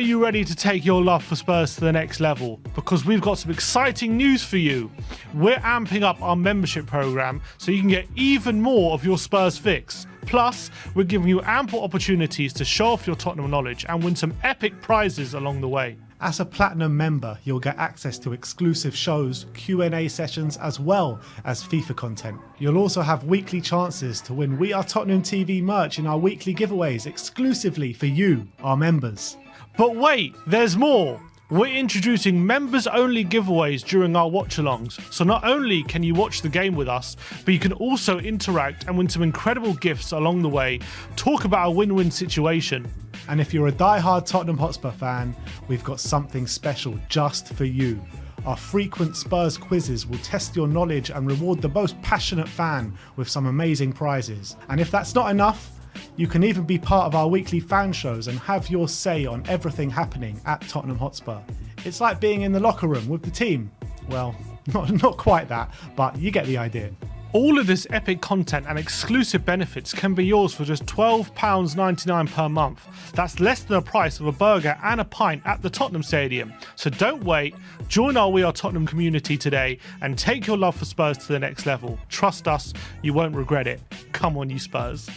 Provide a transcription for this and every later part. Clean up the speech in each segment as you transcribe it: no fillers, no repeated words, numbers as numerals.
you ready to take your love for Spurs to the next level? Because we've got some exciting news for you. We're amping up our membership program so you can get even more of your Spurs fix. Plus, we're giving you ample opportunities to show off your Tottenham knowledge and win some epic prizes along the way. As a Platinum member, you'll get access to exclusive shows, Q&A sessions, as well as FIFA content. You'll also have weekly chances to win We Are Tottenham TV merch in our weekly giveaways exclusively for you, our members. But wait, there's more! We're introducing members-only giveaways during our watch-alongs, so not only can you watch the game with us, but you can also interact and win some incredible gifts along the way, talk about a win-win situation. And if you're a die-hard Tottenham Hotspur fan, we've got something special just for you. Our frequent Spurs quizzes will test your knowledge and reward the most passionate fan with some amazing prizes. And if that's not enough, you can even be part of our weekly fan shows and have your say on everything happening at Tottenham Hotspur. It's like being in the locker room with the team. Well, not quite that, but you get the idea. All of this epic content and exclusive benefits can be yours for just £12.99 per month. That's less than the price of a burger and a pint at the Tottenham Stadium. So don't wait, join our We Are Tottenham community today and take your love for Spurs to the next level. Trust us, you won't regret it. Come on, you Spurs.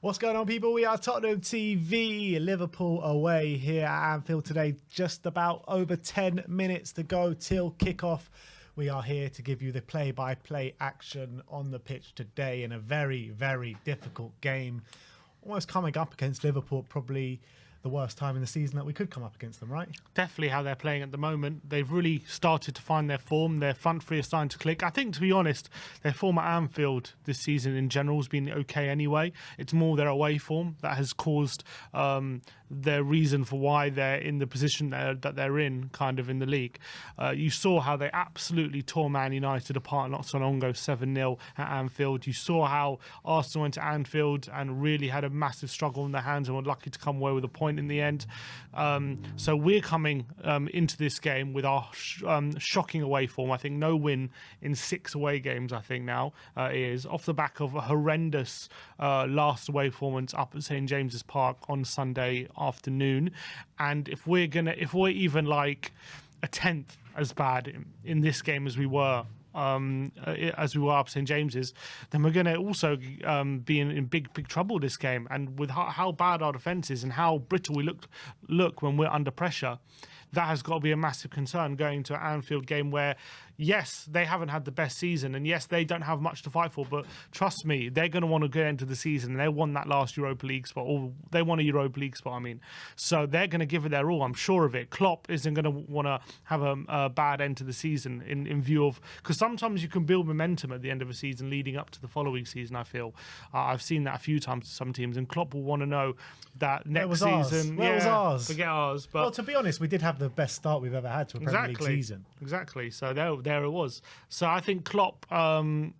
What's going on, people? We are Tottenham TV, Liverpool away here at Anfield today. Just about over 10 minutes to go till kickoff. We are here to give you the play-by-play action on the pitch today in a very, very difficult game. Almost coming up against Liverpool, probably the worst time in the season that we could come up against them, right? Definitely how they're playing at the moment. They've really started to find their form. Their front three are starting to click. I think, to be honest, their form at Anfield this season in general has been okay anyway. It's more their away form that has caused their reason for why they're in the position that they're in, kind of in the league. You saw how they absolutely tore Man United apart not so long ago, 7-0 at Anfield. You saw how Arsenal went to Anfield and really had a massive struggle in their hands and were lucky to come away with a point in the end. So we're coming into this game with our shocking away form. I think no win in 6 away games, I think now is off the back of a horrendous last away performance up at St James's Park on Sunday afternoon. And if we're even like a tenth as bad in this game as we were up St James's, then we're going to also be in big trouble this game. And with how bad our defence is and how brittle we look when we're under pressure, that has got to be a massive concern going to an Anfield game where, yes, they haven't had the best season, and yes, they don't have much to fight for, but trust me, they're going to want to get into the season, and they won that last Europa League spot, or they won a Europa League spot, I mean. So they're going to give it their all, I'm sure of it. Klopp isn't going to want to have a bad end to the season in view of, because sometimes you can build momentum at the end of a season leading up to the following season, I feel. I've seen that a few times to some teams, and Klopp will want to know that next season... Where was ours? Forget ours. But well, to be honest, we did have the best start we've ever had to a Premier League season. Exactly. So there it was. So I think Klopp will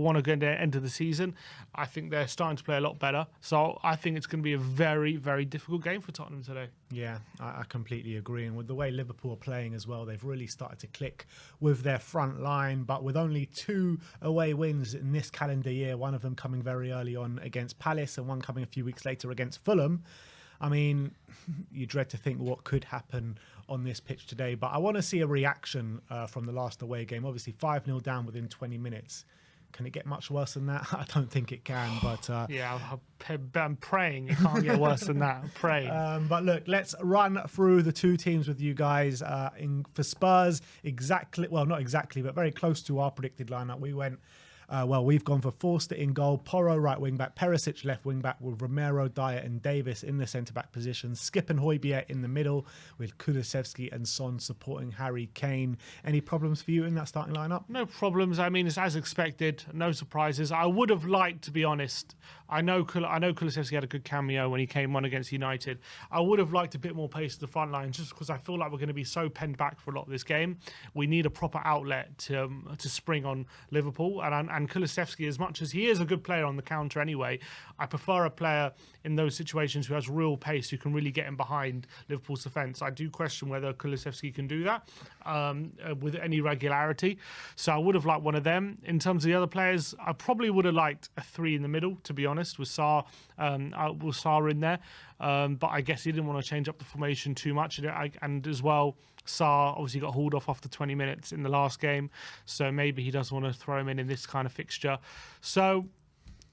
want to go into the end of the season. I think they're starting to play a lot better. So I think it's going to be a very, very difficult game for Tottenham today. Yeah, I completely agree. And with the way Liverpool are playing as well, they've really started to click with their front line. But with only 2 away wins in this calendar year, one of them coming very early on against Palace and one coming a few weeks later against Fulham, I mean, you dread to think what could happen on this pitch today. But I want to see a reaction from the last away game. Obviously, 5-0 down within 20 minutes. Can it get much worse than that? I don't think it can. But yeah, I'm praying it can't get worse than that. I'm praying. But look, let's run through the 2 teams with you guys. For Spurs, not exactly, but very close to our predicted lineup. We went... we've gone for Forster in goal, Porro right wing back, Perisic left wing back with Romero, Dyer and Davis in the centre back position, Skip and Højbjerg in the middle with Kulusevski and Son supporting Harry Kane. Any problems for you in that starting lineup? No problems. I mean, it's as expected. No surprises. I would have liked, to be honest. I know Kulusevski had a good cameo when he came on against United. I would have liked a bit more pace to the front line, just because I feel like we're going to be so penned back for a lot of this game. We need a proper outlet to spring on Liverpool, and Kulusevski, as much as he is a good player on the counter anyway, I prefer a player in those situations who has real pace, who can really get in behind Liverpool's defence. I do question whether Kulusevski can do that with any regularity. So I would have liked one of them. In terms of the other players, I probably would have liked a 3 in the middle, to be honest, with Sarr in there. But I guess he didn't want to change up the formation too much. And as well, Sarr obviously got hauled off after 20 minutes in the last game, so maybe he does want to throw him in this kind of fixture. So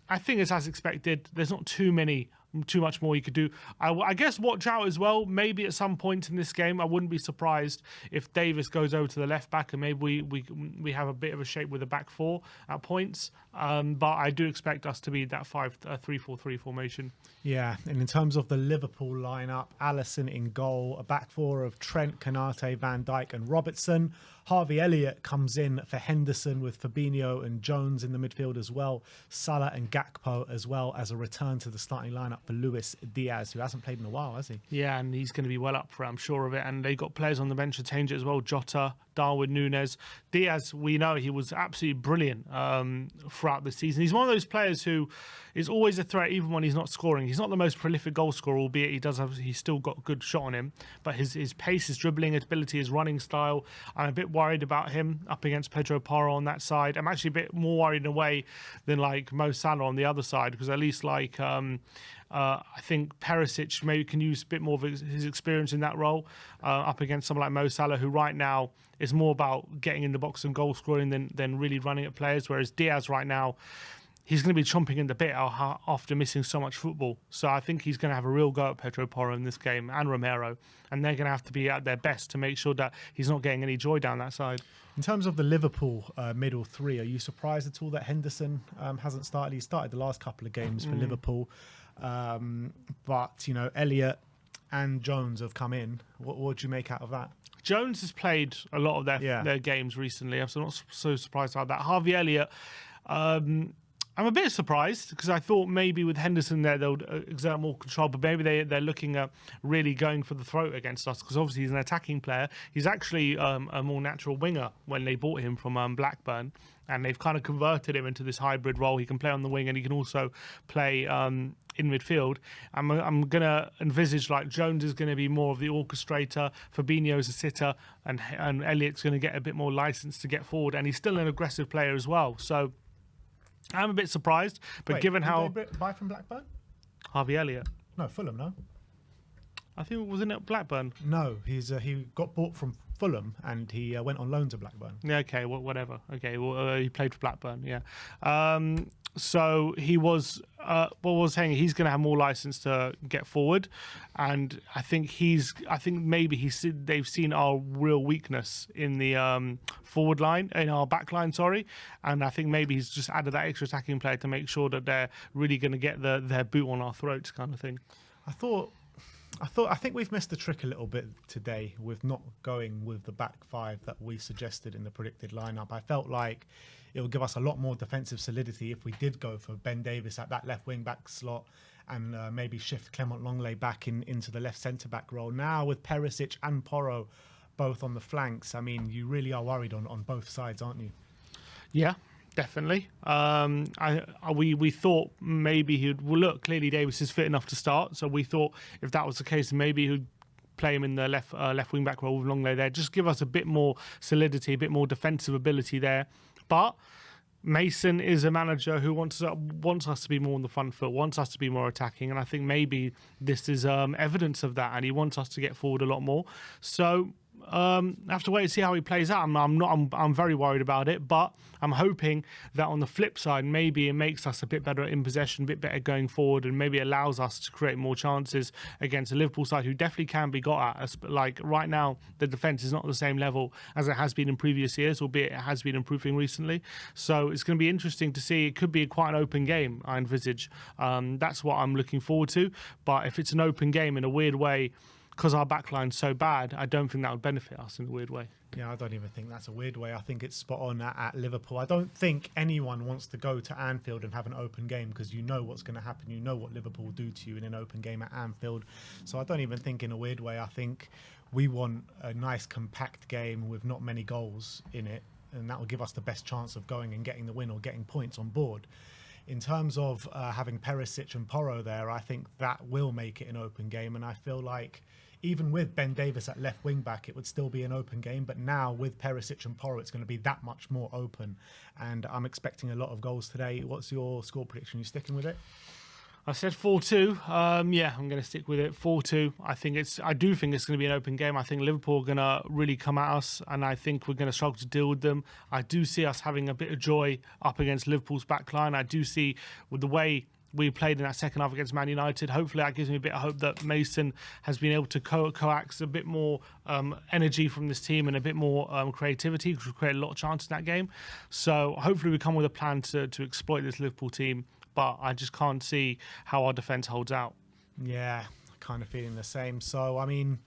I think it's as expected. There's not too much more you could do. I guess watch out as well. Maybe at some point in this game, I wouldn't be surprised if Davis goes over to the left back and maybe we have a bit of a shape with a back 4 at points. But I do expect us to be that 3-4-3 formation. Yeah, and in terms of the Liverpool lineup, Alisson in goal, a back 4 of Trent, Konate, Van Dijk and Robertson. Harvey Elliott comes in for Henderson with Fabinho and Jones in the midfield as well. Salah and Gakpo as well as a return to the starting lineup for Luis Diaz, who hasn't played in a while, has he? Yeah, and he's going to be well up for it, I'm sure of it. And they got players on the bench to change it as well. Jota, Darwin Núñez. Diaz, we know he was absolutely brilliant throughout the season. He's one of those players who is always a threat even when he's not scoring. He's not the most prolific goal scorer, albeit he's still got a good shot on him. But his pace, his dribbling ability, his running style, I'm a bit worried about him up against Pedro Porro on that side. I'm actually a bit more worried in a way than like Mo Salah on the other side, because at least like I think Perisic maybe can use a bit more of his experience in that role up against someone like Mo Salah, who right now is more about getting in the box and goal scoring than really running at players, whereas Diaz right now, he's going to be chomping in the bit after missing so much football. So I think he's going to have a real go at Pedro Porro in this game, and Romero, and they're going to have to be at their best to make sure that he's not getting any joy down that side. In terms of the Liverpool middle three, are you surprised at all that Henderson hasn't started? He started the last couple of games for Liverpool, but Elliott and Jones have come in. What do you make out of that? Jones has played a lot of their games recently. I'm not so surprised about that. Harvey Elliott, I'm a bit surprised because I thought maybe with Henderson there they'll exert more control, but maybe they're looking at really going for the throat against us because obviously he's an attacking player. He's actually a more natural winger when they bought him from Blackburn, and they've kind of converted him into this hybrid role. He can play on the wing and he can also play in midfield. I'm going to envisage like Jones is going to be more of the orchestrator, Fabinho's a sitter, and Elliott's going to get a bit more license to get forward, and he's still an aggressive player as well. So I'm a bit surprised, but Wait, given how... Did they buy from Blackburn? Harvey Elliott. No, Fulham, no? I think it was in Blackburn. No, he got bought from Fulham and he went on loan to Blackburn. Yeah, okay, whatever. Okay, well, he played for Blackburn, yeah. So he was, what was saying, he's going to have more license to get forward, and I think maybe they've seen our real weakness in the forward line, in our back line, sorry, and I think maybe he's just added that extra attacking player to make sure that they're really going to get their boot on our throats, kind of thing. I think we've missed the trick a little bit today with not going with the back five that we suggested in the predicted lineup. I felt like it would give us a lot more defensive solidity if we did go for Ben Davies at that left wing back slot and maybe shift Clement Longley back into the left centre back role. Now with Perisic and Porro both on the flanks, I mean, you really are worried on both sides, aren't you? Yeah. Definitely. We thought maybe look, clearly Davis is fit enough to start. So we thought if that was the case, maybe he'd play him in the left wing back role with Longley there. Just give us a bit more solidity, a bit more defensive ability there. But Mason is a manager who wants us to be more on the front foot, wants us to be more attacking. And I think maybe this is evidence of that. And he wants us to get forward a lot more. So I have to wait and see how he plays out. I'm very worried about it, but I'm hoping that on the flip side, maybe it makes us a bit better in possession, a bit better going forward, and maybe allows us to create more chances against a Liverpool side who definitely can be got at. Like right now, the defence is not the same level as it has been in previous years, albeit it has been improving recently. So it's going to be interesting to see. It could be quite an open game, I envisage. That's what I'm looking forward to. But if it's an open game in a weird way, because our backline's so bad, I don't think that would benefit us in a weird way. Yeah, I don't even think that's a weird way. I think it's spot on at Liverpool. I don't think anyone wants to go to Anfield and have an open game because you know what's going to happen. You know what Liverpool will do to you in an open game at Anfield. So I don't even think in a weird way. I think we want a nice compact game with not many goals in it, and that will give us the best chance of going and getting the win or getting points on board. In terms of having Perisic and Porro there, I think that will make it an open game, and I feel like even with Ben Davies at left wing back, it would still be an open game. But now with Perisic and Porro, it's going to be that much more open. And I'm expecting a lot of goals today. What's your score prediction? You sticking with it? I said 4-2. Yeah, I'm going to stick with it. 4-2. I do think it's going to be an open game. I think Liverpool are going to really come at us, and I think we're going to struggle to deal with them. I do see us having a bit of joy up against Liverpool's backline. I do see with the way we played in that second half against Man United. Hopefully that gives me a bit of hope that Mason has been able to coax a bit more energy from this team and a bit more creativity, because we created a lot of chances in that game. So hopefully we come with a plan to exploit this Liverpool team, but I just can't see how our defence holds out. Yeah, kind of feeling the same. So, I mean,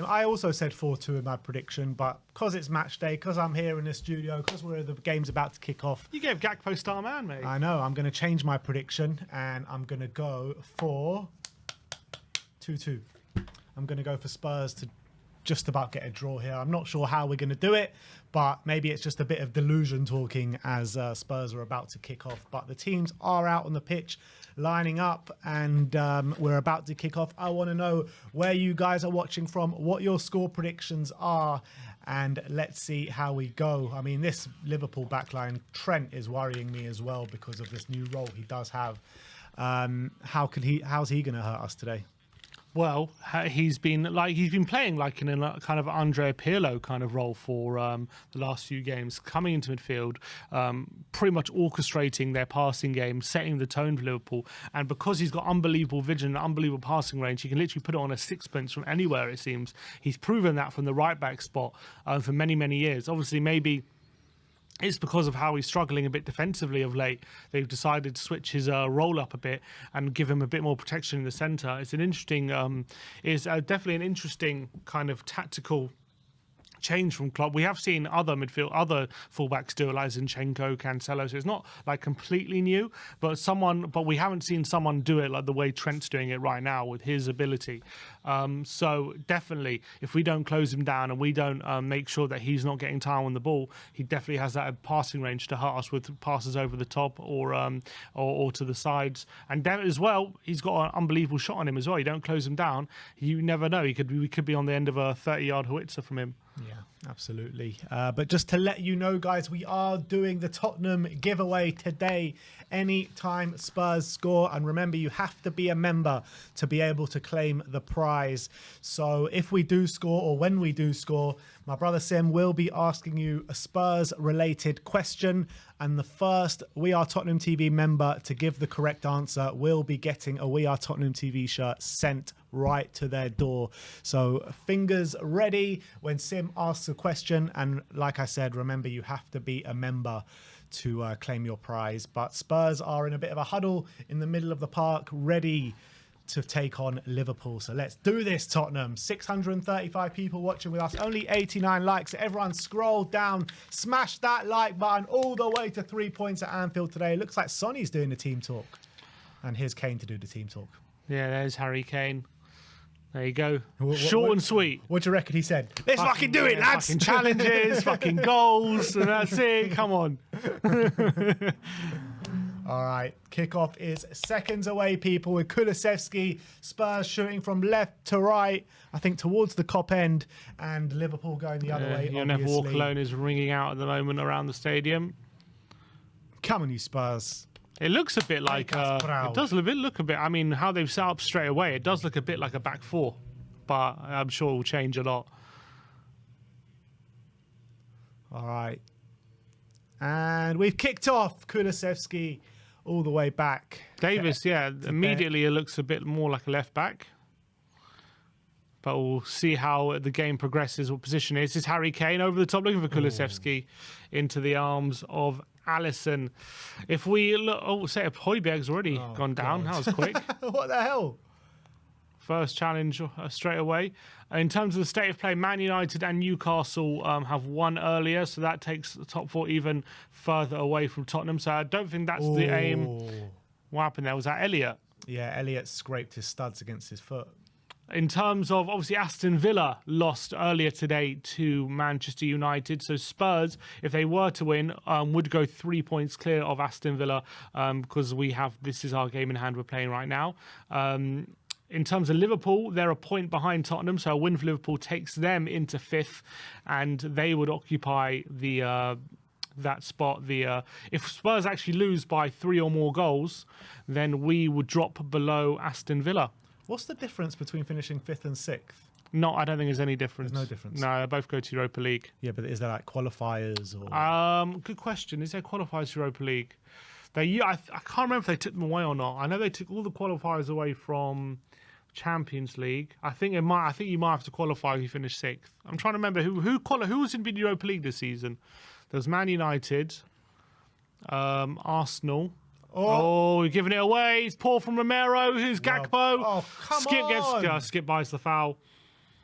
I also said 4-2 in my prediction, but because it's match day, because I'm here in the studio, because the game's about to kick off. You gave Gakpo star man, mate. I know. I'm going to change my prediction, and I'm going to go for 2-2. I'm going to go for Spurs to just about get a draw here. I'm not sure how we're going to do it, but maybe it's just a bit of delusion talking as Spurs are about to kick off. But the teams are out on the pitch lining up, and we're about to kick off. I want to know where you guys are watching from, what your score predictions are, and let's see how we go. I mean, this Liverpool backline, Trent is worrying me as well because of this new role he does have. How's he going to hurt us today? Well, he's been playing like in a kind of Andrea Pirlo kind of role for the last few games, coming into midfield, pretty much orchestrating their passing game, setting the tone for Liverpool. And because he's got unbelievable vision and unbelievable passing range, he can literally put it on a sixpence from anywhere, it seems. He's proven that from the right back spot for many, many years. Obviously, maybe it's because of how he's struggling a bit defensively of late. They've decided to switch his role up a bit and give him a bit more protection in the centre. It's an interesting, definitely an interesting kind of tactical change from Klopp. We have seen other fullbacks do it, like Zinchenko, Cancelo. So it's not like completely new, but we haven't seen someone do it like the way Trent's doing it right now with his ability. So definitely, if we don't close him down and we don't make sure that he's not getting time on the ball, he definitely has that passing range to hurt us with passes over the top or to the sides. And as well, he's got an unbelievable shot on him as well. You don't close him down, you never know. We could be on the end of a 30-yard howitzer from him. Yeah, absolutely. But just to let you know, guys, we are doing the Tottenham giveaway today. Anytime Spurs score. And remember, you have to be a member to be able to claim the prize. So if we do score, or when we do score, my brother Sim will be asking you a Spurs-related question. And the first We Are Tottenham TV member to give the correct answer will be getting a We Are Tottenham TV shirt sent right to their door. So fingers ready when Sim asks a question. And like I said, remember, you have to be a member to claim your prize. But Spurs are in a bit of a huddle in the middle of the park, ready to take on Liverpool. So let's do this, Tottenham. 635 people watching with us, only 89 likes. So everyone scroll down, smash that like button all the way to 3 points at Anfield today. Looks like Sonny's doing the team talk. And here's Kane to do the team talk. Yeah, there's Harry Kane. There you go. Short and sweet. What do you reckon he said? Let's fucking do it, lads. Fucking challenges, fucking goals, and that's it. Come on. All right. Kickoff is seconds away, people, with Kulusevski. Spurs shooting from left to right, I think towards the Kop end, and Liverpool going the other way. You'll Never Walk Alone is ringing out at the moment around the stadium. Come on, you Spurs. It looks a bit like it does look a bit. I mean, how they've set up straight away, it does look a bit like a back four, but I'm sure it will change a lot. All right, and we've kicked off. Kulusevski all the way back. Davis, immediately it looks a bit more like a left back, but we'll see how the game progresses. What position is? This is Harry Kane over the top, looking for Kulusevski into the arms of Alisson. If we look, say Højbjerg's already gone down. That was quick. What the hell? First challenge straight away. In terms of the state of play, Man United and Newcastle have won earlier, so that takes the top four even further away from Tottenham. So I don't think that's the aim. What happened there? Was that Elliott? Yeah, Elliott scraped his studs against his foot. In terms of, obviously, Aston Villa lost earlier today to Manchester United. So Spurs, if they were to win, would go 3 points clear of Aston Villa because this is our game in hand we're playing right now. In terms of Liverpool, they're a point behind Tottenham. So a win for Liverpool takes them into fifth, and they would occupy that spot. If Spurs actually lose by 3 or more goals, then we would drop below Aston Villa. What's the difference between finishing 5th and 6th? No, I don't think there's any difference. There's no difference. No, they both go to Europa League. Yeah, but is there like qualifiers or? Good question. Is there qualifiers to Europa League? I can't remember if they took them away or not. I know they took all the qualifiers away from Champions League. I think you might have to qualify if you finish 6th. I'm trying to remember who was in the Europa League this season. There was Man United, Arsenal. Oh, we're giving it away. It's poor from Romero. Who's Gakpo? Oh, come on. Skip buys the foul.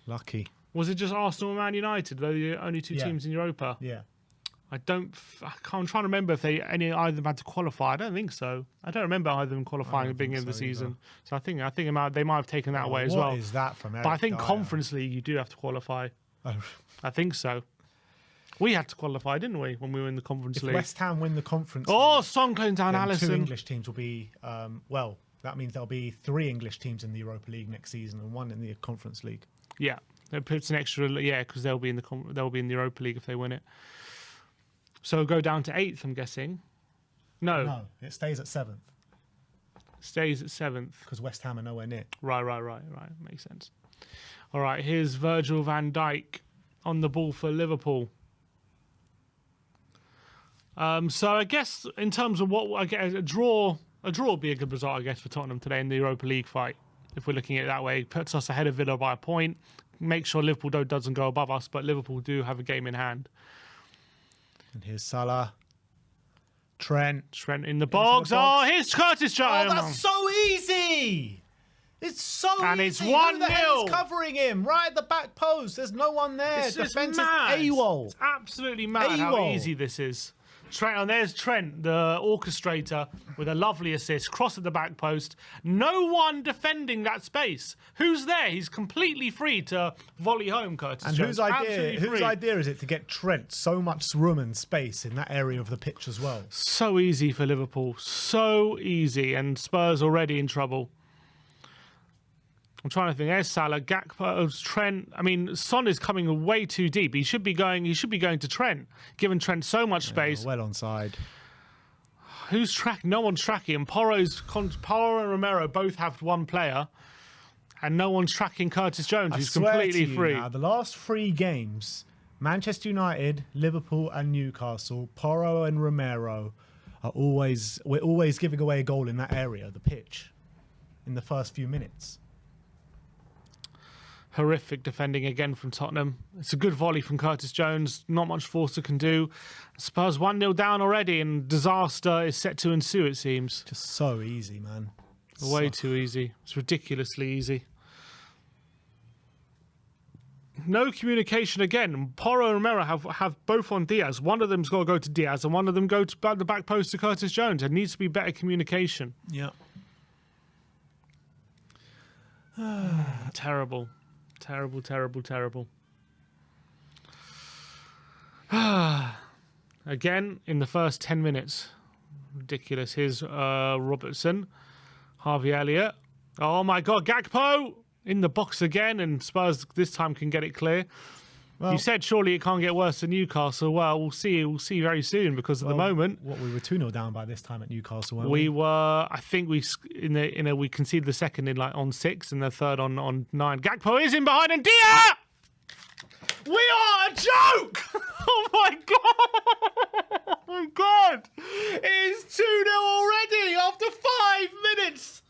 Lucky. Was it just Arsenal and Man United? They're the only two teams in Europa. Yeah. I'm trying to remember if either of them had to qualify. I don't think so. I don't remember either of them qualifying at the beginning of the season. So I think they might have taken that away as well. What is that from Eric But I think Dyer? Conference League, you do have to qualify. Oh. I think so. We had to qualify, didn't we, when we were in the Conference League? If West Ham win the Conference League, Son closing down Alisson. 2 English teams will be, that means there'll be 3 English teams in the Europa League next season and 1 in the Conference League. Yeah, it puts an extra, because they'll be in the Europa League if they win it. So it'll go down to 8th, I'm guessing. No, it stays at 7th. Stays at 7th. Because West Ham are nowhere near. Right. Makes sense. All right, here's Virgil van Dijk on the ball for Liverpool. So I guess in terms of what I guess a draw would be a good result, I guess, for Tottenham today in the Europa League fight. If we're looking at it that way, it puts us ahead of Villa by a point. Make sure Liverpool doesn't go above us, but Liverpool do have a game in hand. And here's Salah. Trent in the box. Oh, here's Curtis Jones. Oh, that's so easy. It's so easy. And it's 1-0. Who the hell is covering him? Right at the back post. There's no one there. It's Defense is mad. AWOL. It's absolutely mad how easy this is. Trent, and there's Trent, the orchestrator, with a lovely assist, cross at the back post. No one defending that space. Who's there? He's completely free to volley home, Curtis And Jones. whose idea is it to get Trent so much room and space in that area of the pitch as well? So easy for Liverpool. So easy. And Spurs already in trouble. I'm trying to think. There's Salah, Gakpo, Trent. I mean, Son is coming way too deep. He should be going to Trent, giving Trent so much space. Well onside. Who's tracking? No one's tracking. And Porro and Romero both have one player, and no one's tracking Curtis Jones, who's completely free. Now, the last 3 games, Manchester United, Liverpool, and Newcastle, Porro and Romero we're always giving away a goal in that area, the pitch, in the first few minutes. Horrific defending again from Tottenham. It's a good volley from Curtis Jones. Not much Forster can do. Spurs 1-0 down already, and disaster is set to ensue, it seems. Just so easy, man. Way too easy. It's ridiculously easy. No communication again. Porro and Romero have both on Diaz. One of them's got to go to Diaz, and one of them go to the back post to Curtis Jones. There needs to be better communication. Yeah. Terrible. Again, in the first 10 minutes. Ridiculous. Here's Robertson. Harvey Elliott. Oh my God, Gakpo in the box again, and Spurs this time can get it clear. Well, you said surely it can't get worse than Newcastle. Well, we'll see. We'll see very soon, because at the moment, we were 2-0 down by this time at Newcastle, weren't we? We were. I think we we conceded the second on 6 and the third on 9. Gakpo is in behind, and Dia! We are a joke! Oh my God! Oh my God! It is 2-0 already after 5 minutes.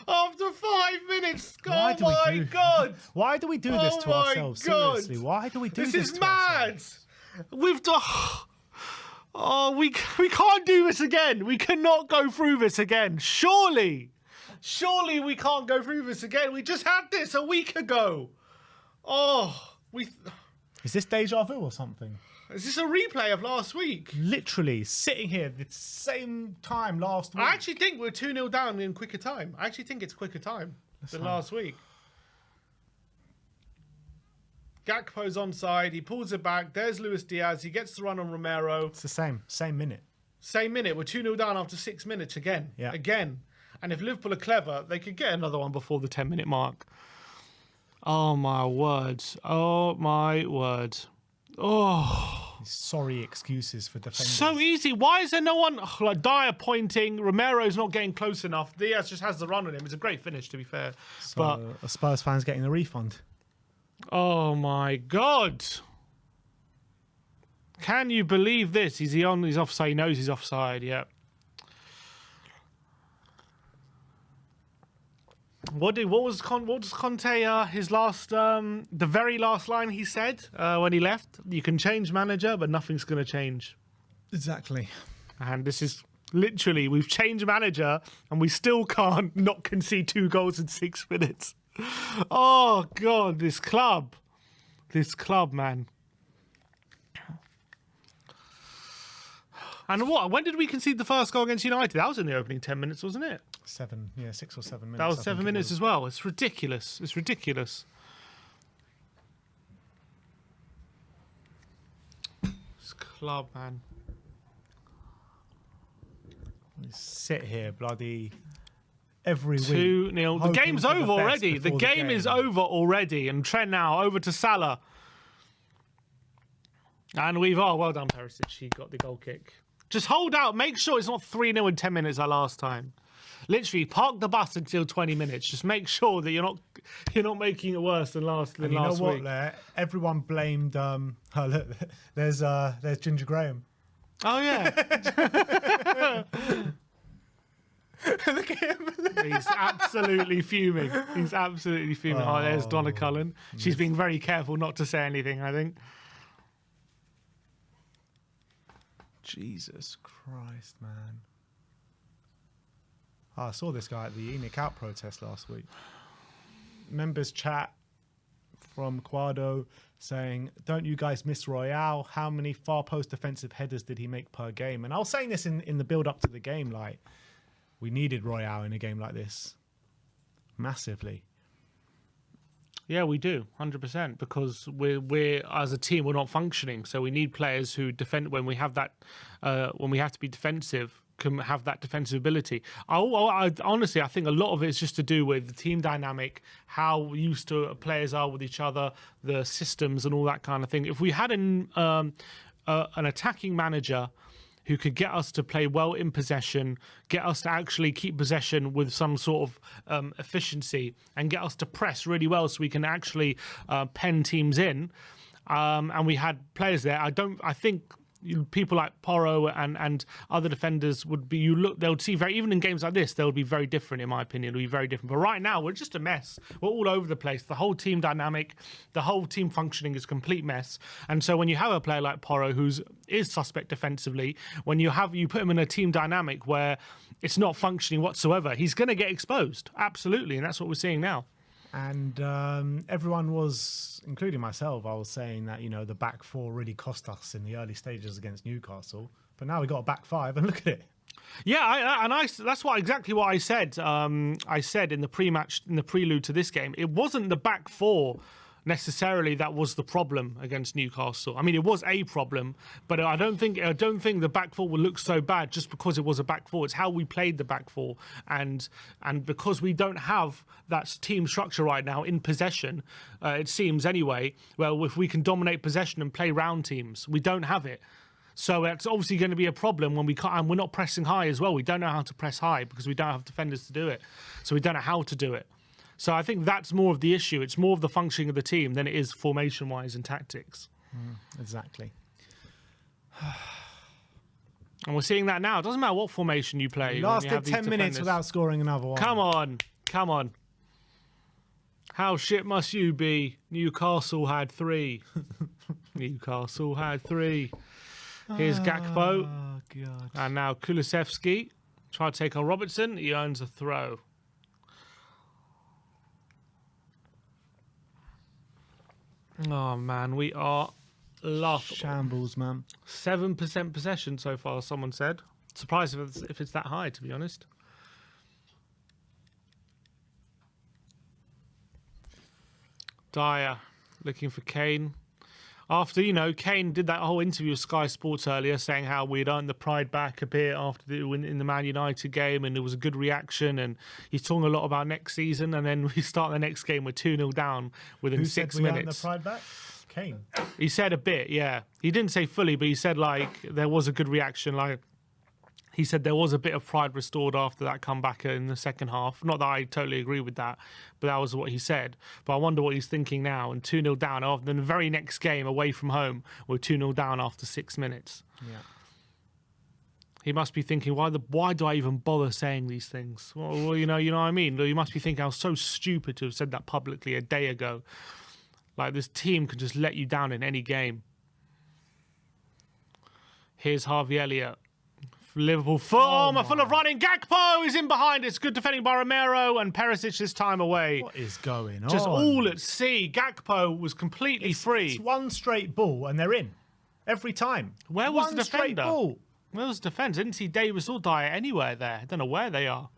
After 5 minutes. Oh my God. Why do we do this to ourselves? God. Seriously, why do we do this to This is mad. Ourselves? We've done... Oh, we can't do this again. We cannot go through this again. Surely we can't go through this again. We just had this a week ago. Is this deja vu or something? Is this a replay of last week? Literally sitting here the same time last week. I actually think we're 2-0 down in quicker time. I actually think it's quicker time than last week. Gakpo's onside. He pulls it back. There's Luis Diaz. He gets the run on Romero. It's the same minute. Same minute. We're 2-0 down after 6 minutes again. Yeah. Again. And if Liverpool are clever, they could get another one before the 10-minute mark. Oh, my words. Oh, my word. Oh. Sorry excuses for defenders. So easy. Why is there no one... like Dyer pointing. Romero's not getting close enough. Diaz just has the run on him. It's a great finish, to be fair. So, but a Spurs fan's getting the refund. Oh, my God. Can you believe this? Is he on? He's offside. He knows he's offside, yeah. What was Conte, his last, the very last line he said when he left? You can change manager, but nothing's going to change. Exactly. And this is literally, we've changed manager and we still can't not concede 2 goals in 6 minutes. Oh, God, this club, man. And what? When did we concede the first goal against United? That was in the opening 10 minutes, wasn't it? 6 or 7 minutes. That was 7 minutes as well. It's ridiculous. It's ridiculous. This club, man. We sit here bloody every week. 2-0. The game's over already. The game is over already. And Trent now over to Salah. And well done, Perisic. He got the goal kick. Just hold out. Make sure it's not 3-0 in 10 minutes like last time. Literally, park the bus until 20 minutes. Just make sure that you're not making it worse than last And you know what? week. Everyone blamed. Oh look, there's Ginger Graham. Oh yeah. Look at him. He's absolutely fuming. He's absolutely fuming. Oh, there's Donna Cullen. She's being very careful not to say anything, I think. Jesus Christ, man. Oh, I saw this guy at the ENIC Out protest last week. Members chat from Quado saying, don't you guys miss Royale? How many far post defensive headers did he make per game? And I was saying this in the build up to the game, like, we needed Royale in a game like this. Massively. Yeah, we do, 100%, because we're as a team, we're not functioning. So we need players who defend when we have that, when we have to be defensive, can have that defensive ability. Honestly, I think a lot of it is just to do with the team dynamic, how used to players are with each other, the systems and all that kind of thing. If we had an attacking manager who could get us to play well in possession, get us to actually keep possession with some sort of efficiency, and get us to press really well so we can actually pen teams in. And we had players there. I think people like Porro and other defenders would be, they'll see even in games like this, they'll be very different, in my opinion. It'll be very different. But right now, we're just a mess. We're all over the place. The whole team dynamic, the whole team functioning is a complete mess. And so when you have a player like Porro, who is suspect defensively, when you put him in a team dynamic where it's not functioning whatsoever, he's going to get exposed. Absolutely. And that's what we're seeing now. And everyone was, including myself, I was saying that, the back four really cost us in the early stages against Newcastle. But now we got a back five, and look at it. Yeah, that's exactly what I said. I said in the pre-match, in the prelude to this game, it wasn't the back four necessarily that was the problem against Newcastle. I mean, it was a problem, but I don't think the back four will look so bad just because it was a back four. It's how we played the back four, and because we don't have that team structure right now in possession, it seems anyway. Well, if we can dominate possession and play round teams, we don't have it. So it's obviously going to be a problem when we can't, and we're not pressing high as well. We don't know how to press high because we don't have defenders to do it. So we don't know how to do it. So I think that's more of the issue. It's more of the functioning of the team than it is formation-wise and tactics. Exactly. And we're seeing that now. It doesn't matter what formation you play. Lasted 10 minutes without scoring another one. Come on. How shit must you be? Newcastle had 3. Newcastle had 3. Here's Gakpo. Oh, God. And now Kulusevski. Try to take on Robertson. He earns a throw. Oh, man, we are laughable. Shambles, man. 7% possession so far, someone said. Surprised if it's that high, to be honest. Dyer looking for Kane. After, Kane did that whole interview with Sky Sports earlier saying how we'd earned the pride back a bit after the win in the Man United game, and there was a good reaction, and he's talking a lot about next season, and then we start the next game, we're 2-0 down within 6 minutes. Who said we earned the pride back? Kane. He said a bit, yeah. He didn't say fully, but he said, there was a good reaction, he said there was a bit of pride restored after that comeback in the second half. Not that I totally agree with that, but that was what he said. But I wonder what he's thinking now. And 2-0 down after the very next game away from home, we're 2-0 down after 6 minutes. Yeah. He must be thinking, why do I even bother saying these things? Well, you know what I mean? You must be thinking, I was so stupid to have said that publicly a day ago. This team can just let you down in any game. Here's Harvey Elliott. Liverpool full of running. Gakpo is in behind. It's good defending by Romero, and Perisic this time away. What is going on? Just all at sea. Gakpo was completely free. It's one straight ball and they're in. Every time. Where was one the defender? Straight ball. Where was the defence? I didn't see Davis or Dyer anywhere there. I don't know where they are.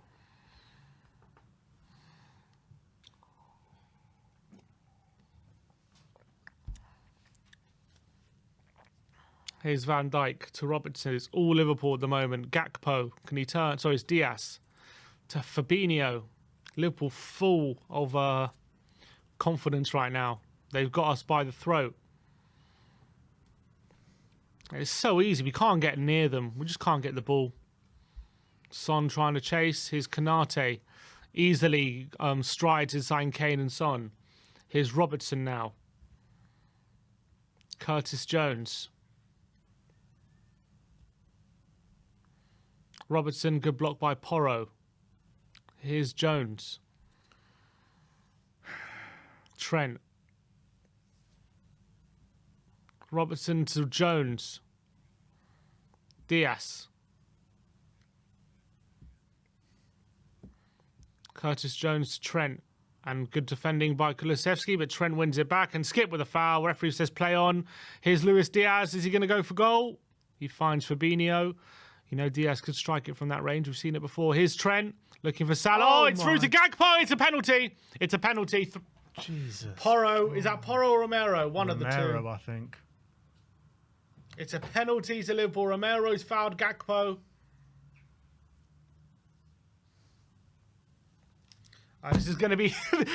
Here's Van Dijk to Robertson. It's all Liverpool at the moment. Gakpo. Can he turn? Sorry, it's Diaz. To Fabinho. Liverpool full of confidence right now. They've got us by the throat. It's so easy. We can't get near them. We just can't get the ball. Son trying to chase. Here's Konate. Easily strides inside Kane and Son. Here's Robertson now. Curtis Jones. Robertson, good block by Porro. Here's Jones. Trent. Robertson to Jones. Diaz. Curtis Jones to Trent. And good defending by Kulusevski, but Trent wins it back. And Skip with a foul. Referee says play on. Here's Luis Diaz. Is he going to go for goal? He finds Fabinho. You know, Diaz could strike it from that range. We've seen it before. Here's Trent looking for Salah. Oh, it's through to Gakpo. It's a penalty. It's a penalty. Jesus. Porro. Is that Porro or Romero? One of the two. Romero, I think. It's a penalty to Liverpool. Romero's fouled Gakpo. This is going to be...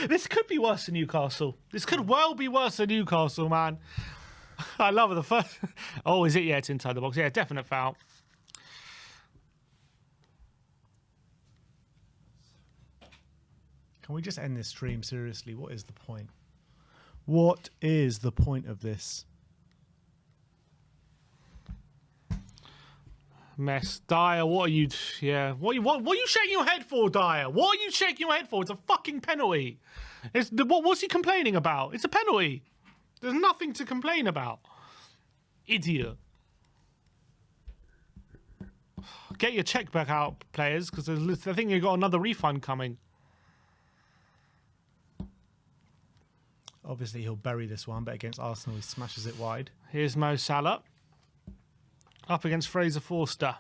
this could be worse than Newcastle. This could well be worse than Newcastle, man. I love it. The first... Oh, is it? Yeah, it's inside the box. Yeah, definite foul. Can we just end this stream? Seriously, what is the point? What is the point of this? Mess. Dyer, what are you... Yeah. What are you shaking your head for, Dyer? What are you shaking your head for? It's a fucking penalty. What's he complaining about? It's a penalty. There's nothing to complain about. Idiot. Get your check back out, players, because I think you've got another refund coming. Obviously, he'll bury this one, but against Arsenal, he smashes it wide. Here's Mo Salah. Up against Fraser Forster.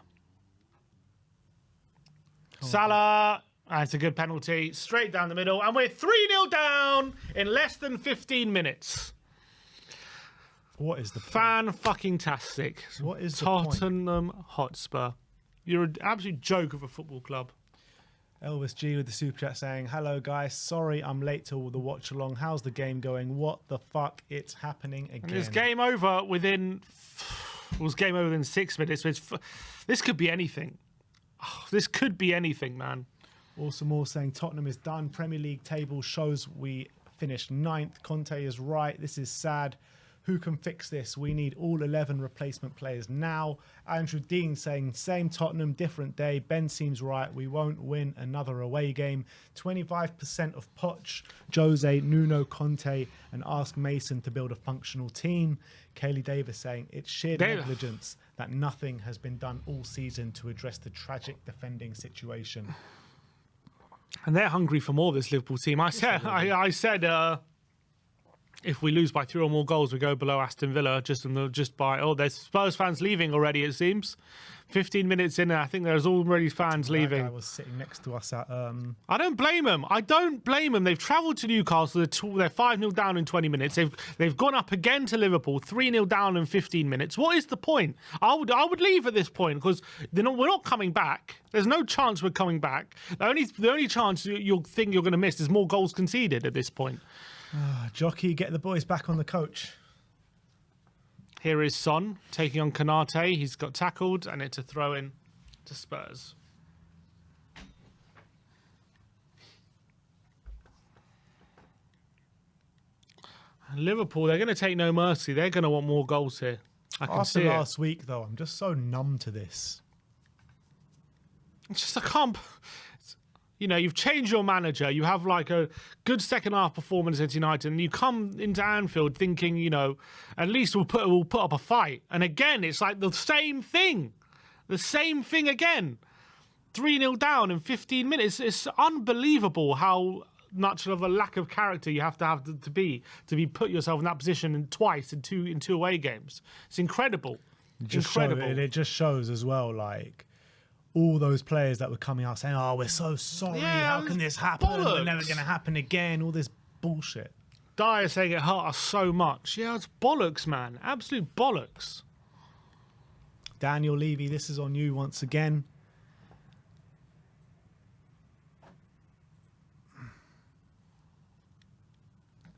Salah. That's a good penalty. Straight down the middle. And we're 3-0 down in less than 15 minutes. What is the point? Fan-fucking-tastic. What is the Tottenham Hotspur. You're an absolute joke of a football club. Elvis G with the super chat saying, hello guys, sorry I'm late to the watch along. How's the game going? What the fuck? It's happening again. And it's game over within... It was game over within 6 minutes. This could be anything. Oh, this could be anything, man. Also more saying Tottenham is done. Premier League table shows we finished 9th. Conte is right. This is sad. Who can fix this? We need all 11 replacement players now. Andrew Dean saying, same Tottenham, different day. Ben seems right. We won't win another away game. 25% of Poch, Jose, Nuno, Conte, and ask Mason to build a functional team. Kaylee Davis saying, it's sheer negligence that nothing has been done all season to address the tragic defending situation. And they're hungry for more, this Liverpool team. I said, if we lose by 3 or more goals, we go below Aston Villa just by... Oh, there's Spurs fans leaving already, it seems. 15 minutes in, I think there's already fans leaving. That guy was sitting next to us at... I don't blame them. I don't blame them. They've travelled to Newcastle. They're 5-0 down in 20 minutes. They've gone up again to Liverpool, 3-0 down in 15 minutes. What is the point? I would leave at this point because we're not coming back. There's no chance we're coming back. The only chance you'll think you're going to miss is more goals conceded at this point. Jockey, get the boys back on the coach. Here is Son taking on Konate. He's got tackled, and it's a throw-in to Spurs. And Liverpool, they're going to take no mercy. They're going to want more goals here. I can see it. After last week, though, I'm just so numb to this. It's just, I can't... You know, you've changed your manager. You have like a good second half performance against United, and you come into Anfield thinking, you know, at least we'll put up a fight. And again, it's like the same thing again. 3-0 down in 15 minutes. It's unbelievable how much of a lack of character you have to be put yourself in that position twice in two away games. It's incredible. It just shows as well, like, all those players that were coming out saying, oh, we're so sorry, how can this happen? Bollocks. We're never going to happen again, all this bullshit. Dyer saying it hurt us so much. Yeah, it's bollocks, man. Absolute bollocks. Daniel Levy, this is on you once again.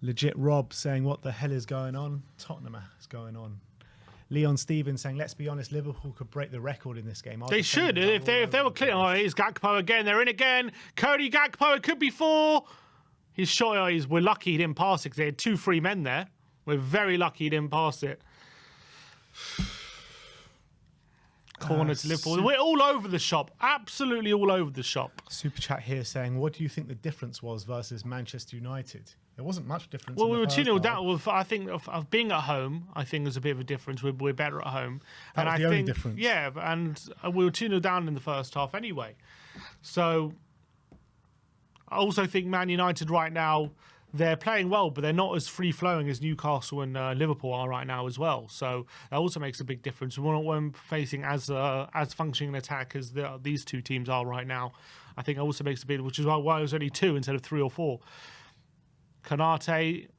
Legit Rob saying, what the hell is going on? Tottenham is going on. Leon Stevens saying, let's be honest, Liverpool could break the record in this game. They should. If they were clear. Oh, here's Gakpo again. They're in again. Cody Gakpo, it could be 4. His shot, we're lucky he didn't pass it because they had 2 free men there. We're very lucky he didn't pass it. Corner to Liverpool. We're all over the shop. Absolutely all over the shop. Super chat here saying, what do you think the difference was versus Manchester United? There wasn't much difference. Well, we were 2-0 down. I think of being at home, I think there's a bit of a difference. We're better at home. That was the only difference. Yeah, and we were 2-0 down in the first half anyway. So I also think Man United right now, they're playing well, but they're not as free-flowing as Newcastle and Liverpool are right now as well. So that also makes a big difference. We're not facing as functioning an attack as these two teams are right now. I think it also makes a big, which is why it was only 2 instead of 3 or 4. Konate,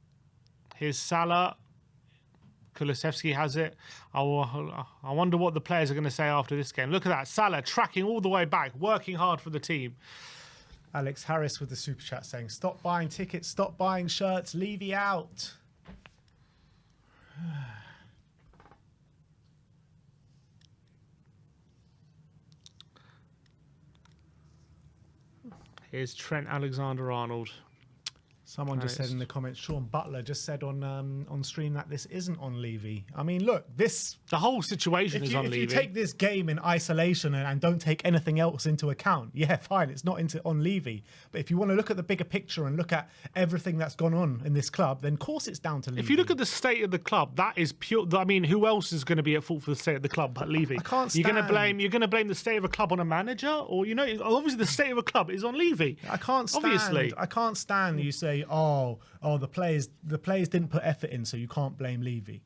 here's Salah. Kulusevski has it. I wonder what the players are going to say after this game. Look at that. Salah tracking all the way back, working hard for the team. Alex Harris with the super chat saying, stop buying tickets, stop buying shirts, Levy out. Here's Trent Alexander-Arnold. Someone just said in the comments, Sean Butler just said on stream that this isn't on Levy. I mean, look, the whole situation is on Levy. If you take this game in isolation and don't take anything else into account, yeah, fine, it's not on Levy. But if you want to look at the bigger picture and look at everything that's gone on in this club, then of course it's down to Levy. If you look at the state of the club, that is pure. I mean, who else is going to be at fault for the state of the club but Levy? I can't stand. You're going to blame the state of a club on a manager, or obviously the state of a club is on Levy. I can't stand. Obviously, I can't stand. You say, oh, the players didn't put effort in, so you can't blame Levy.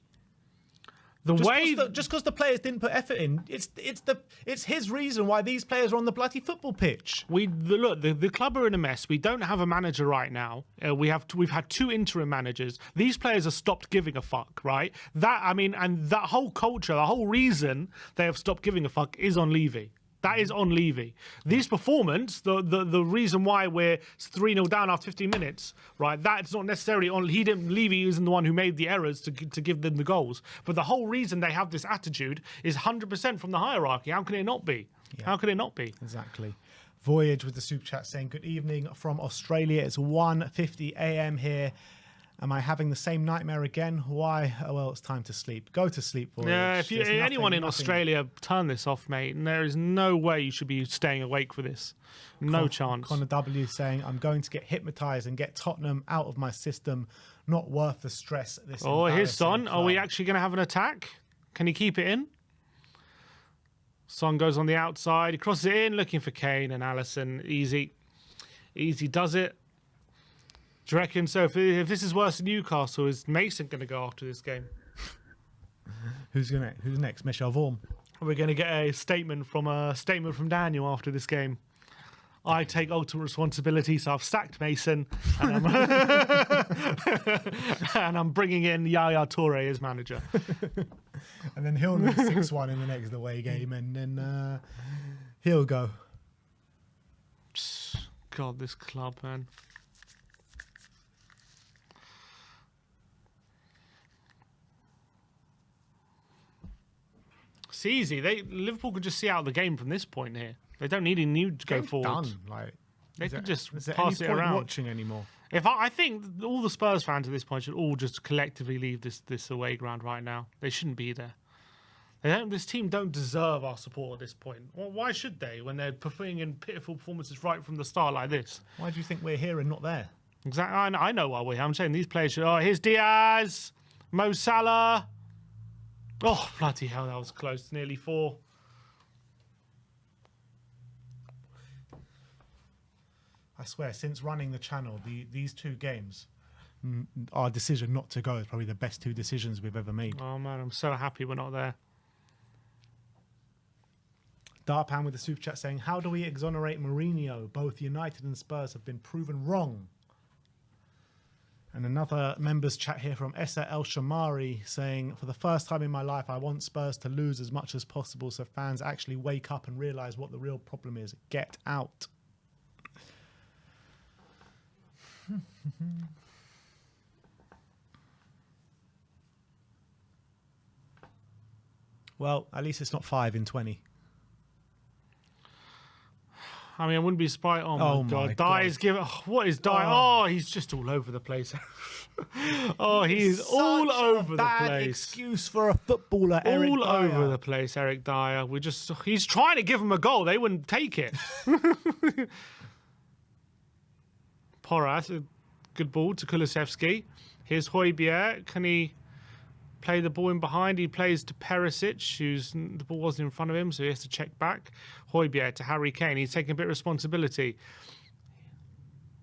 Just because the players didn't put effort in, it's his reason why these players are on the bloody football pitch. The club are in a mess. We don't have a manager right now. We've had 2 interim managers. These players have stopped giving a fuck, right? And that whole culture, the whole reason they have stopped giving a fuck is on Levy. That is on Levy. This performance, the reason why we're 3-0 down after 15 minutes, right? That's not necessarily on. Levy isn't the one who made the errors to give them the goals. But the whole reason they have this attitude is 100% from the hierarchy. How can it not be? Yeah. How can it not be? Exactly. Voyage with the super chat saying, good evening from Australia. It's 1:50 a.m. here. Am I having the same nightmare again? Why? Oh, well, it's time to sleep. Go to sleep, Voyage. Yeah, if anyone in Australia, turn this off, mate. And there is no way you should be staying awake for this. No chance. Connor W saying, I'm going to get hypnotised and get Tottenham out of my system. Not worth the stress. Here's Son. Are we actually going to have an attack? Can he keep it in? Son goes on the outside. He crosses it in, looking for Kane and Alisson. Easy does it. Do you reckon? So if this is worse than Newcastle, is Mason going to go after this game? Who's next? Michel Vorm. We're going to get a statement from Daniel after this game. I take ultimate responsibility, so I've sacked Mason, and I'm bringing in Yaya Toure as manager. And then he'll lose 6-1 in the next away game, and then he'll go. God, this club, man. It's easy. Liverpool could just see out the game from this point here. They don't need any new to go forward. They could just pass it around. Watching anymore? I think all the Spurs fans at this point should all just collectively leave this away ground right now. They shouldn't be there. This team don't deserve our support at this point. Well, why should they when they're putting in pitiful performances right from the start like this? Why do you think we're here and not there? Exactly. I know why we're here. I'm saying these players should. Oh, here's Diaz, Mo Salah. Oh, bloody hell, that was close. Nearly 4. I swear, since running the channel, these 2 games, our decision not to go is probably the best 2 decisions we've ever made. Oh, man, I'm so happy we're not there. Darpan with the super chat saying, how do we exonerate Mourinho? Both United and Spurs have been proven wrong. And another members chat here from Essa El Shamari saying, for the first time in my life, I want Spurs to lose as much as possible so fans actually wake up and realise what the real problem is. Get out. Well, at least it's not 5 in 20. I mean, I wouldn't be surprised. Oh my God. Dye is giving. Oh, what is Dye? Oh, he's just all over the place. Oh, he's all over the place. Excuse for a footballer, Eric all Dyer. over the place, Eric Dyer. He's trying to give him a goal. They wouldn't take it. Porras, a good ball to Kulusevski. Here's Højbjerg. Can he play the ball in behind? He plays to Perisic, the ball wasn't in front of him, so he has to check back. Højbjerg to Harry Kane. He's taking a bit of responsibility.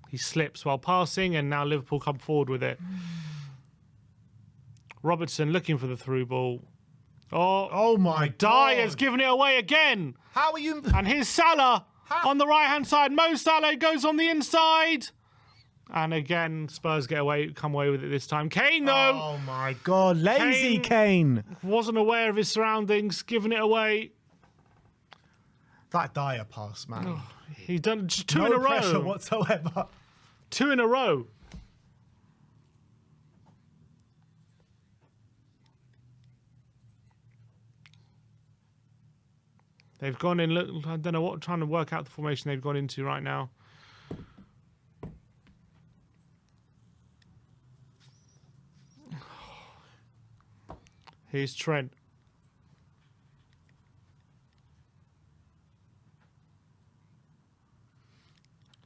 He slips while passing, and now Liverpool come forward with it. Robertson looking for the through ball. Oh my God. Dyer's giving it away again. How are you? And here's Salah on the right-hand side. Mo Salah goes on the inside. And again, Spurs come away with it this time. Kane, though. Oh my God. Lazy Kane. Wasn't aware of his surroundings, giving it away. That Dyer pass, man. Oh, he done just two in a row. No pressure whatsoever. 2 in a row. They've gone in. Look, I don't know what. Trying to work out the formation they've gone into right now. Here's Trent.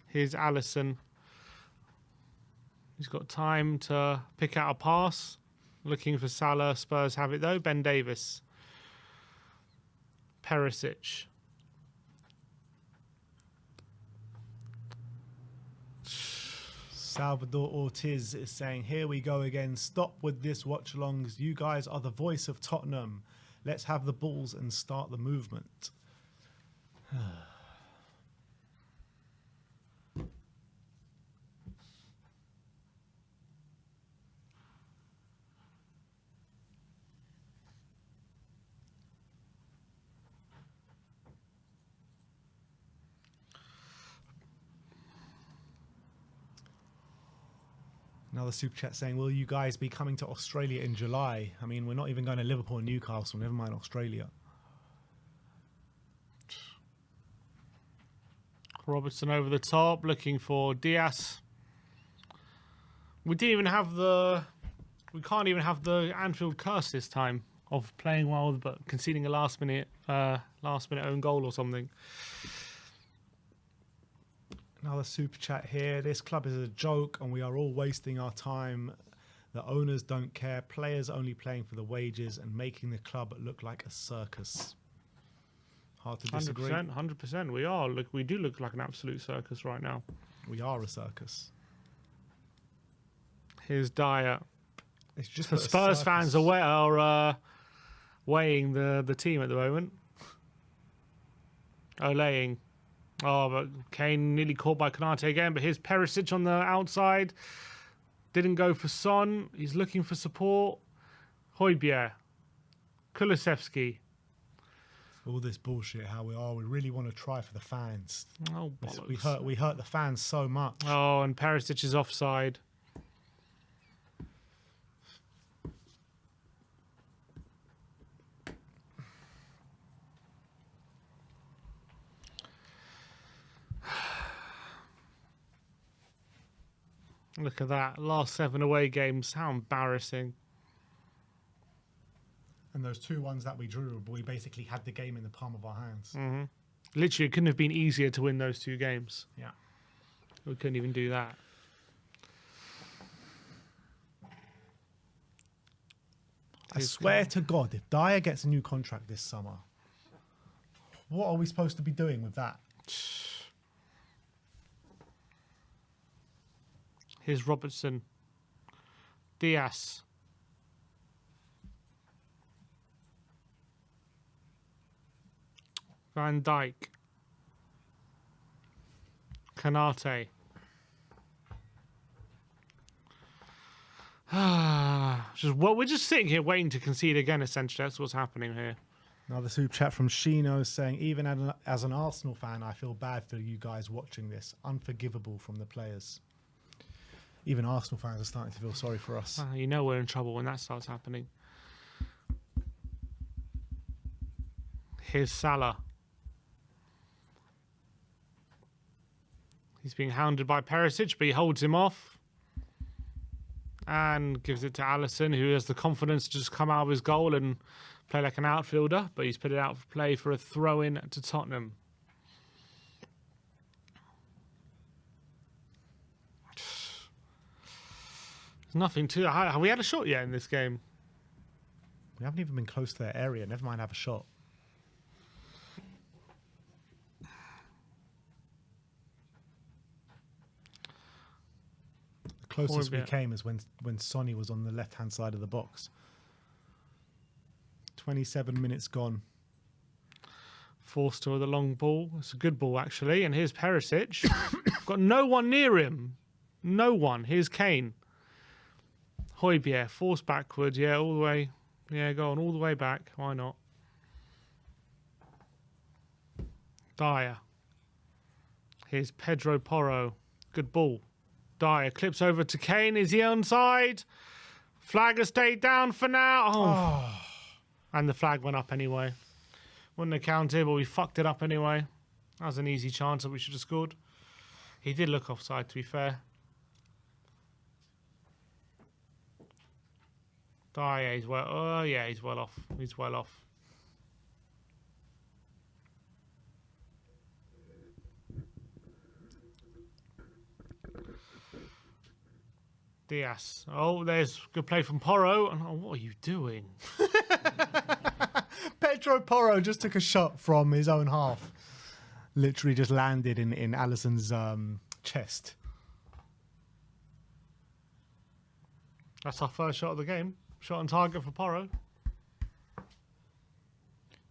Here's Alisson. He's got time to pick out a pass. Looking for Salah. Spurs have it though. Ben Davis. Perisic. Salvador Ortiz is saying, here we go again. Stop with this watch-alongs. You guys are the voice of Tottenham. Let's have the balls and start the movement. Another super chat saying, will you guys be coming to Australia in July? I mean, we're not even going to Liverpool and Newcastle, never mind Australia. Robertson over the top, looking for Diaz. We didn't even have the... We can't even have the Anfield curse this time of playing well but conceding a last minute own goal or something. Another super chat here. This club is a joke and we are all wasting our time. The owners don't care. Players only playing for the wages and making the club look like a circus. Hard to disagree. 100%. We are. Look, we do look like an absolute circus right now. We are a circus. Here's Dyer. It's just the Spurs fans are weighing the team at the moment. Olaying. Oh, but Kane nearly caught by Konate again. But here's Perisic on the outside. Didn't go for Son. He's looking for support. Højbjerg. Kulusevski. All this bullshit, how we really want to try for the fans. Oh, bollocks. We hurt the fans so much. Oh, and Perisic is offside. Look at that. Last 7 away games. How embarrassing. And those 2 ones that we drew, we basically had the game in the palm of our hands. Mm-hmm. Literally, it couldn't have been easier to win those 2 games. Yeah. We couldn't even do that. I swear to God, if Dyer gets a new contract this summer, what are we supposed to be doing with that? Here's Robertson. Diaz. Van Dijk. Konate. We're just sitting here waiting to concede again, essentially. That's what's happening here. Another super chat from Shino saying, even as an Arsenal fan, I feel bad for you guys watching this. Unforgivable from the players. Even Arsenal fans are starting to feel sorry for us. You know we're in trouble when that starts happening. Here's Salah. He's being hounded by Perisic, but he holds him off. And gives it to Alisson, who has the confidence to just come out of his goal and play like an outfielder. But he's put it out for play for a throw-in to Tottenham. There's nothing to... Have we had a shot yet in this game? We haven't even been close to their area. Never mind have a shot. The closest we came is when Sonny was on the left-hand side of the box. 27 minutes gone. Forster with a long ball. It's a good ball, actually. And here's Perisic. Got no one near him. No one. Here's Kane. Højbjerg, forced backward. Yeah, all the way. Yeah, go on, all the way back. Why not? Dyer. Here's Pedro Porro. Good ball. Dyer clips over to Kane. Is he onside? Flag has stayed down for now. Oh. And the flag went up anyway. Wouldn't have counted, but we fucked it up anyway. That was an easy chance that we should have scored. He did look offside, to be fair. Dyer, he's well. Oh yeah, he's well off. He's well off. Diaz. Oh, there's good play from Porro. Oh, what are you doing? Pedro Porro just took a shot from his own half. Literally just landed in Alisson's chest. That's our first shot of the game. Shot on target for Porro.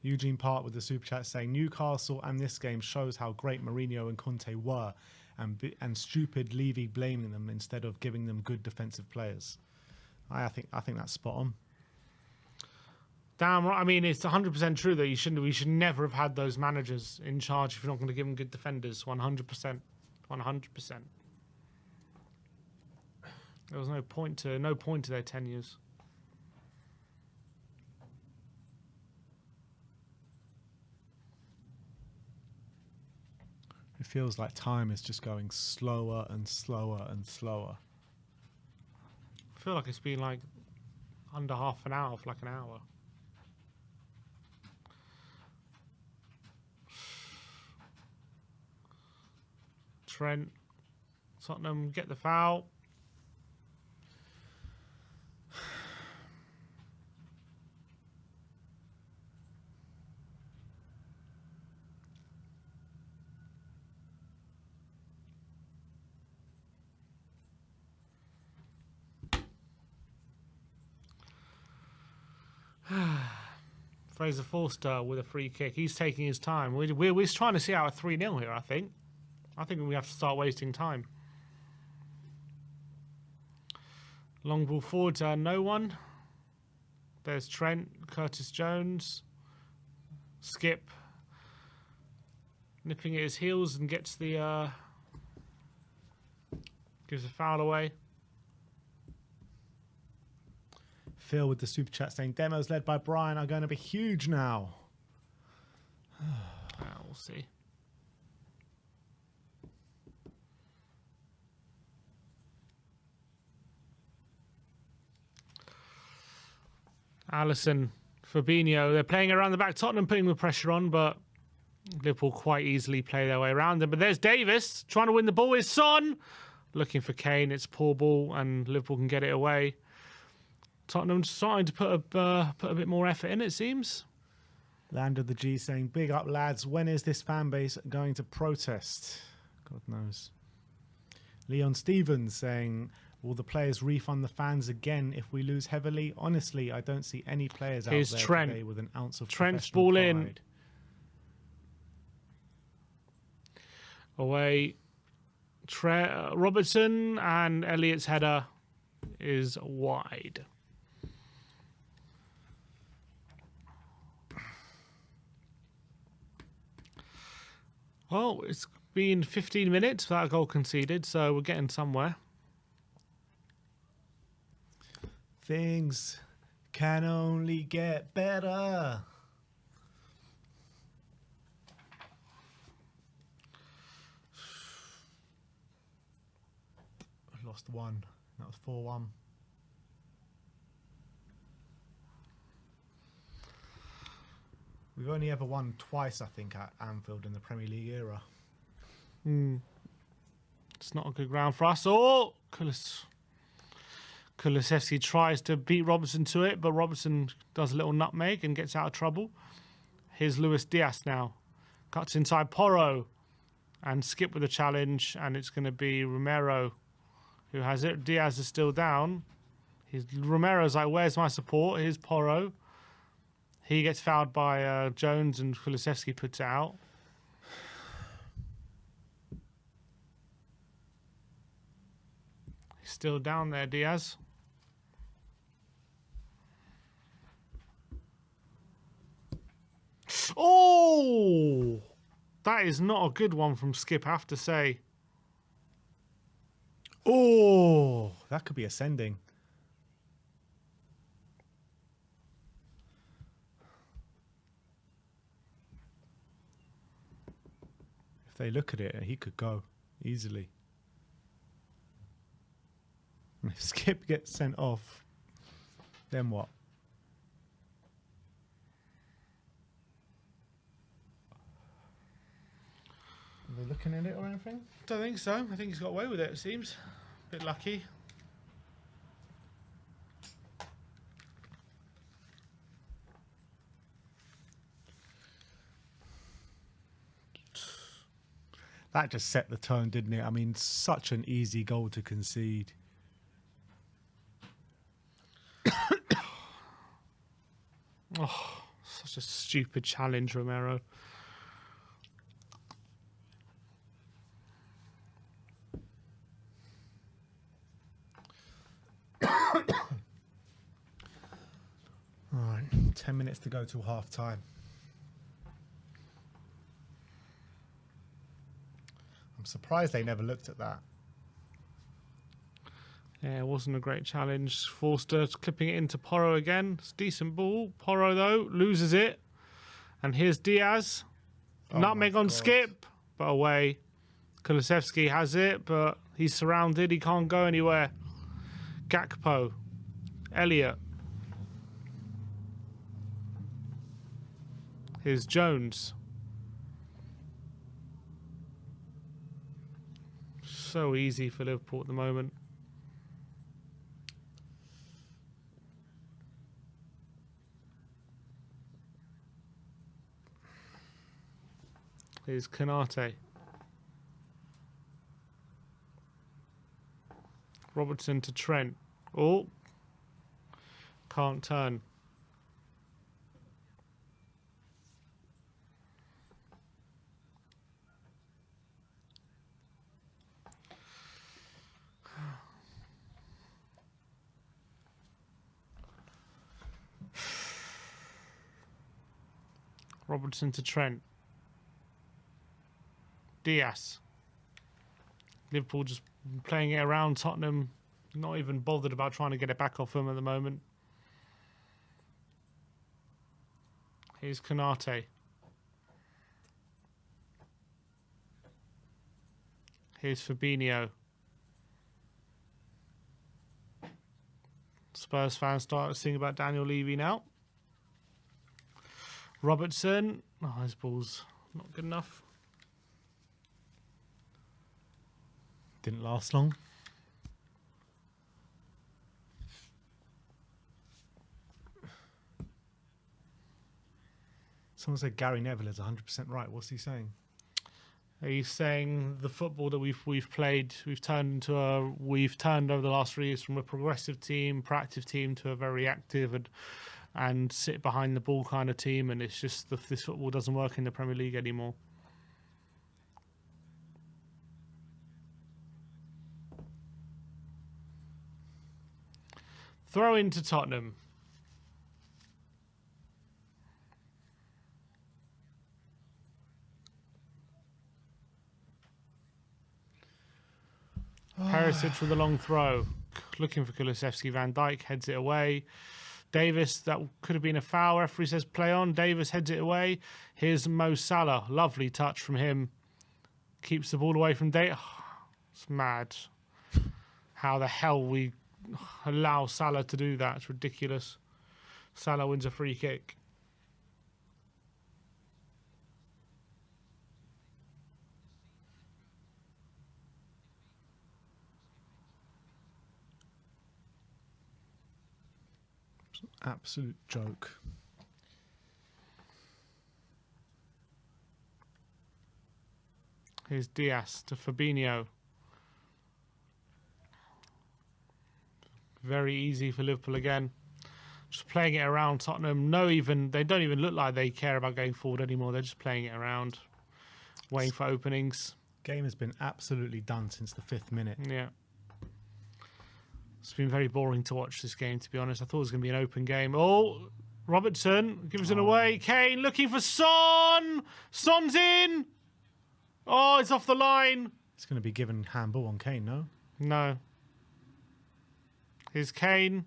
Eugene Park with the super chat saying Newcastle and this game shows how great Mourinho and Conte were, and stupid Levy blaming them instead of giving them good defensive players. I think that's spot on. Damn right. I mean, it's 100% true that we should never have had those managers in charge if you're not going to give them good defenders. 100%. 100%. There was no point to their tenures. It feels like time is just going slower and slower and slower. I feel like it's been like under half an hour for like an hour. Trent, Tottenham get the foul. Fraser Forster with a free kick. He's taking his time. We're trying to see out a 3-0 here, I think. I think we have to start wasting time. Long ball forward to no one. There's Trent, Curtis Jones. Skip. Nipping at his heels and gets the... gives a foul away. Phil with the super chat saying demos led by Brian are going to be huge now. We'll see. Alisson, Fabinho, they're playing around the back. Tottenham putting the pressure on, but Liverpool quite easily play their way around them. But there's Davis trying to win the ball. Is Son looking for Kane? It's a poor ball, and Liverpool can get it away. Tottenham starting to put a bit more effort in, it seems. Land of the G saying, big up lads, when is this fan base going to protest? God knows. Leon Stevens saying, will the players refund the fans again if we lose heavily? Honestly, I don't see any players out there today with an ounce of Trent's professional ball pride. In. Away. Robertson, and Elliott's header is wide. Well, it's been 15 minutes without a goal conceded, so we're getting somewhere. Things can only get better. lost one. That was 4-1. We've only ever won twice, I think, at Anfield in the Premier League era. It's not a good ground for us. Oh, Kulusevski tries to beat Robertson to it, but Robertson does a little nutmeg and gets out of trouble. Here's Luis Diaz now. Cuts inside Porro. And Skip with a challenge, and it's going to be Romero who has it. Diaz is still down. Romero's like, where's my support? Here's Porro. He gets fouled by Jones, and Kulusevski puts it out. He's still down there, Diaz. Oh! That is not a good one from Skip, I have to say. Oh, that could be ascending. If they look at it, he could go easily. And if Skip gets sent off, then what? Are they looking at it or anything? Don't think so. I think he's got away with it, it seems. Bit lucky. That just set the tone, didn't it? I mean, such an easy goal to concede. Oh, such a stupid challenge, Romero. All right, 10 minutes to go till half time. I'm surprised they never looked at that. Yeah, it wasn't a great challenge. Forster clipping it into Porro again. It's a decent ball. Porro, though, loses it. And here's Diaz. Oh Nutmeg my on God. Skip, but away. Kulusevski has it, but he's surrounded. He can't go anywhere. Gakpo. Elliott. Here's Jones. So easy for Liverpool at the moment. Here's Kanate. Robertson to Trent. Oh. Can't turn. Robertson to Trent. Diaz. Liverpool just playing it around Tottenham. Not even bothered about trying to get it back off them at the moment. Here's Kanate. Here's Fabinho. Spurs fans start to sing about Daniel Levy now. Robertson. Oh, his ball's not good enough. Didn't last long. Someone said Gary Neville is 100% right. What's he saying? He's saying the football that we've played, we've turned over the last 3 years from a progressive team, proactive team, to a very active and sit behind the ball kind of team, and it's just this football doesn't work in the Premier League anymore. Throw into Tottenham. Perisic with a long throw. Looking for Kulusevski. Van Dijk heads it away. Davis, that could have been a foul. Referee says play on. Davis heads it away. Here's Mo Salah. Lovely touch from him. Keeps the ball away from Davis. Oh, it's mad. how the hell we allow Salah to do that. It's ridiculous. Salah wins a free kick. It's an absolute joke. Here's Diaz to Fabinho. Very easy for Liverpool again. Just playing it around Tottenham. They don't even look like they care about going forward anymore. They're just playing it around, waiting for openings. Game has been absolutely done since the 5th minute. Yeah. It's been very boring to watch this game, to be honest. I thought it was going to be an open game. Oh, Robertson gives it away. Kane looking for Son. Son's in. Oh, it's off the line. It's going to be given handball on Kane, no? No. Here's Kane.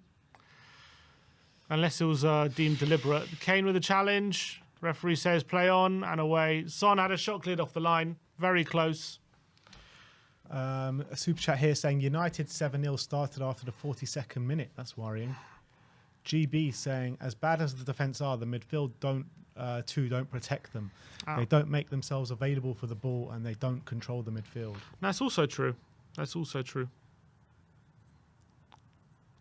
Unless it was deemed deliberate. Kane with a challenge. Referee says play on and away. Son had a shot cleared off the line. Very close. A super chat here saying United 7-0 started after the 42nd minute. That's worrying. GB saying as bad as the defence are, the midfield don't protect them. Oh. They don't make themselves available for the ball and they don't control the midfield. That's also true. That's also true.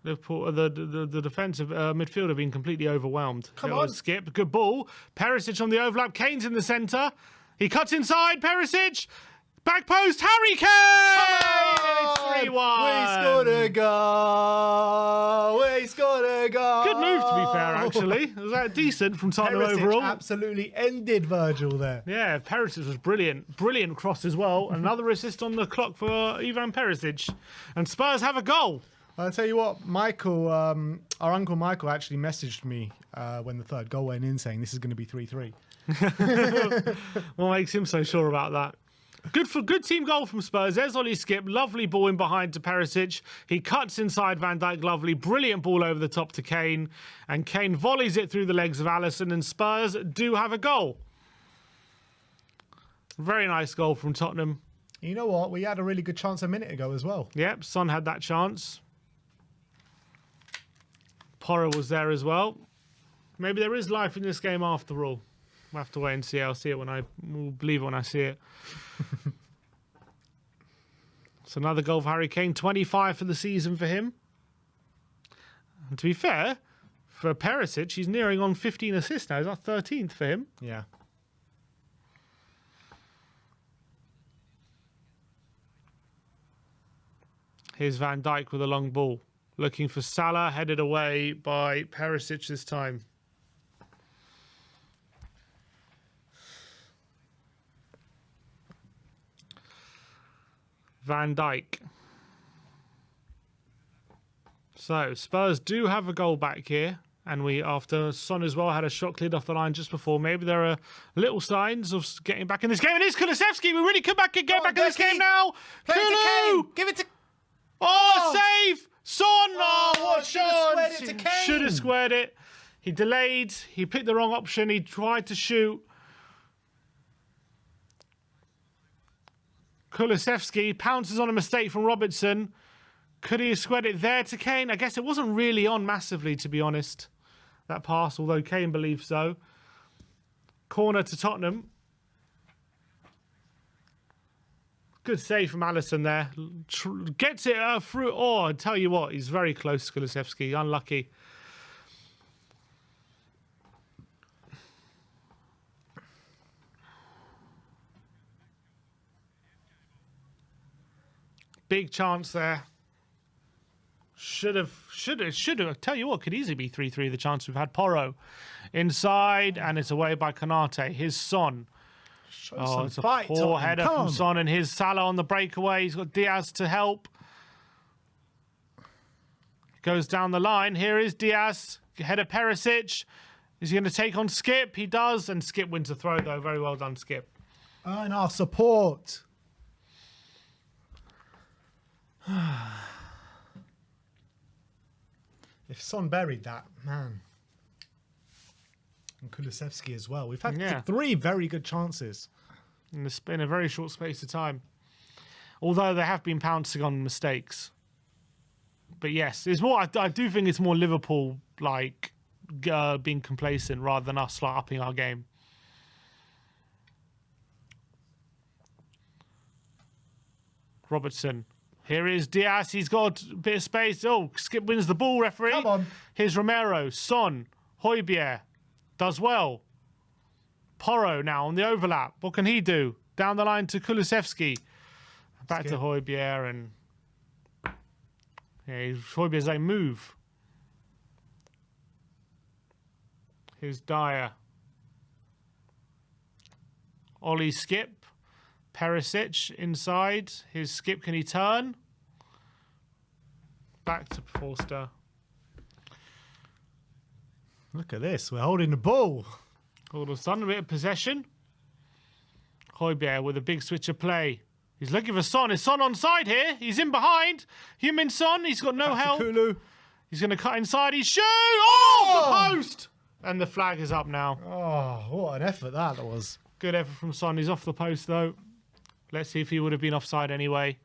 Liverpool, the defensive midfield have been completely overwhelmed. Come on. Skip. Good ball. Perisic on the overlap. Kane's in the centre. He cuts inside. Perisic. Back post. Harry Kane! It's 3-1. We scored a goal. We scored a goal. Good move, to be fair, actually. Was that decent from Tottenham Perisic overall? absolutely ended Virgil there. Yeah, Perisic was brilliant. Brilliant cross as well. Another assist on the clock for Ivan Perisic. And Spurs have a goal. I'll tell you what, Michael, our uncle Michael actually messaged me when the third goal went in saying this is going to be 3-3. What makes him so sure about that? Good team goal from Spurs. There's Ollie Skip. Lovely ball in behind to Perisic. He cuts inside Van Dijk. Lovely. Brilliant ball over the top to Kane. And Kane volleys it through the legs of Alisson. And Spurs do have a goal. Very nice goal from Tottenham. You know what? We had a really good chance a minute ago as well. Yep, Son had that chance. Porro was there as well. Maybe there is life in this game after all. We'll have to wait and see. I'll see it we'll believe it when I see it. It's another goal for Harry Kane. 25 for the season for him. And to be fair, for Perisic, he's nearing on 15 assists now. He's not 13th for him. Yeah. Here's Van Dijk with a long ball. Looking for Salah, headed away by Perisic this time. Van Dijk. So, Spurs do have a goal back here. And we, after Son as well, had a shot cleared off the line just before. Maybe there are little signs of getting back in this game. And it's Kulusevski. We really could get back in this game now. Kulu! Give it to... Save! Son! Oh, what squared it to Kane. Should have squared it. He delayed. He picked the wrong option. He tried to shoot. Kulusevski pounces on a mistake from Robertson. Could he have squared it there to Kane? I guess it wasn't really on massively, to be honest, that pass, although Kane believes so. Corner to Tottenham. Good save from Alisson there. Gets it through. Oh, I tell you what, he's very close to Kulusevski. Unlucky. Big chance there. Should have. I tell you what, could easily be 3-3. The chance we've had. Porro inside, and it's away by Konate. His Son. It's a poor header from Son, and here's Salah on the breakaway. He's got Diaz to help. Goes down the line. Here is Diaz. Header Perisic. Is he going to take on Skip? He does, and Skip wins the throw, though. Very well done, Skip. Earn our support. If Son buried that, man. And Kulusevski as well. We've had 3 very good chances. In a very short space of time. Although they have been pouncing on mistakes. But yes, it's more. I do think it's more Liverpool like being complacent rather than us like upping our game. Robertson. Here is Diaz. He's got a bit of space. Oh, Skip wins the ball, referee. Come on. Here's Romero. Son. Højbjerg. Does well. Porro now on the overlap. What can he do? Down the line to Kulusevski. Back to Højbjerg and... Yeah, Højbjerg's a move. Here's Dyer. Ollie Skip. Perisic inside. Here's Skip. Can he turn? Back to Forster. Look at this. We're holding the ball. All of a sudden, a bit of possession. Højbjerg with a big switch of play. He's looking for Son. Is Son onside here? He's in behind. Heung-min Son. He's got no help. Kulu. He's going to cut inside. He's shoot! Oh, the post! And the flag is up now. Oh, what an effort that was. Good effort from Son. He's off the post, though. Let's see if he would have been offside anyway.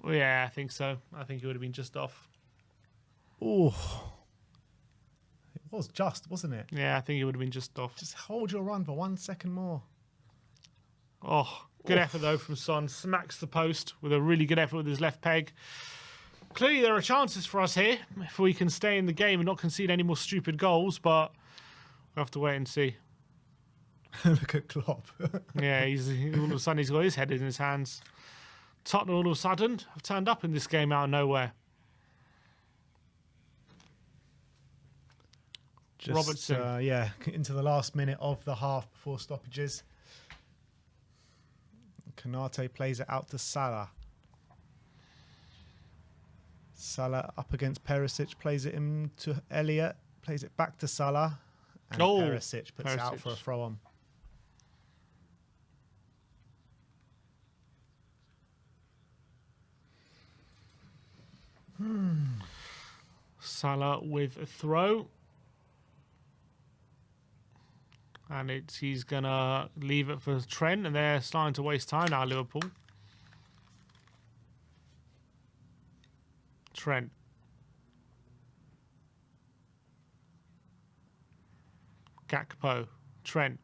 Well, yeah, I think so. I think he would have been just off. Oh. It was just, wasn't it? Yeah, I think he would have been just off. Just hold your run for 1 second more. Oh, good effort, though, from Son. Smacks the post with a really good effort with his left peg. Clearly, there are chances for us here if we can stay in the game and not concede any more stupid goals, but we'll have to wait and see. Look at Klopp. Yeah, all of a sudden he's got his head in his hands. Tottenham all of a sudden have turned up in this game out of nowhere. Just, Robertson. Yeah, into the last minute of the half before stoppages. Kanate plays it out to Salah. Salah up against Perisic, plays it into Elliott, plays it back to Salah. And Perisic puts it out for a throw-on. Salah with a throw. And he's going to leave it for Trent, and they're starting to waste time now, Liverpool. Trent. Gakpo. Trent.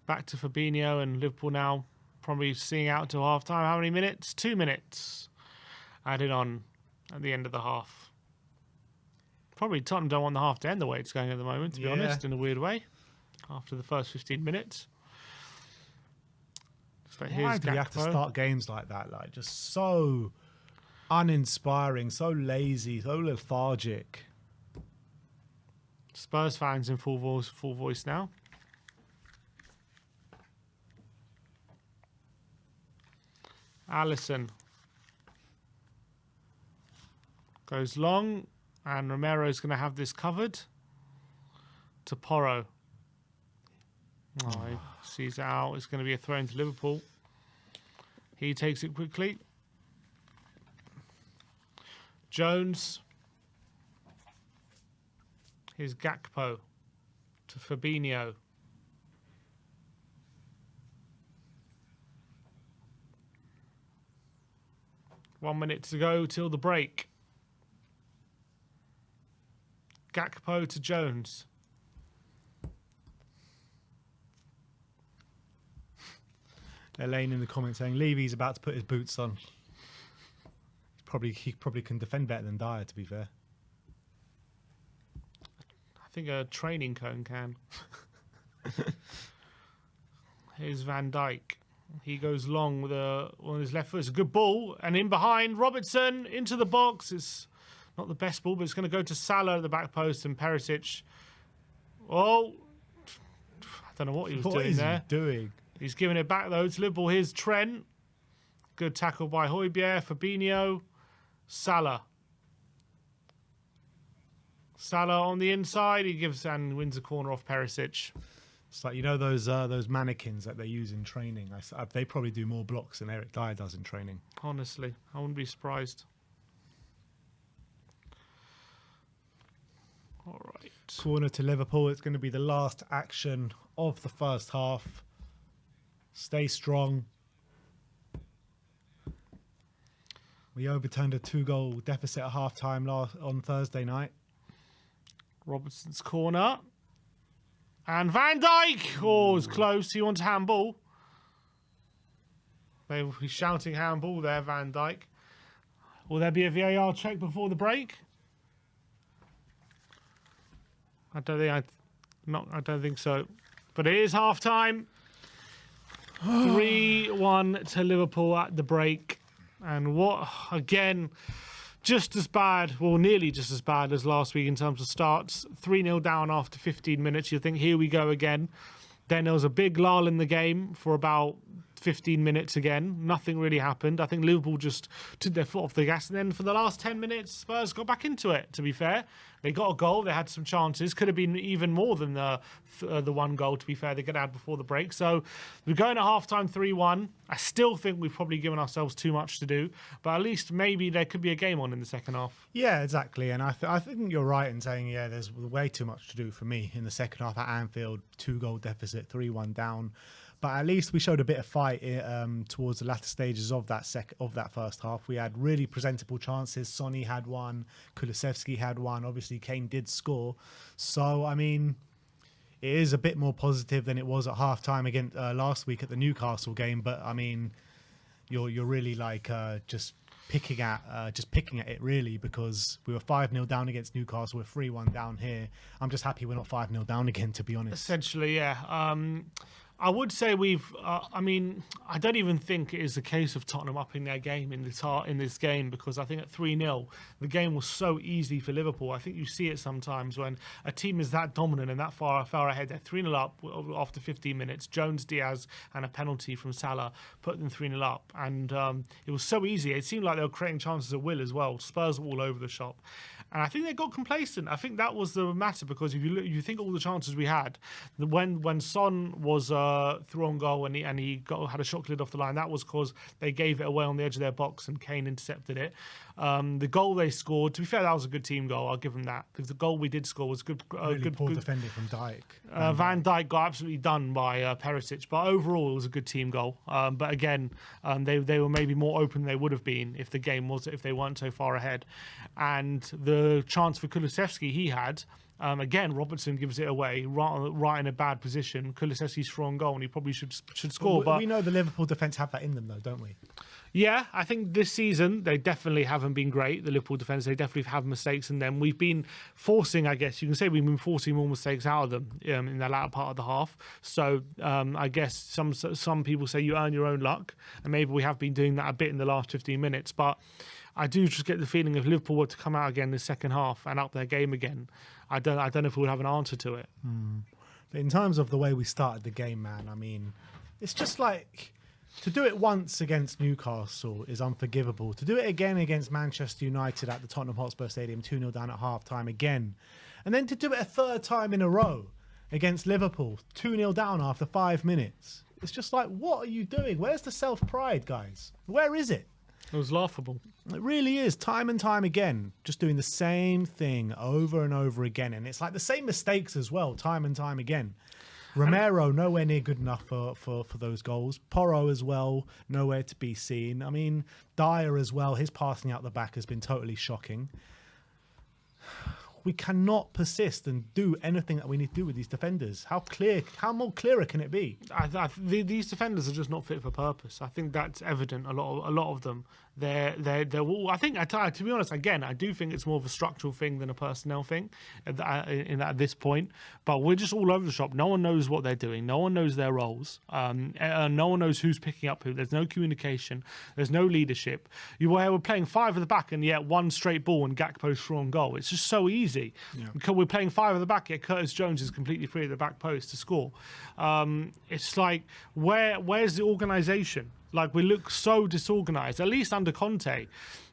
Back to Fabinho, and Liverpool now probably seeing out to half-time. How many minutes? 2 minutes added on at the end of the half. Probably Tottenham don't want the half to end the way it's going at the moment, to be honest, in a weird way, after the first 15 minutes. Why do you have to start games like that? Like, just so uninspiring, so lazy, so lethargic. Spurs fans in full voice now. Alisson goes long, and Romero's going to have this covered to Porro. Oh, he sees it out. It's going to be a throw into Liverpool. He takes it quickly. Jones. Here's Gakpo to Fabinho. One minute to go till the break. Gakpo to Jones. Elaine in the comments saying Levy's about to put his boots on. He probably can defend better than Dyer, to be fair. I think a training cone can. Here's Van Dijk. He goes long with on his left foot. It's a good ball. And in behind, Robertson into the box. It's not the best ball, but it's going to go to Salah at the back post and Perisic. Oh, I don't know what he was doing there. He's giving it back, though, to Liverpool. Here's Trent. Good tackle by Højbjerg. Fabinho. Salah. Salah on the inside. He gives and wins a corner off Perisic. It's like, you know, those mannequins that they use in training. They probably do more blocks than Eric Dyer does in training. Honestly, I wouldn't be surprised. All right. Corner to Liverpool. It's going to be the last action of the first half. Stay strong. We overturned a 2-goal deficit at half-time on Thursday night. Robertson's corner. And Van Dijk! Oh, it was close. He wants handball. He's shouting handball there, Van Dijk. Will there be a VAR check before the break? I don't think so. But it is half-time. 3-1 to Liverpool at the break. And what, again, just as bad, well, nearly just as bad as last week in terms of starts. 3-0 down after 15 minutes. You think, here we go again. Then there was a big lull in the game for about 15 minutes again. Nothing really happened. I think Liverpool just took their foot off the gas. And then for the last 10 minutes, Spurs got back into it, to be fair. They got a goal. They had some chances. Could have been even more than the one goal, to be fair, they could add before the break. So we're going at half-time 3-1. I still think we've probably given ourselves too much to do. But at least maybe there could be a game on in the second half. Yeah, exactly. And I think you're right in saying, yeah, there's way too much to do for me in the second half at Anfield. 2-goal deficit, 3-1 down. But at least we showed a bit of fight towards the latter stages of that first half. We had really presentable chances. Sonny had one. Kulusevski had one. Obviously, Kane did score. So, I mean, it is a bit more positive than it was at half-time against last week at the Newcastle game. But, I mean, you're really like just picking at it, really, because we were 5-0 down against Newcastle. We're 3-1 down here. I'm just happy we're not 5-0 down again, to be honest. Essentially, yeah. I would say I mean, I don't even think it is a case of Tottenham upping their game in this game, because I think at 3-0, the game was so easy for Liverpool. I think you see it sometimes when a team is that dominant and that far ahead. They're 3-0 up after 15 minutes. Jones, Diaz, and a penalty from Salah put them 3-0 up. And it was so easy. It seemed like they were creating chances at will as well. Spurs were all over the shop. And I think they got complacent. I think that was the matter, because if you think all the chances we had, when Son was through on goal and he had a shot lid off the line, that was because they gave it away on the edge of their box and Kane intercepted it. The goal they scored, to be fair, that was a good team goal. I'll give them that. The goal we did score was good. Really poor defending from Dijk. Van Dijk got absolutely done by Perisic, but overall it was a good team goal. But again, they were maybe more open than they would have been if they weren't so far ahead. And the chance for Kulusevski he had. Again, Robertson gives it away right in a bad position. Kulusevski's through on goal, and he probably should score. But we know the Liverpool defence have that in them, though, don't we? Yeah, I think this season they definitely haven't been great. The Liverpool defence, they definitely have mistakes in them. We've been forcing, I guess you can say, we've been forcing more mistakes out of them in the latter part of the half. So I guess some people say you earn your own luck, and maybe we have been doing that a bit in the last 15 minutes. But I do just get the feeling if Liverpool were to come out again in the second half and up their game again, I don't know if we would have an answer to it. But in terms of the way we started the game, man, I mean, it's just like, to do it once against Newcastle is unforgivable. To do it again against Manchester United at the Tottenham Hotspur Stadium, 2-0 down at half-time again. And then to do it a third time in a row against Liverpool, 2-0 down after 5 minutes. It's just like, what are you doing? Where's the self-pride, guys? Where is it? It was laughable. It really is, time and time again, just doing the same thing over and over again. And it's like the same mistakes as well, time and time again. Romero, nowhere near good enough for those goals. Porro as well, nowhere to be seen. I mean, Dyer as well, his passing out the back has been totally shocking. We cannot persist and do anything that we need to do with these defenders. How more clearer can it be? These defenders are just not fit for purpose. I think that's evident. A lot of them. They're all. I think, to be honest, again, I do think it's more of a structural thing than a personnel thing at this point. But we're just all over the shop. No one knows what they're doing. No one knows their roles. No one knows who's picking up who. There's no communication. There's no leadership. We're playing 5 at the back and yet one straight ball and Gakpo's through on goal. It's just so easy. Yeah. Because we're playing 5 at the back, yet Curtis Jones is completely free at the back post to score. It's like, where's the organisation? Like, we look so disorganised. At least under Conte,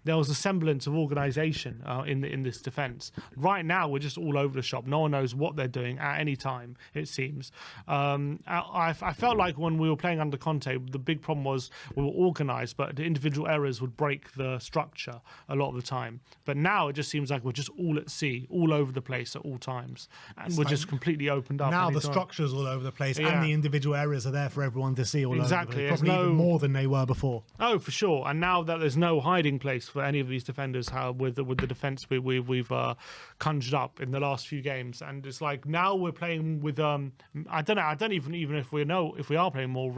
there was a semblance of organisation in this defence. Right now, we're just all over the shop. No one knows what they're doing at any time, it seems. I felt like when we were playing under Conte, the big problem was we were organised, but the individual errors would break the structure a lot of the time. But now it just seems like we're just all at sea, all over the place at all times. And we're just completely opened up. Now the structure's all over the place and the individual errors are there for everyone to see all over the place. Exactly. Probably even more than than they were before. Oh, for sure. And now that there's no hiding place for any of these defenders, how with the defense we've conjured up in the last few games, and it's like now we're playing with I don't know. I don't even if we are playing more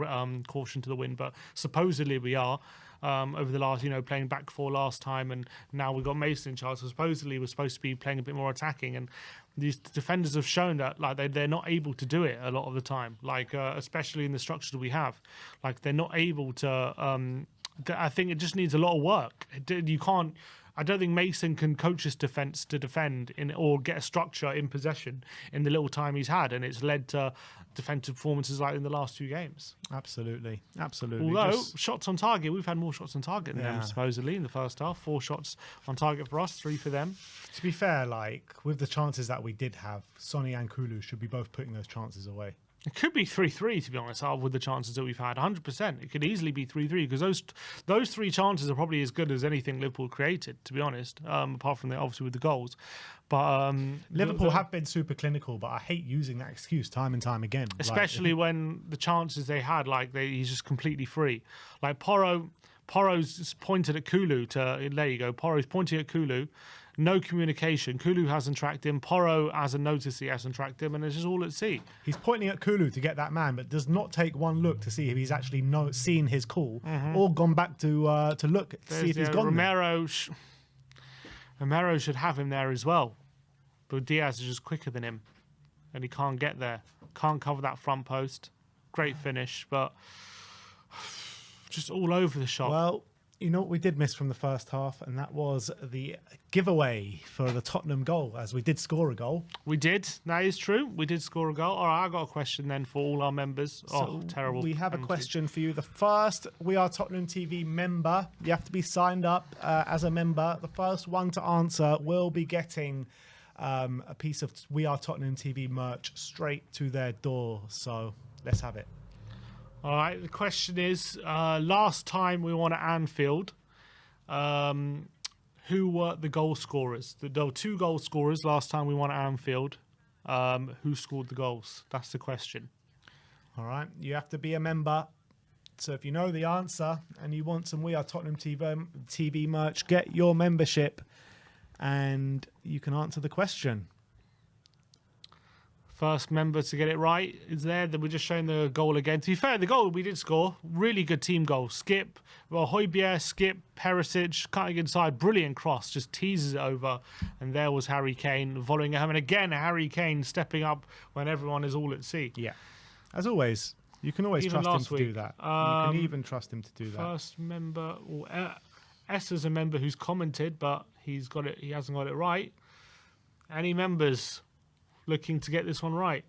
caution to the wind, but supposedly we are. Over the last, playing back four last time, and now we've got Mason in charge. So supposedly we're supposed to be playing a bit more attacking, and these defenders have shown that like they're not able to do it a lot of the time. Like especially in the structure that we have, like they're not able to. I think it just needs a lot of work. You can't. I don't think Mason can coach his defense to defend or get a structure in possession in the little time he's had, and it's led to defensive performances like in the last two games. Absolutely. Although shots on target, we've had more shots on target than them supposedly in the first half. 4 shots on target for us, 3 for them. To be fair, like with the chances that we did have, Sonny and Kulu should be both putting those chances away. It could be 3-3, to be honest, with the chances that we've had. 100%. It could easily be 3-3 because those 3 chances are probably as good as anything Liverpool created, to be honest, apart from obviously with the goals. But Liverpool have been super clinical, but I hate using that excuse time and time again. Especially when the chances they had, he's just completely free. Like Porro's pointed at Kulu there you go. Porro's pointing at Kulu. No communication. Kulu hasn't tracked him. Porro hasn't noticed he hasn't tracked him, and it's just all at sea. He's pointing at Kulu to get that man, but does not take one look to see if he's actually seen his call or gone back to look to see if he's gone. Romero should have him there as well, but Diaz is just quicker than him, and he can't get there. Can't cover that front post. Great finish, but just all over the shop. Well, you know what we did miss from the first half, and that was the giveaway for the Tottenham goal, as we did score a goal. We did. That is true. We did score a goal. All right, I got a question then for all our members. Terrible. We have a question for you. The first We Are Tottenham TV member, you have to be signed up as a member. The first one to answer will be getting a piece of We Are Tottenham TV merch straight to their door. So let's have it. All right, the question is, last time we won at Anfield, who were the goal scorers? There were 2 goal scorers last time we won at Anfield. Who scored the goals? That's the question. All right, you have to be a member. So if you know the answer and you want some We Are Tottenham TV merch, get your membership and you can answer the question. First member to get it right is there. Then we're just showing the goal again. To be fair, the goal we did score, really good team goal. Skip, Højbjerg, Skip, Perisic, cutting inside, brilliant cross, just teases it over. And there was Harry Kane volleying it home. And again, Harry Kane stepping up when everyone is all at sea. Yeah. As always, you can always trust him to do that. You can even trust him to do that. First member, S is a member who's commented, but he hasn't got it right. Any members looking to get this one right?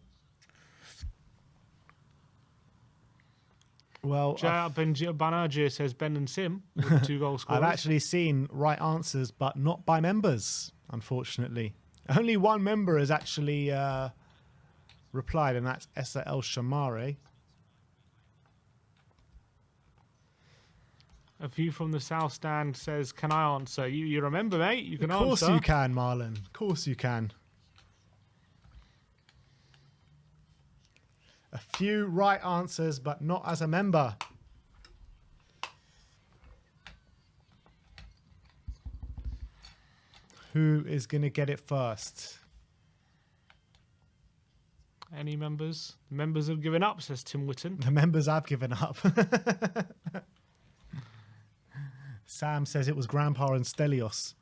Well, Banajir says Ben and Sim with the 2 goal scorers. I've actually seen right answers, but not by members, unfortunately. Only one member has actually replied, and that's Essa El Shamari. A view from the South Stand says, can I answer? You remember, mate? You can answer. Of course you can, Marlon. Of course you can. A few right answers, but not as a member. Who is going to get it first? Any members? The members have given up, says Tim Whitten. The members have given up. Sam says it was Grandpa and Stelios.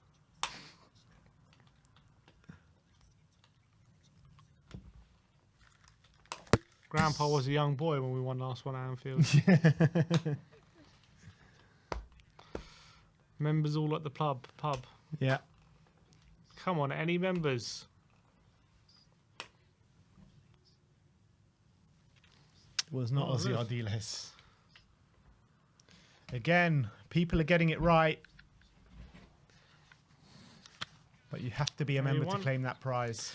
Grandpa was a young boy when we won last one at Anfield. Members all at the pub. Yeah. Come on, any members? It was not Ozzy Ardiles. Again, people are getting it right. But you have to be a member to claim that prize.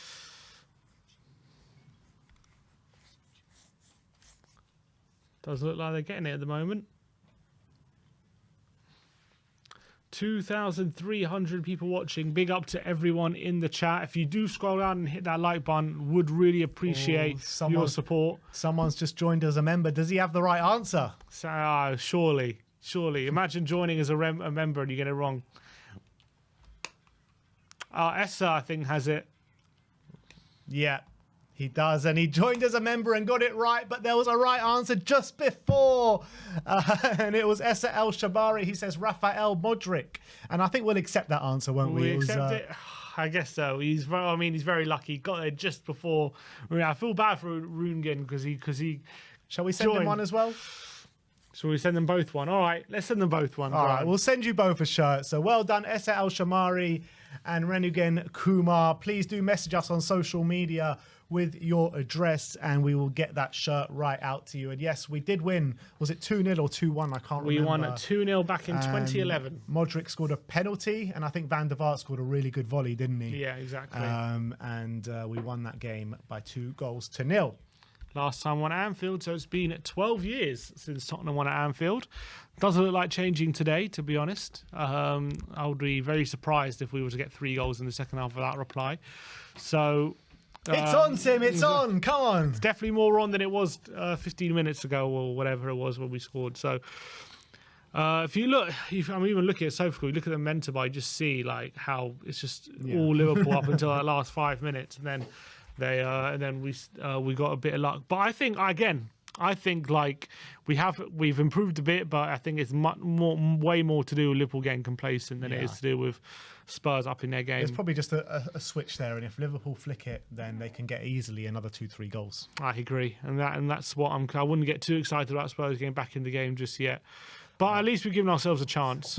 Does look like they're getting it at the moment. 2,300 people watching. Big up to everyone in the chat. If you do scroll down and hit that like button, would really appreciate your support. Someone's just joined as a member. Does he have the right answer? So, surely. Imagine joining as a member and you get it wrong. Essa, I think, has it. Yeah, he does. And he joined as a member and got it right, but there was a right answer just before. And it was Essa El Shabari. He says Rafael Modric. And I think we'll accept that answer, won't we? We accept it. I guess so. He's very lucky. He got there just before. I feel bad for Rungen because he. Shall we send him one as well? Shall we send them both one? All right, let's send them both one. All right, we'll send you both a shirt. So well done, Essa El Shamari and Renugen Kumar. Please do message us on social media with your address and we will get that shirt right out to you. And yes, we did win. Was it 2-0 or 2-1? I can't remember. We won 2-0 back in 2011. Modric scored a penalty and I think Van der Vaart scored a really good volley, didn't he? Yeah, exactly. And we won that game by 2-0. Last time won at Anfield, so it's been 12 years since Tottenham won at Anfield. Doesn't look like changing today, to be honest. I would be very surprised if we were to get 3 goals in the second half without reply. So it's on, Tim. It's on. Come on. It's definitely more on than it was 15 minutes ago or whatever it was when we scored. So if you look, I'm even looking at SofaScore. You look at the Mentor, you just see like how it's just all Liverpool up until the last 5 minutes, and then. And then we got a bit of luck, but I think like we've improved a bit, but I think it's way more to do with Liverpool getting complacent than it is to do with Spurs up in their game. There's probably just a switch there, and if Liverpool flick it, then they can get easily another 2-3 goals. I agree, and that's what I wouldn't get too excited about Spurs getting back in the game just yet, but at least we've given ourselves a chance.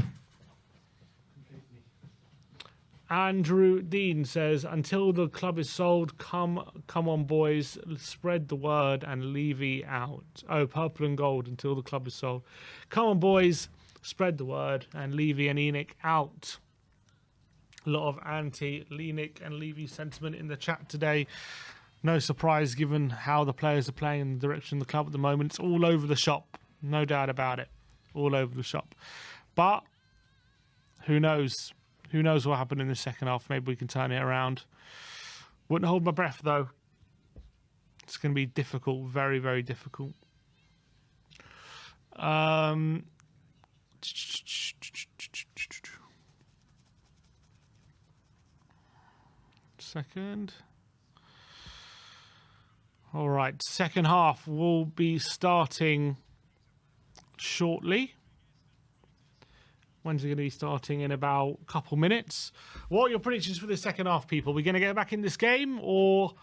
Andrew Dean says, until the club is sold, come on, boys, spread the word and Levy out. Oh, purple and gold until the club is sold. Come on, boys, spread the word and Levy and ENIC out. A lot of anti-Lenik and Levy sentiment in the chat today. No surprise given how the players are playing in the direction of the club at the moment. It's all over the shop. No doubt about it. All over the shop. But who knows? Who knows what happened in the second half? Maybe we can turn it around. Wouldn't hold my breath, though. It's going to be difficult. Very, very difficult. Second. All right. Second half will be starting shortly. When's it going to be starting? In about a couple minutes. What are your predictions for the second half, people? Are we going to get back in this game, or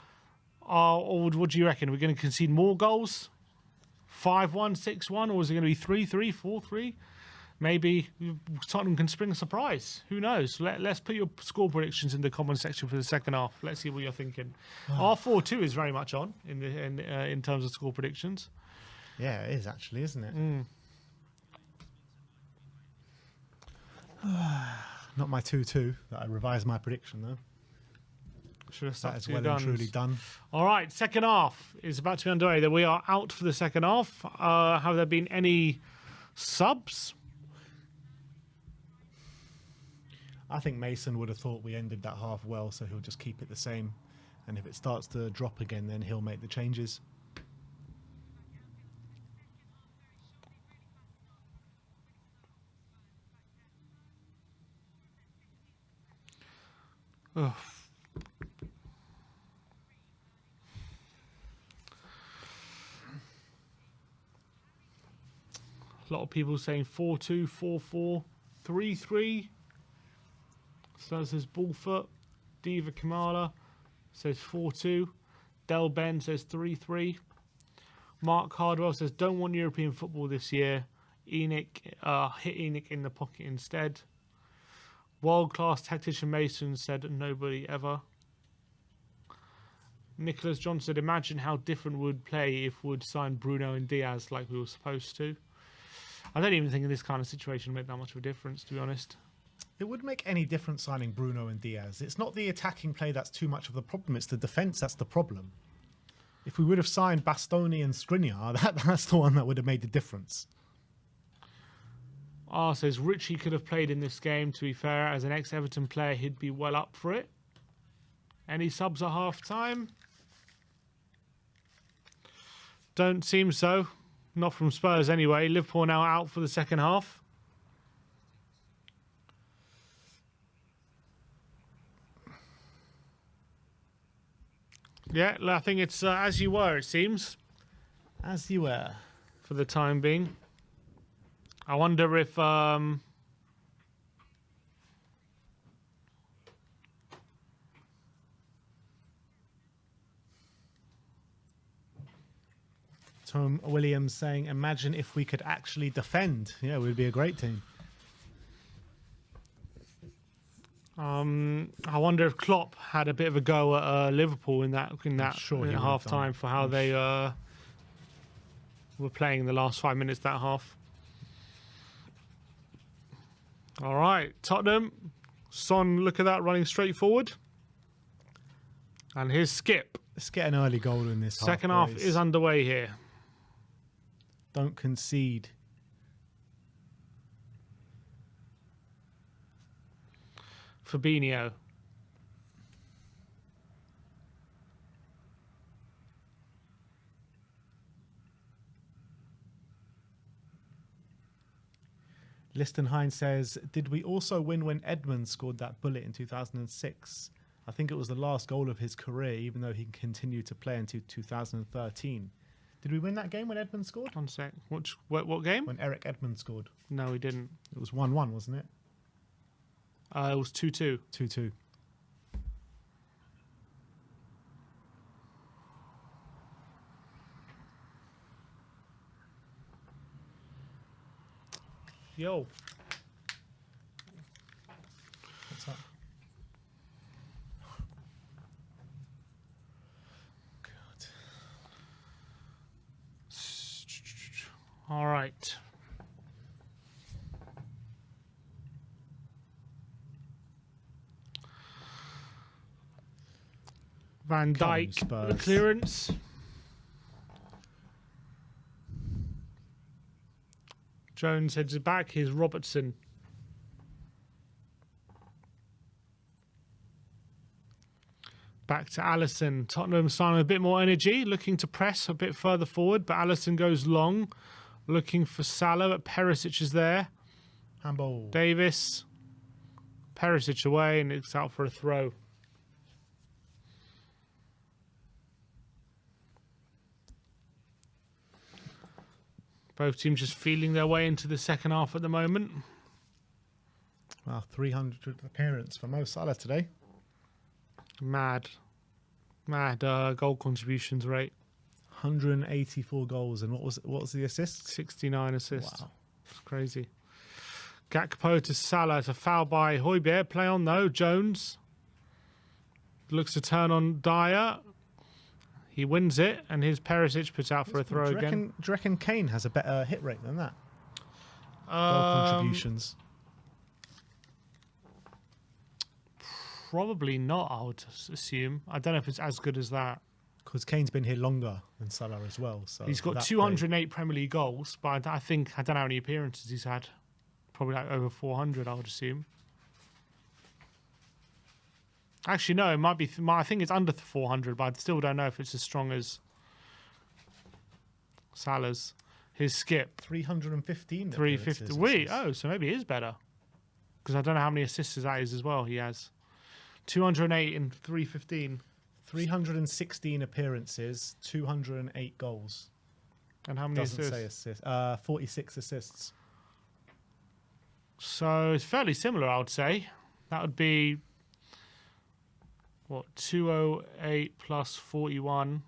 what do you reckon? Are we going to concede more goals? 5-1, 6-1, or is it going to be 3-3, 4-3? Maybe Tottenham can spring a surprise. Who knows? Let's put your score predictions in the comment section for the second half. Let's see what you're thinking. Our 4-2 is very much on in terms of score predictions. Yeah, it is actually, isn't it? Not my 2-2 that I revised my prediction though. Should have that is well and truly done. All right, second half is about to be underway. That we are out for the second half. Have there been any subs? I think Mason would have thought we ended that half well, so he'll just keep it the same. And if it starts to drop again, then he'll make the changes. Ugh. A lot of people saying 4-2, 4-4, 3-3. So says Bullfoot. Diva Kamala says 4-2. Del Ben says 3-3. Mark Hardwell says don't want European football this year. ENIC, hit ENIC in the pocket instead. World-class tactician Mason said nobody ever. Nicholas John said, imagine how different we'd play if we'd signed Bruno and Diaz like we were supposed to. I don't even think in this kind of situation would make that much of a difference, to be honest. It would make any difference signing Bruno and Diaz. It's not the attacking play that's too much of the problem. It's the defence that's the problem. If we would have signed Bastoni and Skriniar, that's the one that would have made the difference. Says Richie could have played in this game. To be fair, as an ex-Everton player, he'd be well up for it. Any subs at half-time? Don't seem so. Not from Spurs anyway. Liverpool now out for the second half. Yeah, I think it's as you were, it seems. As you were. For the time being. I wonder if... Tom Williams saying, imagine if we could actually defend. Yeah, we'd be a great team. I wonder if Klopp had a bit of a go at Liverpool in that half time for how they were playing in the last 5 minutes that half. All right, Tottenham. Son, look at that, running straight forward. And here's Skip. Let's get an early goal in this Second half is underway here. Don't concede. Fabinho. Listenheim says, did we also win when Edmund scored that bullet in 2006? I think it was the last goal of his career, even though he continued to play until 2013. Did we win that game when Edmund scored? One sec. What game? When Eric Edmund scored. No, we didn't. It was 1-1, wasn't it? It was 2-2. 2-2. Yo. What's up? God. All right. Van Dijk, the clearance. Jones heads it back. Here's Robertson. Back to Alisson. Tottenham starting with a bit more energy, looking to press a bit further forward, but Alisson goes long, looking for Salah, but Perisic is there. Handball. Davis. Perisic away, and it's out for a throw. Both teams just feeling their way into the second half at the moment. Wow, 300 appearance for Mo Salah today. Mad goal contributions rate. 184 goals, and what was the assist? 69 assists. Wow, it's crazy. Gakpo to Salah. It's a foul by Højbjerg. Play on though. Jones looks to turn on Dyer. He wins it, and his Perisic puts out for a throw again. Do you reckon Kane has a better hit rate than that? Goal contributions. Probably not, I would assume. I don't know if it's as good as that. Because Kane's been here longer than Salah as well. So he's got 208 Premier League goals, but I don't know how many appearances he's had. Probably like over 400, I would assume. Actually, no, it might be. I think it's under 400, but I still don't know if it's as strong as Salah's. His Skip. 315. 350. Wait, so maybe it is better. Because I don't know how many assists that is as well. He has 208 and 315. 316 appearances, 208 goals. And how many Doesn't assists? say assists. 46 assists. So it's fairly similar, I would say. That would be... What, 208 plus 41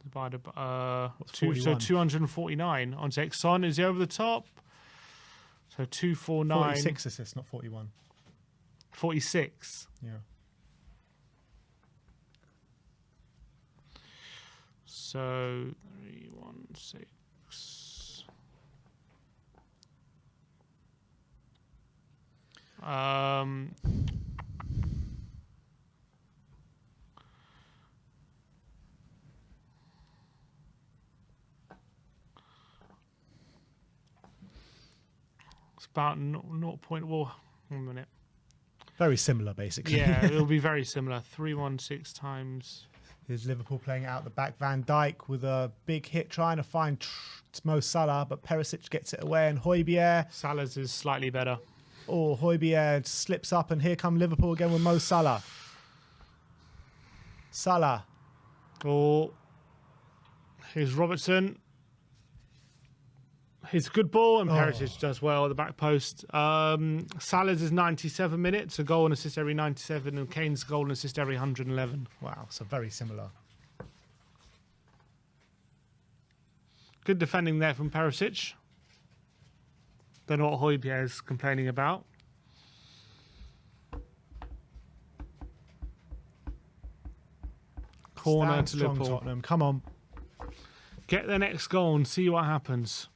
divided by so 249 on Son. Is he over the top? So 249. 46 assists, not 41. 46. Yeah. So 316. about 0. Well, 1 minute. Very similar, basically. Yeah, it'll be very similar. 316 times. Here's Liverpool playing out the back. Van Dijk with a big hit trying to find Mo Salah, but Perisic gets it away, and Højbjerg. Salah's is slightly better. Oh, Højbjerg slips up, and here come Liverpool again with Mo Salah. Salah. Oh, here's Robertson. He's a good ball, and Perisic does well at the back post. Salah's is 97 minutes, a goal and assist every 97, and Kane's goal and assist every 111. Wow, so very similar. Good defending there from Perisic. Don't know what Højbjerg is complaining about. Corner Stand to strong, Liverpool. Tottenham. Come on. Get the next goal and see what happens.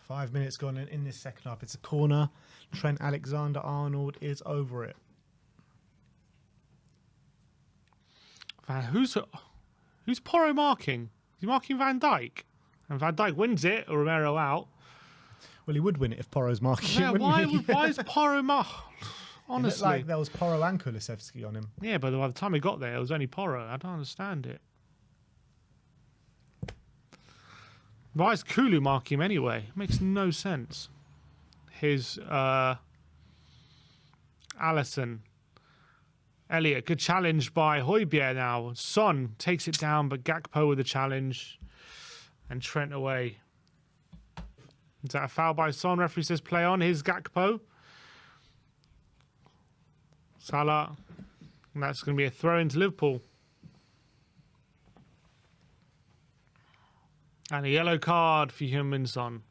Five minutes gone in this second half. It's a corner. Trent Alexander-Arnold is over it. Who's Porro marking? Is he marking Van Dijk? And Van Dijk wins it, or Romero out. Well, he would win it if Porro's marking. Yeah, why is Porro honestly? It looked like there was Porro and Kulusevski on him. Yeah, but by the time he got there, it was only Porro. I don't understand it. Why is Kulu marking him anyway? It makes no sense. Here's Alisson. Elliott, good challenge by Højbjerg now. Son takes it down, but Gakpo with the challenge. And Trent away. Is that a foul by Son? Referee says play on. Here's Gakpo. Salah. And that's going to be a throw into Liverpool. And a yellow card for Heung-min Son.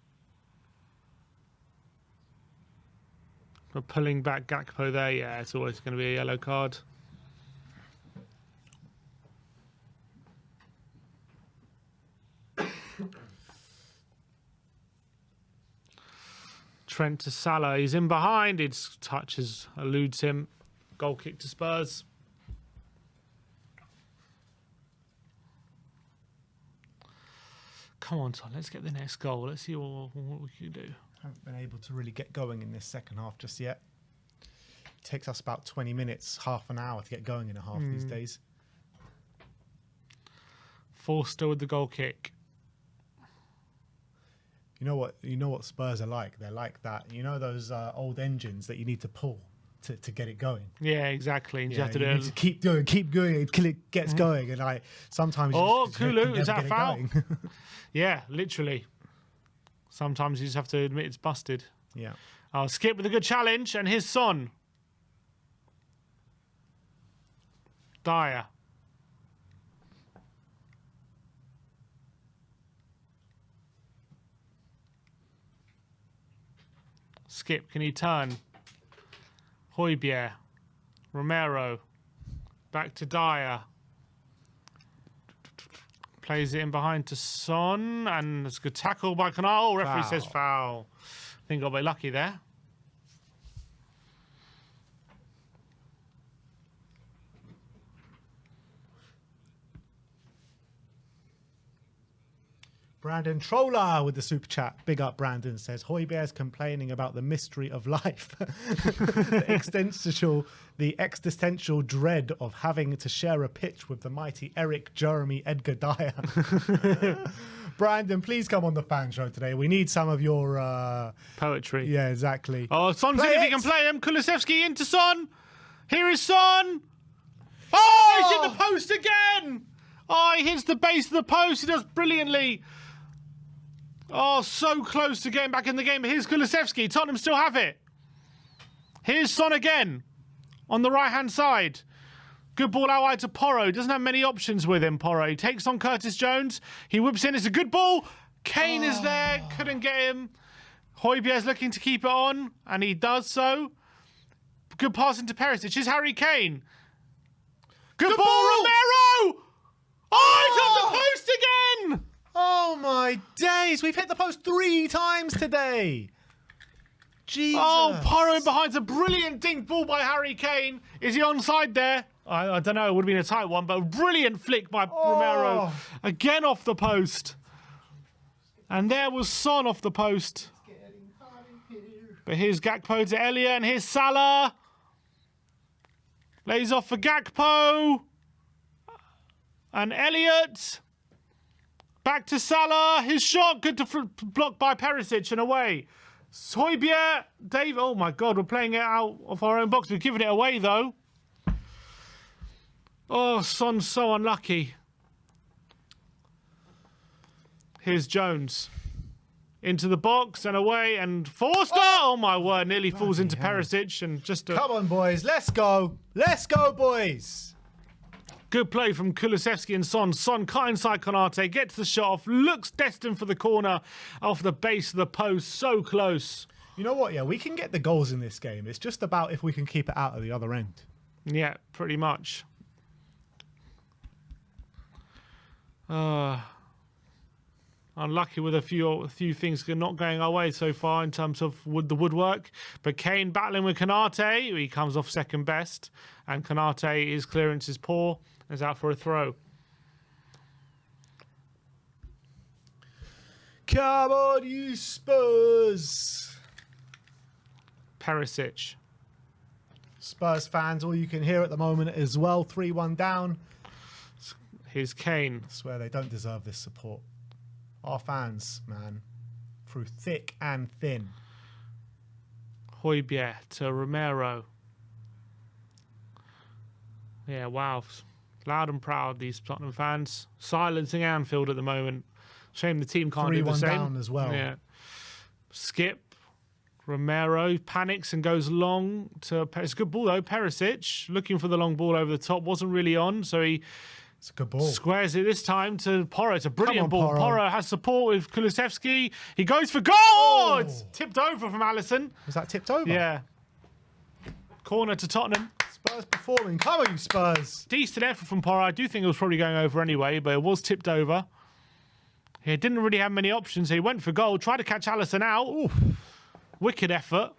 We're pulling back Gakpo there. Yeah, it's always going to be a yellow card. Trent to Salah. He's in behind. His touches eludes him. Goal kick to Spurs. Come on, Son. Let's get the next goal. Let's see what we can do. Haven't been able to really get going in this second half just yet. It takes us about 20 minutes, half an hour to get going in a half these days. Forster with the goal kick. You know what Spurs are like? They're like that. You know those old engines that you need to pull to get it going? Yeah, exactly. And you have to need to keep going until it gets going. And like sometimes Kulu, is that a foul? Going. Yeah, literally. Sometimes you just have to admit it's busted. Yeah. I'll skip with a good challenge, and here's Son. Dyer. Skip, can he turn? Højbjerg. Romero. Back to Dyer. Plays it in behind to Son, and it's a good tackle by Canal. Referee says foul. I think got a bit lucky there. Brandon Troller with the super chat. Big up, Brandon. Says Højbjerg's complaining about the mystery of life, the existential dread of having to share a pitch with the mighty Eric Jeremy Edgar Dyer. Brandon, please come on the fan show today. We need some of your poetry. Yeah, exactly. Oh, Son's in if he can play him. Kulusevski into Son. Here is Son. Oh, he's in the post again. Oh, he hits the base of the post. He does brilliantly. Oh, so close to getting back in the game. Here's Kulusevski. Tottenham still have it. Here's Son again on the right-hand side. Good ball out wide to Porro. Doesn't have many options with him, Porro. He takes on Curtis Jones. He whips in. It's a good ball. Kane is there. Couldn't get him. Højbjerg's looking to keep it on, and he does so. Good pass into Perisic. Here's Harry Kane. Good ball, Romero! Oh, he's on the post again! Oh my days! We've hit the post 3 times today. Jesus! Oh, Porro in behind's a brilliant dink ball by Harry Kane. Is he onside there? I don't know. It would have been a tight one, but a brilliant flick by Romero. Again off the post. And there was Son off the post. But here's Gakpo to Elliott, and here's Salah. Lays off for Gakpo. And Elliott. Back to Salah. His shot, good to block by Perisic and away. Højbjerg, Dave. Oh my God, we're playing it out of our own box. We've given it away though. Oh, Son's so unlucky. Here's Jones. Into the box and away and Forster. Oh my word, nearly falls into Perisic and just a... Come on, boys, let's go. Let's go, boys. Good play from Kulusevski and Son. Son cut inside Konate, gets the shot off, looks destined for the corner off the base of the post. So close. You know what? Yeah, we can get the goals in this game. It's just about if we can keep it out at the other end. Yeah, pretty much. Unlucky with a few things not going our way so far in terms of the woodwork. But Kane battling with Konate. He comes off second best. And Konate, his clearance is poor. Is out for a throw. Come on, you Spurs. Perisic. Spurs fans, all you can hear at the moment as well. 3-1 down. Here's Kane. I swear they don't deserve this support. Our fans, man. Through thick and thin. Højbjerg to Romero. Yeah, wow. Loud and proud, these Tottenham fans. Silencing Anfield at the moment. Shame the team can't do the same. 3-1 down as well. Yeah. Skip. Romero panics and goes long to... It's a good ball, though. Perisic looking for the long ball over the top. Wasn't really on, so he... It's a good ball. Squares it this time to Porro. It's a brilliant Come on, ball. Porro. Porro has support with Kulusevski. He goes for goal! Oh! It's tipped over from Alisson. Was that tipped over? Yeah. Corner to Tottenham. Spurs performing. Come on, you Spurs. Decent effort from Porro. I do think it was probably going over anyway, but it was tipped over. He didn't really have many options. He went for goal, tried to catch Alisson out. Ooh. Wicked effort.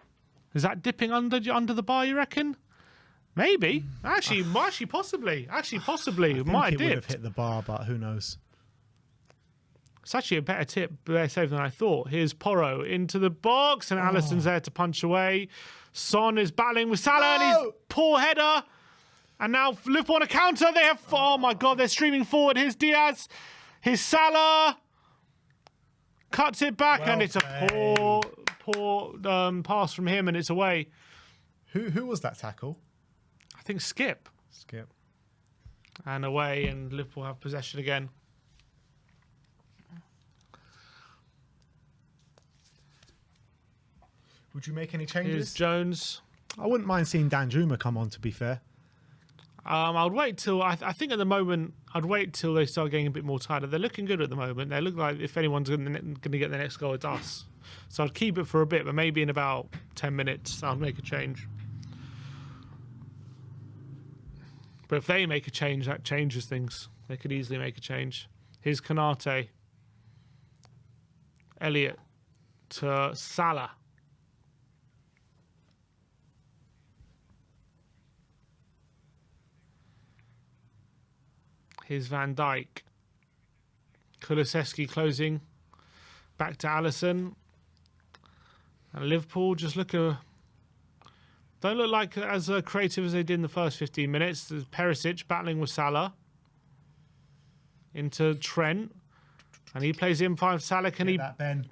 Is that dipping under the bar, you reckon? Maybe. Actually, possibly. I think Might have it would have dipped. hit the bar, but who knows? It's actually a better save than I thought. Here's Porro into the box, and Alisson's there to punch away. Son is battling with Salah, and his poor header. And now Liverpool on a counter. They have... Oh, my God, they're streaming forward. Here's Diaz. Here's Salah. Cuts it back, and it's a poor pass from him, and it's away. Who was that tackle? I think Skip. Skip. And away, and Liverpool have possession again. Would you make any changes? Here's Jones. I wouldn't mind seeing Danjuma come on, to be fair. I would wait till... I think at the moment, I'd wait till they start getting a bit more tighter. They're looking good at the moment. They look like if anyone's going to get the next goal, it's us. So I'd keep it for a bit, but maybe in about 10 minutes, I'll make a change. But if they make a change, that changes things. They could easily make a change. Here's Konate. Elliott to Salah. Here's Van Dijk. Kulusevski closing. Back to Alisson. And Liverpool just don't look like as creative as they did in the first 15 minutes. There's Perisic battling with Salah. Into Trent. And he plays in five. Salah, can he?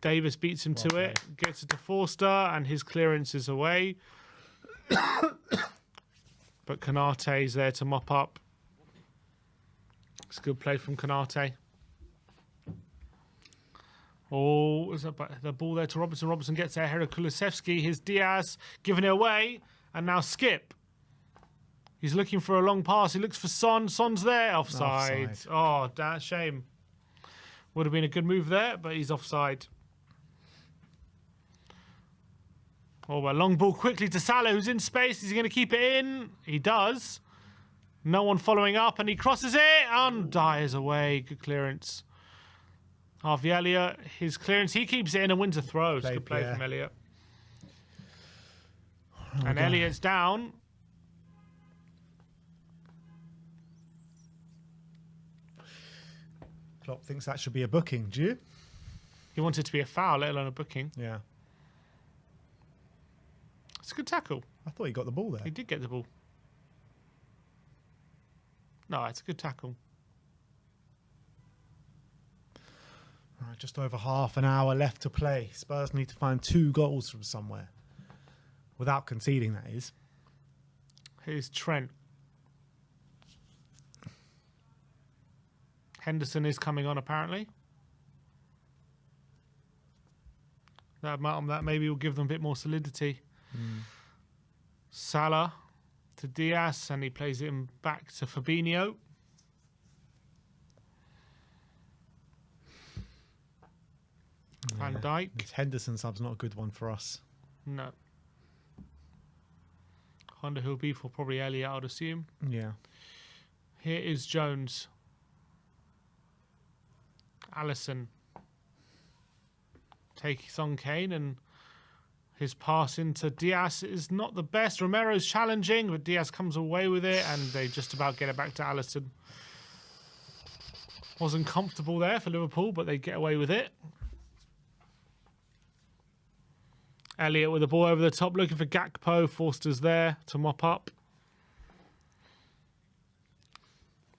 Davis beats him to it. Gets it to Forster, and his clearance is away. But Konate's there to mop up. It's a good play from Konate. Oh, is that the ball there to Robertson? Robertson gets there. Here to Kulusevski. Here's Diaz giving it away. And now Skip. He's looking for a long pass. He looks for Son. Son's there. Offside. Oh, that shame. Would have been a good move there, but he's offside. Oh, a long ball quickly to Salah, who's in space. Is he going to keep it in? He does. No one following up, and he crosses it and dies away. Good clearance. Harvey Elliott, his clearance, he keeps it in and wins a throw. It's a good play from Elliott. And Elliott's down. Klopp thinks that should be a booking. Do you? He wanted it to be a foul, let alone a booking. Yeah. It's a good tackle. I thought he got the ball there. He did get the ball. No, it's a good tackle. Right, just over half an hour left to play. Spurs need to find 2 goals from somewhere. Without conceding, that is. Here's Trent. Henderson is coming on, apparently. That maybe will give them a bit more solidity. Salah to Diaz, and he plays him back to Fabinho. Van Dijk. This Henderson sub's not a good one for us. No. Wonder who'll be for probably Elliot, I'd assume. Yeah. Here is Jones. Alisson takes on Kane, and his pass into Diaz is not the best. Romero's challenging, but Diaz comes away with it, and they just about get it back to Alisson. Wasn't comfortable there for Liverpool, but they get away with it. Elliot with the ball over the top, looking for Gakpo. Forster's there to mop up.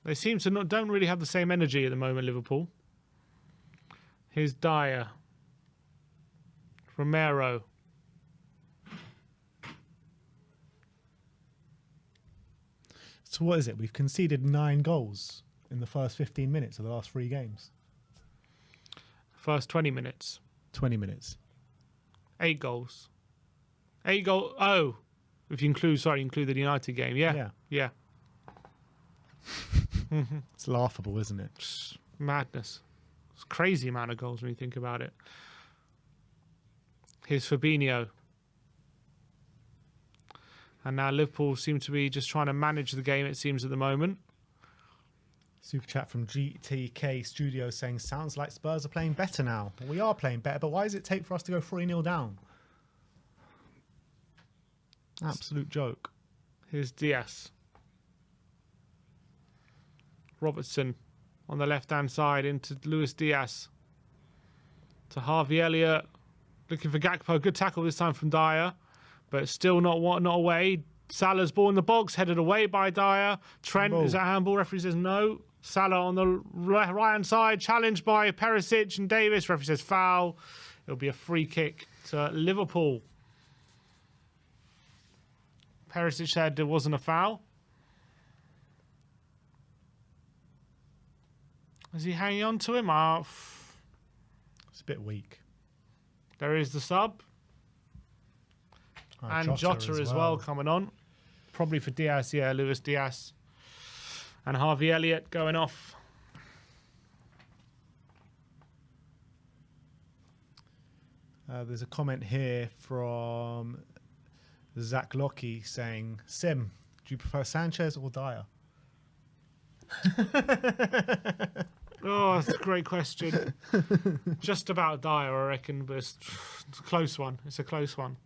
They seem to don't really have the same energy at the moment, Liverpool. Here's Dyer. Romero. So what is it? We've conceded 9 goals in the first 15 minutes of the last 3 games. First 20 minutes. 20 minutes. 8 goals. 8 goals. Oh, if you include the United game. Yeah. It's laughable, isn't it? It's madness. It's a crazy amount of goals when you think about it. Here's Fabinho. And now Liverpool seem to be just trying to manage the game, it seems, at the moment. Super chat from GTK Studio saying, sounds like Spurs are playing better now. Well, we are playing better, but why does it take for us to go 3-0 down? Absolute joke. Here's Diaz. Robertson on the left-hand side into Luis Diaz. To Harvey Elliott. Looking for Gakpo. Good tackle this time from Dyer. But still not away. Salah's ball in the box. Headed away by Dyer. Trent, is that handball? Referee says no. Salah on the right-hand side. Challenged by Perisic and Davis. Referee says foul. It'll be a free kick to Liverpool. Perisic said there wasn't a foul. Is he hanging on to him? It's a bit weak. There is the sub. And Jota as well coming on. Probably for Diaz, yeah, Luis Diaz. And Harvey Elliott going off. There's a comment here from Zach Lockie saying, Sim, do you prefer Sanchez or Dyer? Oh, that's a great question. Just about Dyer, I reckon, but it's a close one. It's a close one.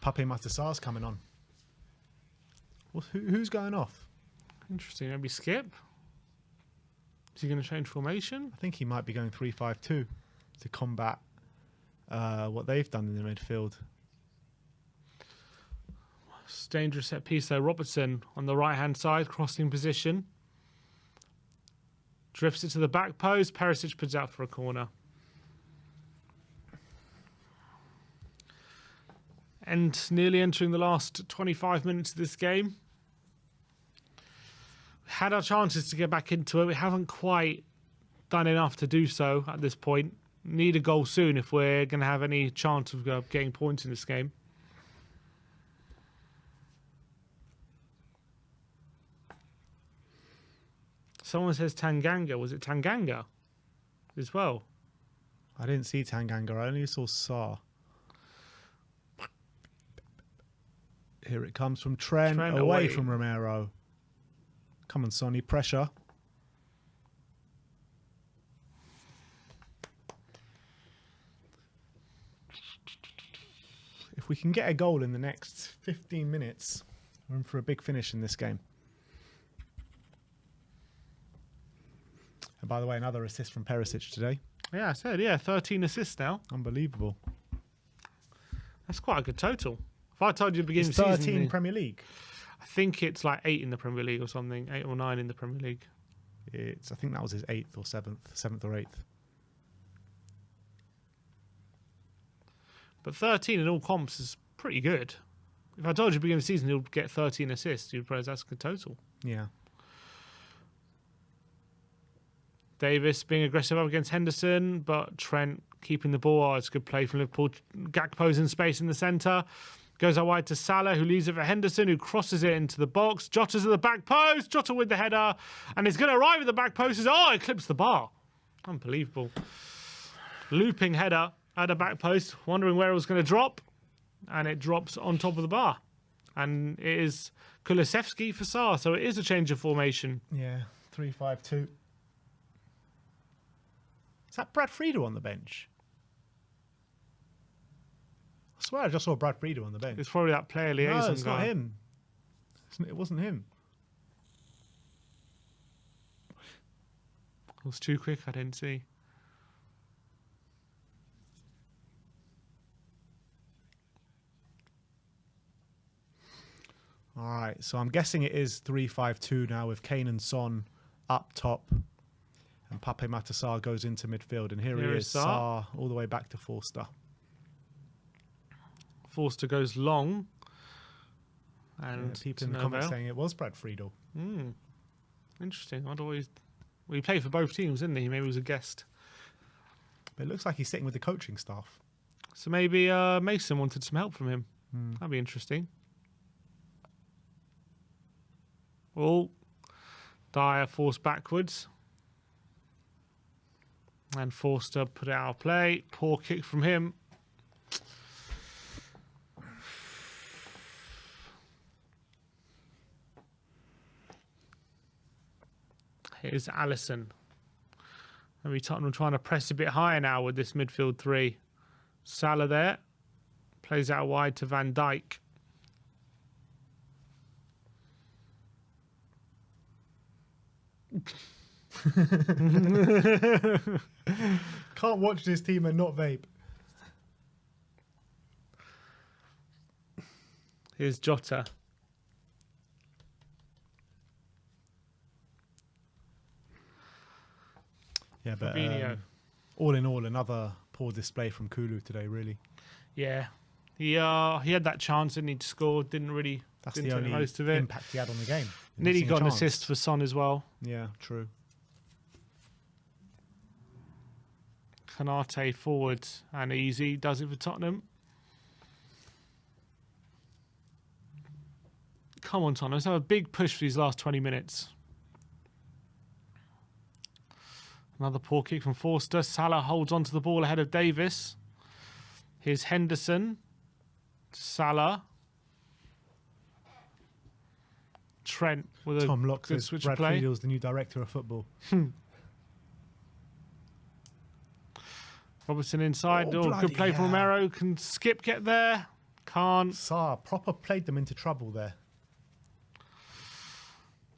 Pape Matasar's coming on. Who's going off? Interesting. Maybe Skip? Is he going to change formation? I think he might be going 3-5-2 to combat what they've done in the midfield. It's a dangerous set piece there. Robertson on the right-hand side, crossing position. Drifts it to the back post. Perisic puts out for a corner. And nearly entering the last 25 minutes of this game. We had our chances to get back into it. We haven't quite done enough to do so at this point. Need a goal soon if we're going to have any chance of getting points in this game. Someone says Tanganga. Was it Tanganga as well? I didn't see Tanganga. I only saw Sarr. Here it comes from Trent away from Romero. Come on, Sonny. Pressure. If we can get a goal in the next 15 minutes, we're in for a big finish in this game. And by the way, another assist from Perisic today. Yeah, I said, 13 assists now. Unbelievable. That's quite a good total. If I told you at the beginning It's of the 13 season, Premier League. I think it's like 8 in the Premier League or something, 8 or 9 in the Premier League. I think that was his 8th or 7th or 8th. But 13 in all comps is pretty good. If I told you at the beginning of the season he'll get 13 assists, you'd probably that's a good total. Yeah. Davis being aggressive up against Henderson, but Trent keeping the ball. Oh, it's a good play from Liverpool. Gakpo's in space in the centre. Goes out wide to Salah, who leaves it for Henderson, who crosses it into the box. Jota's at the back post. Jota with the header. And he's going to arrive at the back post. It clips the bar. Unbelievable. Looping header at the back post, wondering where it was going to drop. And it drops on top of the bar. And it is Kulusevski for Sarr. So it is a change of formation. Yeah, 3-5-2. Is that Brad Friedel on the bench? I swear I just saw Brad Friedel on the bench. It's probably that player liaison guy. No, it's not him. It wasn't him. It was too quick, I didn't see. All right, so I'm guessing it is 3-5-2 now with Kane and Son up top. And Pape Matar goes into midfield. And here he is, Sarr, all the way back to Forster. Forster goes long. And people in the comments saying it was Brad Friedel. Interesting. I wonder what he played for both teams, didn't he? Maybe he was a guest. But it looks like he's sitting with the coaching staff. So maybe Mason wanted some help from him. That'd be interesting. Oh, Dyer forced backwards. And Forster put it out of play. Poor kick from him. Here's Alisson. Maybe Tottenham trying to press a bit higher now with this midfield three. Salah there. Plays out wide to Van Dijk. Can't watch this team and not vape. Here's Jota. Yeah, but Fabinho. all in all, another poor display from Kulu today, really. Yeah. He had that chance, didn't he, to score. Didn't the take only most of it. impact he had on the game. Nearly Missing a got an chance. assist for Son as well. Yeah, true. Kanate forward and easy. Does it for Tottenham. Come on, Tottenham. Let's have a big push for these last 20 minutes. Another poor kick from Forster. Salah holds onto the ball ahead of Davis. Here's Henderson. Salah. Trent with a Tom Locke good says switch Brad of play. Friedel's the new director of football. Robertson inside. Oh, Good play from bloody hell. Romero. Can Skip get there? Can't. Sarr proper played them into trouble there.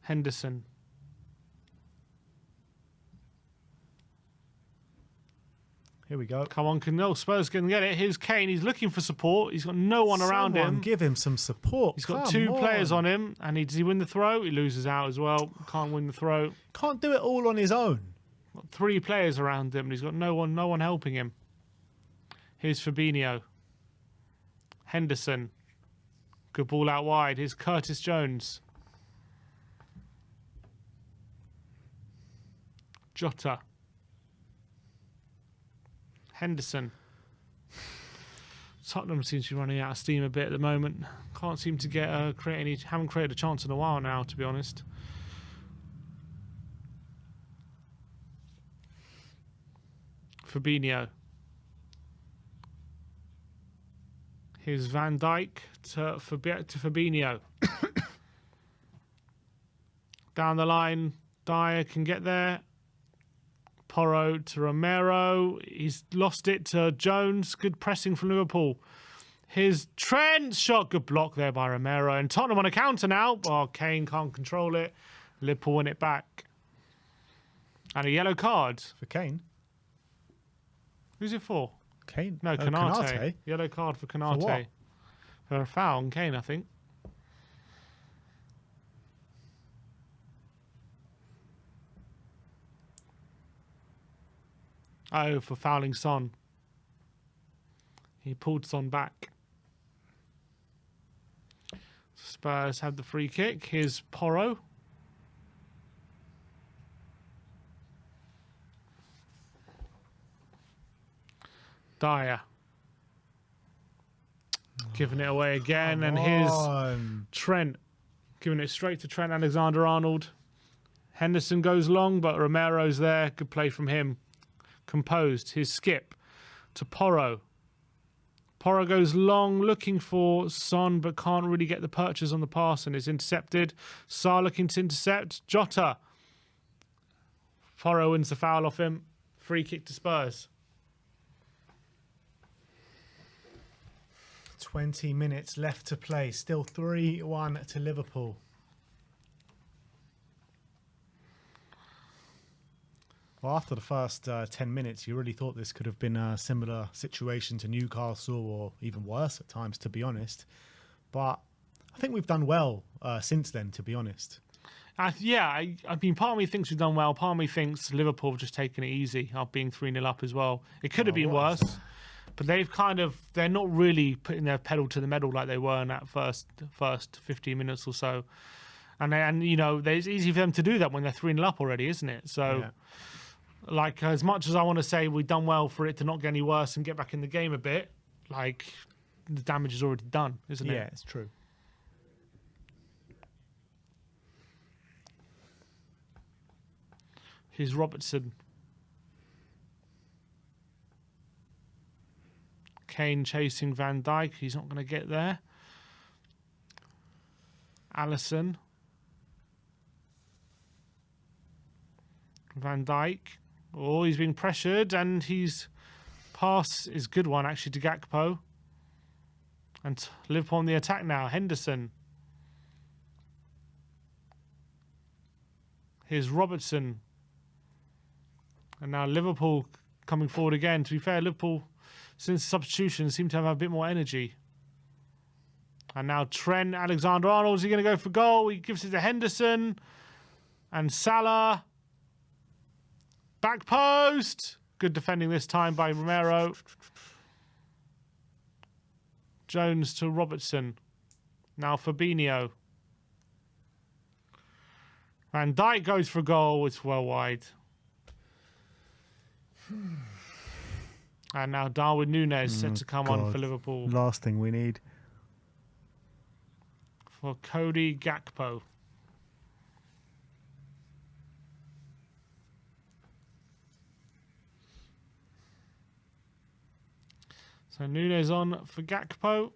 Henderson. Here we go. Come on, Spurs can get it. Here's Kane. He's looking for support. He's got no one around Someone him. give him some support. He's got Come two players on him. And does he win the throw? He loses out as well. Can't win the throw. Can't do it all on his own. Got three players around him. And he's got no one helping him. Here's Fabinho. Henderson. Good ball out wide. Here's Curtis Jones. Jota. Henderson. Tottenham seems to be running out of steam a bit at the moment. Can't seem to get haven't created a chance in a while now, to be honest. Fabinho. Here's Van Dijk to Fabinho. Down the line, Dyer can get there. Porro to Romero. He's lost it to Jones. Good pressing from Liverpool. Here's Trent. Shot. Good block there by Romero. And Tottenham on a counter now. Oh, Kane can't control it. Liverpool win it back. And a yellow card. For Kane? Who's it for? Kane? No, Oh, Konate. Yellow card for Konate. For what? For a foul on Kane, I think. Oh, for fouling Son. He pulled Son back. Spurs have the free kick. Here's Porro. Dyer. Giving it away again. And here's Trent. Giving it straight to Trent Alexander-Arnold. Henderson goes long, but Romero's there. Good play from him. Composed. His skip to Porro. Porro goes long, looking for Son, but can't really get the purchase on the pass, and is intercepted. Sarr looking to intercept. Jota. Porro wins the foul off him. Free kick to Spurs. 20 minutes left to play. Still 3-1 to Liverpool. Well, after the first 10 minutes, you really thought this could have been a similar situation to Newcastle, or even worse at times, to be honest. But I think we've done well since then, to be honest. Yeah, I mean, part of me thinks we've done well. Part of me thinks Liverpool have just taken it easy, up being 3-0 up as well. It could have been worse. But they're not really putting their pedal to the metal like they were in that first 15 minutes or so. And you know, it's easy for them to do that when they're 3-0 up already, isn't it? So, like, as much as I want to say we've done well for it to not get any worse and get back in the game a bit, like, the damage is already done, isn't it? Yeah, it's true. Here's Robertson. Kane chasing Van Dijk. He's not going to get there. Alisson. Van Dijk. Oh, he's being pressured, and his pass is a good one, actually, to Gakpo. And Liverpool on the attack now. Henderson. Here's Robertson. And now Liverpool coming forward again. To be fair, Liverpool, since the substitution, seem to have a bit more energy. And now Trent Alexander-Arnold, is he going to go for goal? He gives it to Henderson. And Salah. Back post. Good defending this time by Romero. Jones to Robertson. Now Fabinho. Van Dijk goes for a goal. It's well wide. And now Darwin Núñez set to come on for Liverpool. Last thing we need. For Cody Gakpo. So Núñez on for Gakpo.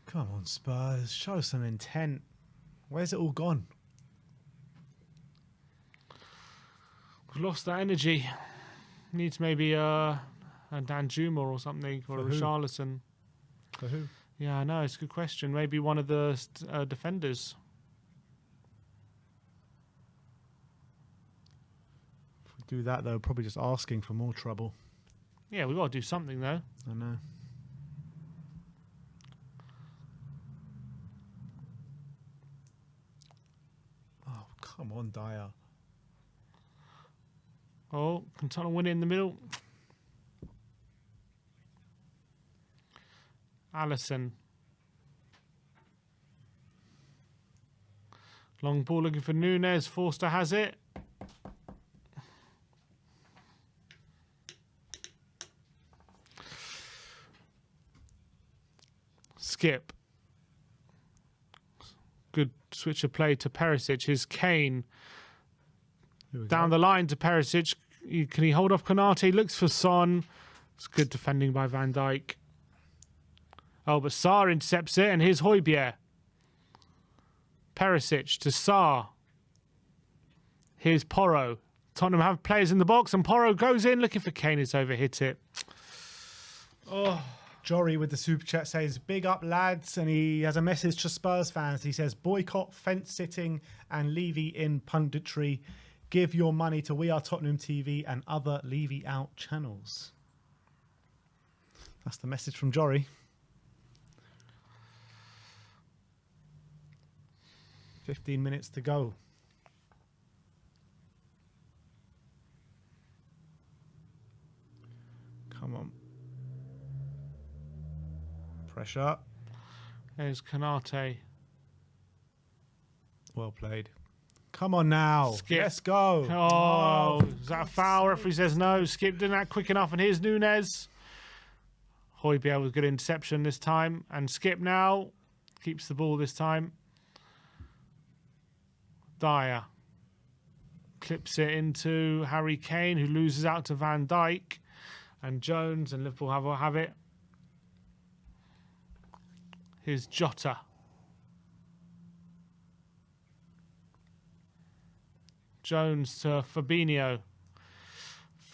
Come on, Spurs. Show some intent. Where's it all gone? We've lost that energy. Needs maybe a Danjuma or something, or a Richarlison. For who? Yeah, I know. It's a good question. Maybe one of the defenders. If we do that, though, probably just asking for more trouble. Yeah, we've got to do something, though. I know. Oh, come on, Dyer. Oh, can Tottenham win it in the middle? Alisson. Long ball looking for Núñez. Forster has it. Skip. Good switch of play to Perisic. Here's Kane. Down the line to Perisic. Can he hold off Konate? Looks for Son. It's good defending by Van Dijk. Oh, but Sarr intercepts it, and here's Højbjerg. Perisic to Sarr. Here's Porro. Tottenham have players in the box, and Porro goes in looking for Kane. It's overhit it. Oh. Jory with the super chat says, big up lads, and he has a message to Spurs fans. He says, boycott fence sitting and Levy in punditry. Give your money to We Are Tottenham TV and other Levy out channels. That's the message from Jory. "15 minutes to go. Come on. Pressure. There's Kanate. Well played. Come on now. Skip. Let's go. Oh, is that a foul? Referee says no. Skip didn't act quick enough, and here's Nunes. Højbjerg with good interception this time, and Skip now keeps the ball this time. Dyer clips it into Harry Kane, who loses out to Van Dijk, and Jones, and Liverpool have it. Here's Jota. Jones to Fabinho.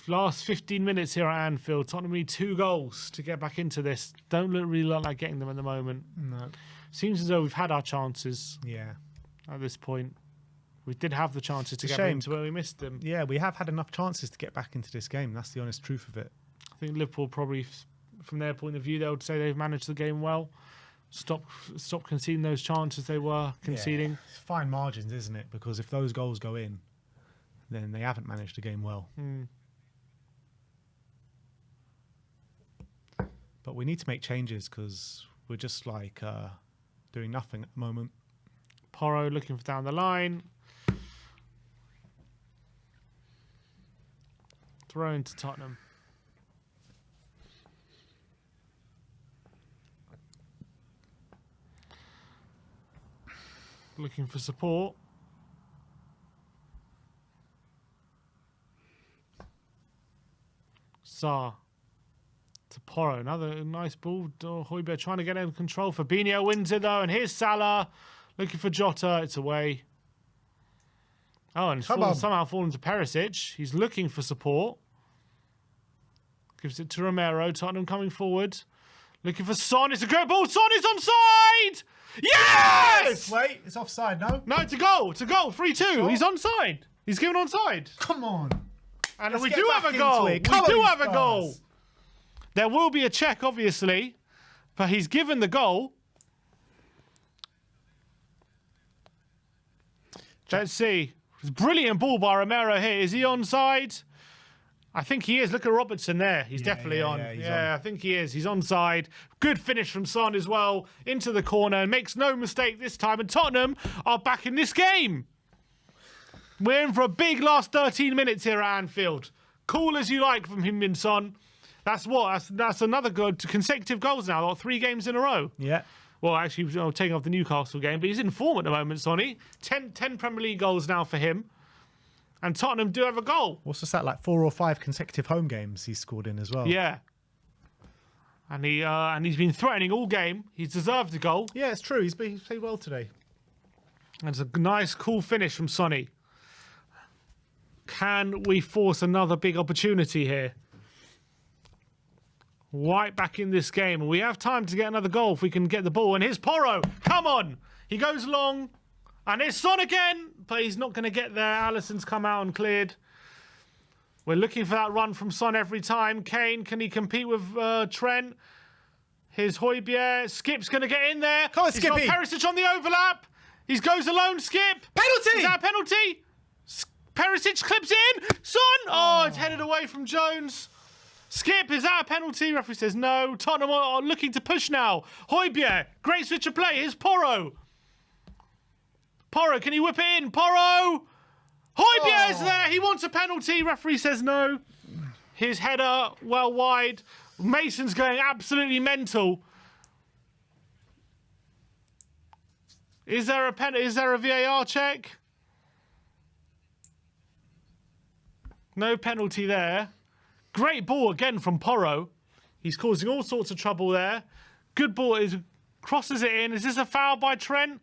Last 15 minutes here at Anfield. Tottenham need 2 goals to get back into this. Don't really look like getting them at the moment. No. Seems as though we've had our chances Yeah. at this point. We did have the chances to It's a get back shame. into where we missed them. Yeah, we have had enough chances to get back into this game. That's the honest truth of it. I think Liverpool probably, from their point of view, they would say they've managed the game well. Stop conceding those chances they were conceding. Yeah. It's fine margins, isn't it? Because if those goals go in, then they haven't managed the game well. But we need to make changes because we're just like doing nothing at the moment. Porro looking for down the line. Throw into Tottenham. Looking for support. Sarr to Porro. Another nice ball. Højbjerg trying to get in control. Fabinho wins it though. And here's Salah looking for Jota. It's away. Oh, and it's somehow fallen to Perisic. He's looking for support. Gives it to Romero. Tottenham coming forward. Looking for Son. It's a good ball. Son is onside! Yes! Wait, it's offside, no? No, it's a goal. It's a goal. 3-2. Sure. He's onside. He's given onside. Come on. And Let's we get do back have a into goal. it. We Come do on, have a Spurs. goal. There will be a check, obviously, but he's given the goal. Let's see. It's a brilliant ball by Romero here. Is he onside? I think he is. Look at Robertson there. He's definitely on. he's on. I think he is. He's onside. Good finish from Son as well. Into the corner. Makes no mistake this time. And Tottenham are back in this game. We're in for a big last 13 minutes here at Anfield. Cool as you like from him and Son. That's what? That's another good consecutive goals now. Like 3 games in a row. Yeah. Well, actually, taking off the Newcastle game, but he's in form at the moment, Sonny. 10 Premier League goals now for him. And Tottenham do have a goal. What's the stat? Like 4 or 5 consecutive home games he's scored in as well. Yeah. And he's been threatening all game. He's deserved a goal. Yeah, it's true. He's played well today. And it's a nice, cool finish from Sonny. Can we force another big opportunity here? Right back in this game. And we have time to get another goal if we can get the ball. And here's Porro. Come on. He goes long. And it's Son again. But he's not going to get there. Alisson's come out and cleared. We're looking for that run from Son every time. Kane, can he compete with Trent? Here's Højbjerg. Skip's going to get in there. Come on, He's Skippy. got Perisic on the overlap. He goes alone, Skip. Penalty! Is that a penalty? Perisic clips in. Son! Oh, it's headed away from Jones. Skip, is that a penalty? Referee says no. Tottenham are looking to push now. Højbjerg, great switch of play. Here's Porro. Porro, can he whip it in? Porro! Højbjerg's there. He wants a penalty. Referee says no. His header well wide. Mason's going absolutely mental. Is there a VAR check? No penalty there. Great ball again from Porro. He's causing all sorts of trouble there. Good ball. Crosses it in. Is this a foul by Trent?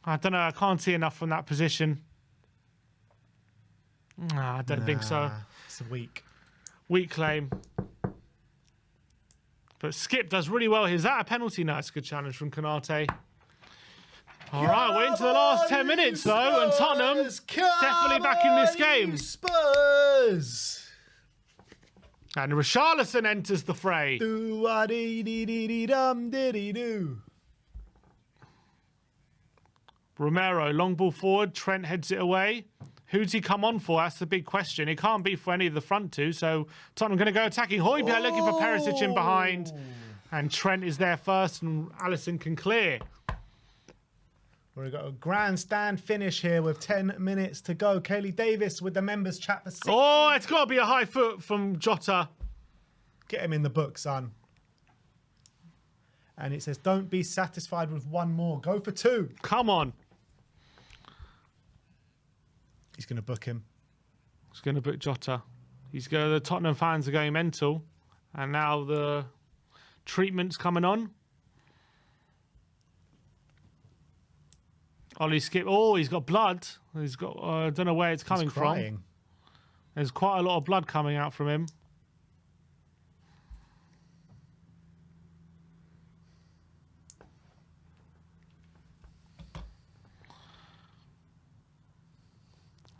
I don't know. I can't see enough from that position. I don't think so. It's a weak. Weak claim. But Skip does really well. Is that a penalty? No, it's a good challenge from Konate. All right, we're into the last 10 minutes, though, and Tottenham definitely back in this game. Spurs! And Richarlison enters the fray. Do-a-dee-dee-dee-dee-dum-diddy-doo. Romero, long ball forward. Trent heads it away. Who's he come on for? That's the big question. It can't be for any of the front two, so Tottenham going to go attacking. Højbjerg looking for Perisic in behind. And Trent is there first, and Alisson can clear. We've got a grandstand finish here with 10 minutes to go. Kaylee Davis with the members chat for 6. Oh, it's got to be a high foot from Jota. Get him in the book, son. And it says, don't be satisfied with one more. Go for 2. Come on. He's going to book him. He's going to book Jota. The Tottenham fans are going mental. And now the treatment's coming on. Ollie Skip. Oh, he's got blood. He's got. I don't know where it's coming from. There's quite a lot of blood coming out from him.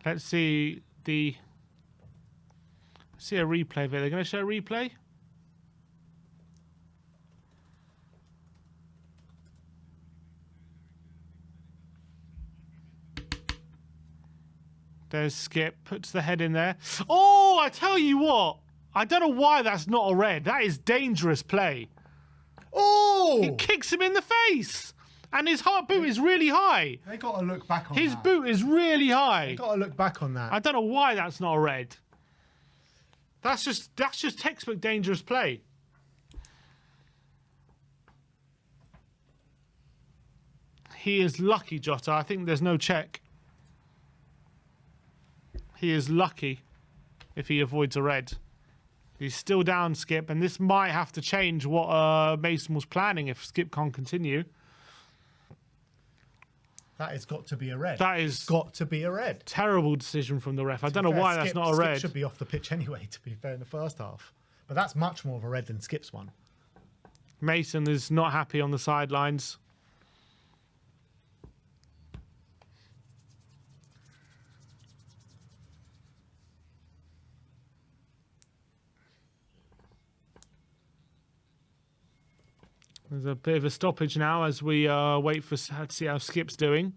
Let's see a replay of it. They're going to show a replay. There's Skip, puts the head in there. Oh, I tell you what. I don't know why that's not a red. That is dangerous play. Oh! He kicks him in the face. And his heart boot is really high. They got to look back on His that. boot is really high. They got to look back on that. I don't know why that's not a red. That's just textbook dangerous play. He is lucky, Jota. I think there's no check. He is lucky if he avoids a red. He's still down, Skip, and this might have to change what Mason was planning if Skip can't continue. That has got to be a red. That is got to be a red. Terrible decision from the ref. I don't know why that's not a red. Skip should be off the pitch anyway, to be fair, in the first half. But that's much more of a red than Skip's one. Mason is not happy on the sidelines. There's a bit of a stoppage now as we wait to see how Skip's doing.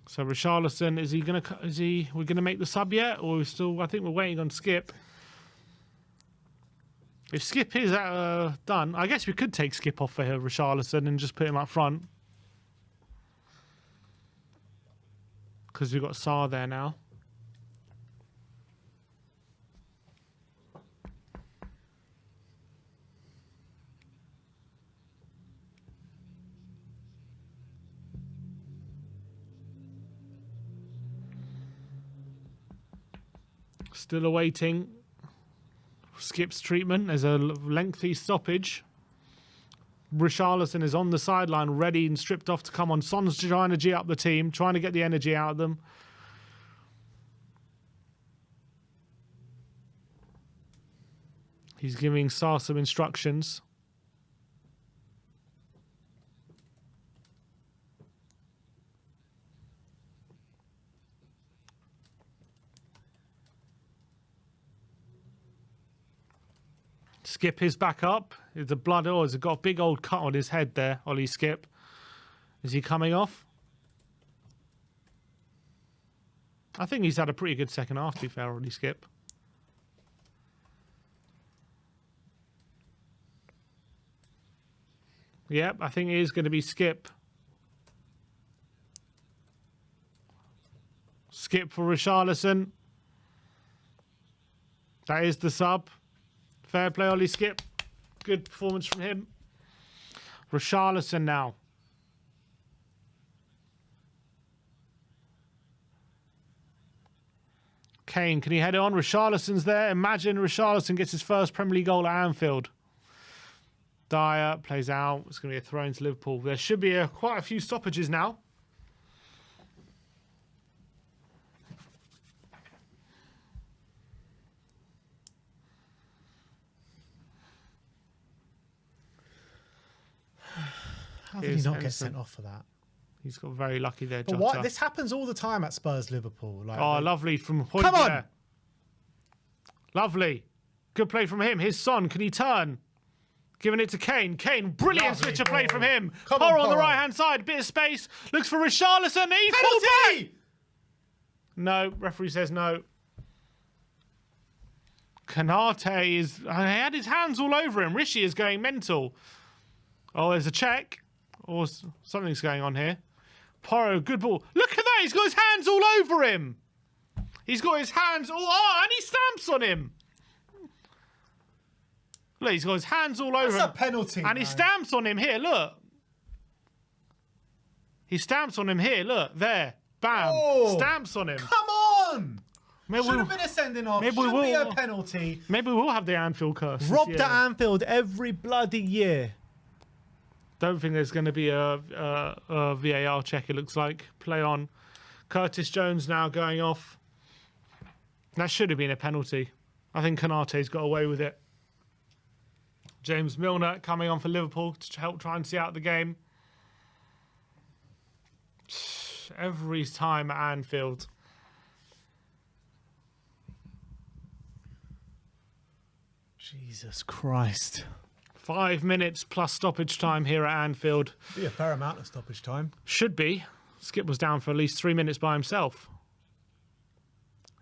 So Richarlison, we're gonna make the sub yet, or I think we're waiting on Skip. If Skip is done, I guess we could take Skip off for Richarlison and just put him up front, because we've got Sarr there now. Still awaiting Skip's treatment. There's a lengthy stoppage. Richarlison is on the sideline, ready and stripped off to come on. Son's trying to G up the team, trying to get the energy out of them. He's giving Sarr some instructions. Skip is back up. The blood, he's got a big old cut on his head there, Ollie Skip. Is he coming off? I think he's had a pretty good second half, to be fair, Ollie Skip. Yep, I think it is going to be Skip. Skip for Richarlison. That is the sub. Fair play, Ollie Skip. Good performance from him. Richarlison now. Kane, can he head it on? Richarlison's there. Imagine Richarlison gets his first Premier League goal at Anfield. Dyer plays out. It's going to be a throw into Liverpool. There should be quite a few stoppages now. How did he not get sent off for that? He's got very lucky there, But Jota. what? This happens all the time at Spurs Liverpool. Like, Oh, lovely from Hoybier. Come on! Lovely. Good play from him. His son, can he turn? Giving it to Kane. Kane, brilliant Lovely switch of play ball. from him. Come on, Porro on the Porro. right-hand side. Bit of space. Looks for Richarlison. He's pulled back. Penalty! No, referee says no. Kanate is... He had his hands all over him. Rishi is going mental. Oh, there's a check. Or something's going on here. Porro, good ball. Look at that. He's got his hands all over him. He's got his hands all... Oh, and he stamps on him. Look, he's got his hands all over him. That's a penalty, And he stamps on him here, look. He stamps on him here, look. There. Bam. Oh. Stamps on him. Come on! Maybe Should have been a sending off. maybe we Should be will. a penalty. Maybe we'll have the Anfield curse. this Robbed year. at Anfield every bloody year. Don't think there's going to be a VAR check, it looks like. Play on. Curtis Jones now going off. That should have been a penalty. I think Kanate's got away with it. James Milner coming on for Liverpool to help try and see out the game. Every time at Anfield. Jesus Christ. 5 minutes plus stoppage time here at Anfield. Be a fair amount of stoppage time. Should be. Skip was down for at least 3 minutes by himself.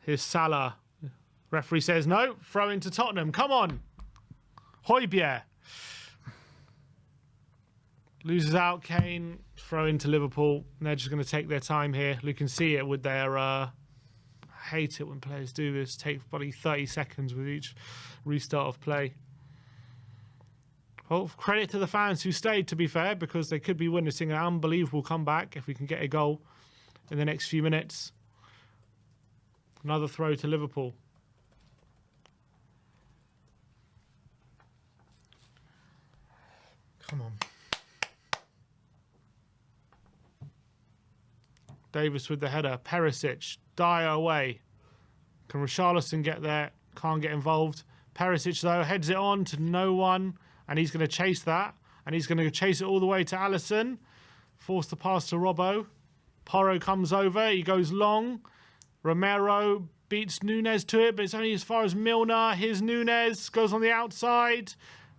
Here's Salah. Referee says no. Throw into Tottenham. Come on. Højbjerg. Loses out. Kane. Throw into Liverpool. And they're just going to take their time here. You can see it with their... I hate it when players do this. Take probably 30 seconds with each restart of play. Well, credit to the fans who stayed, to be fair, because they could be witnessing an unbelievable comeback if we can get a goal in the next few minutes. Another throw to Liverpool. Come on. Davis with the header. Perisic. Dyer away. Can Richarlison get there? Can't get involved. Perisic, though, heads it on to no one. And he's going to chase that. And he's going to chase it all the way to Alisson. Force the pass to Robbo. Porro comes over. He goes long. Romero beats Nunes to it, but it's only as far as Milner. Here's Nunes. Goes on the outside.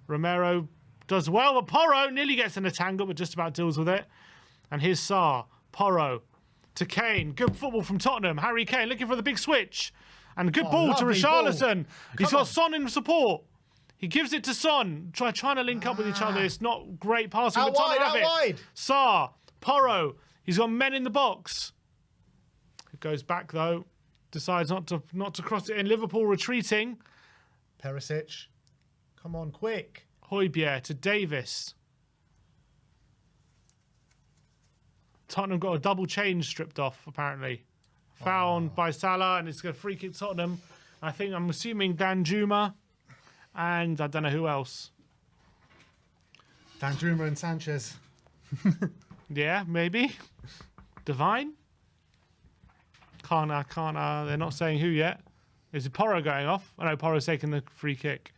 Romero does well, but Porro nearly gets in a tangle, but just about deals with it. And here's Sarr. Porro to Kane. Good football from Tottenham. Harry Kane looking for the big switch. And good ball to lovely Richarlison. He's got on. Son in support. He gives it to Son. Trying to link up with each other. It's not great passing. Out but Tottenham wide, have out it. wide. Sarr. Porro. He's got men in the box. It goes back, though. Decides not to cross it in. Liverpool retreating. Perisic. Come on, quick. Højbjerg to Davis. Tottenham got a double change stripped off, apparently. Fouled by Salah, and it's going to free kick Tottenham. I'm assuming Danjuma, and I don't know who else. Danjuma and Sanchez. Yeah, maybe. Divine? Can't, they're not saying who yet. Is it Porro going off? I know Porro's taking the free kick.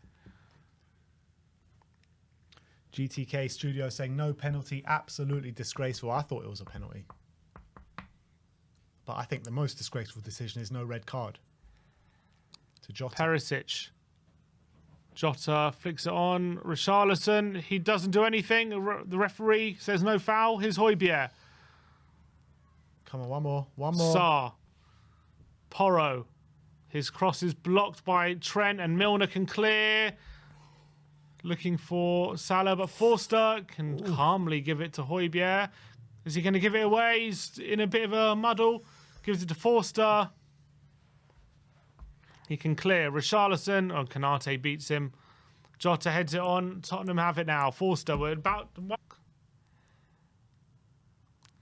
GTK Studio saying no penalty, absolutely disgraceful. I thought it was a penalty. But I think the most disgraceful decision is no red card to Jota. Perisic. Jota flicks it on. Richarlison, he doesn't do anything. The referee says no foul. Here's Højbjerg. Come on, one more. Sarr. Porro. His cross is blocked by Trent, and Milner can clear. Looking for Salah, but Forster can calmly give it to Højbjerg. Is he going to give it away? He's in a bit of a muddle. Gives it to Forster. He can clear. Richarlison. Oh, Kanate beats him. Jota heads it on. Tottenham have it now. Forster, we're about to...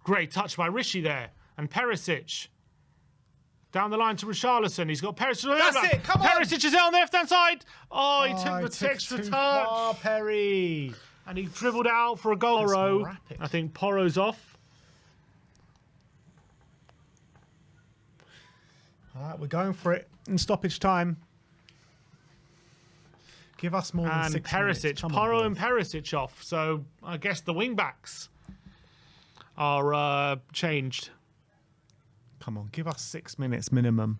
Great touch by Rishi there. And Perisic. Down the line to Richarlison. He's got Perisic. That's it, come on! Perisic is out on the left-hand side. Oh, he took the extra touch. Perry. And he dribbled out for a goal. That's Porro. rapid. I think Porro's off. All right, we're going for it in stoppage time. Give us more than And 6 Perisic, minutes. Come on, Porro boys. and Perisic off. So I guess the wing backs are changed. Come on, give us 6 minutes minimum.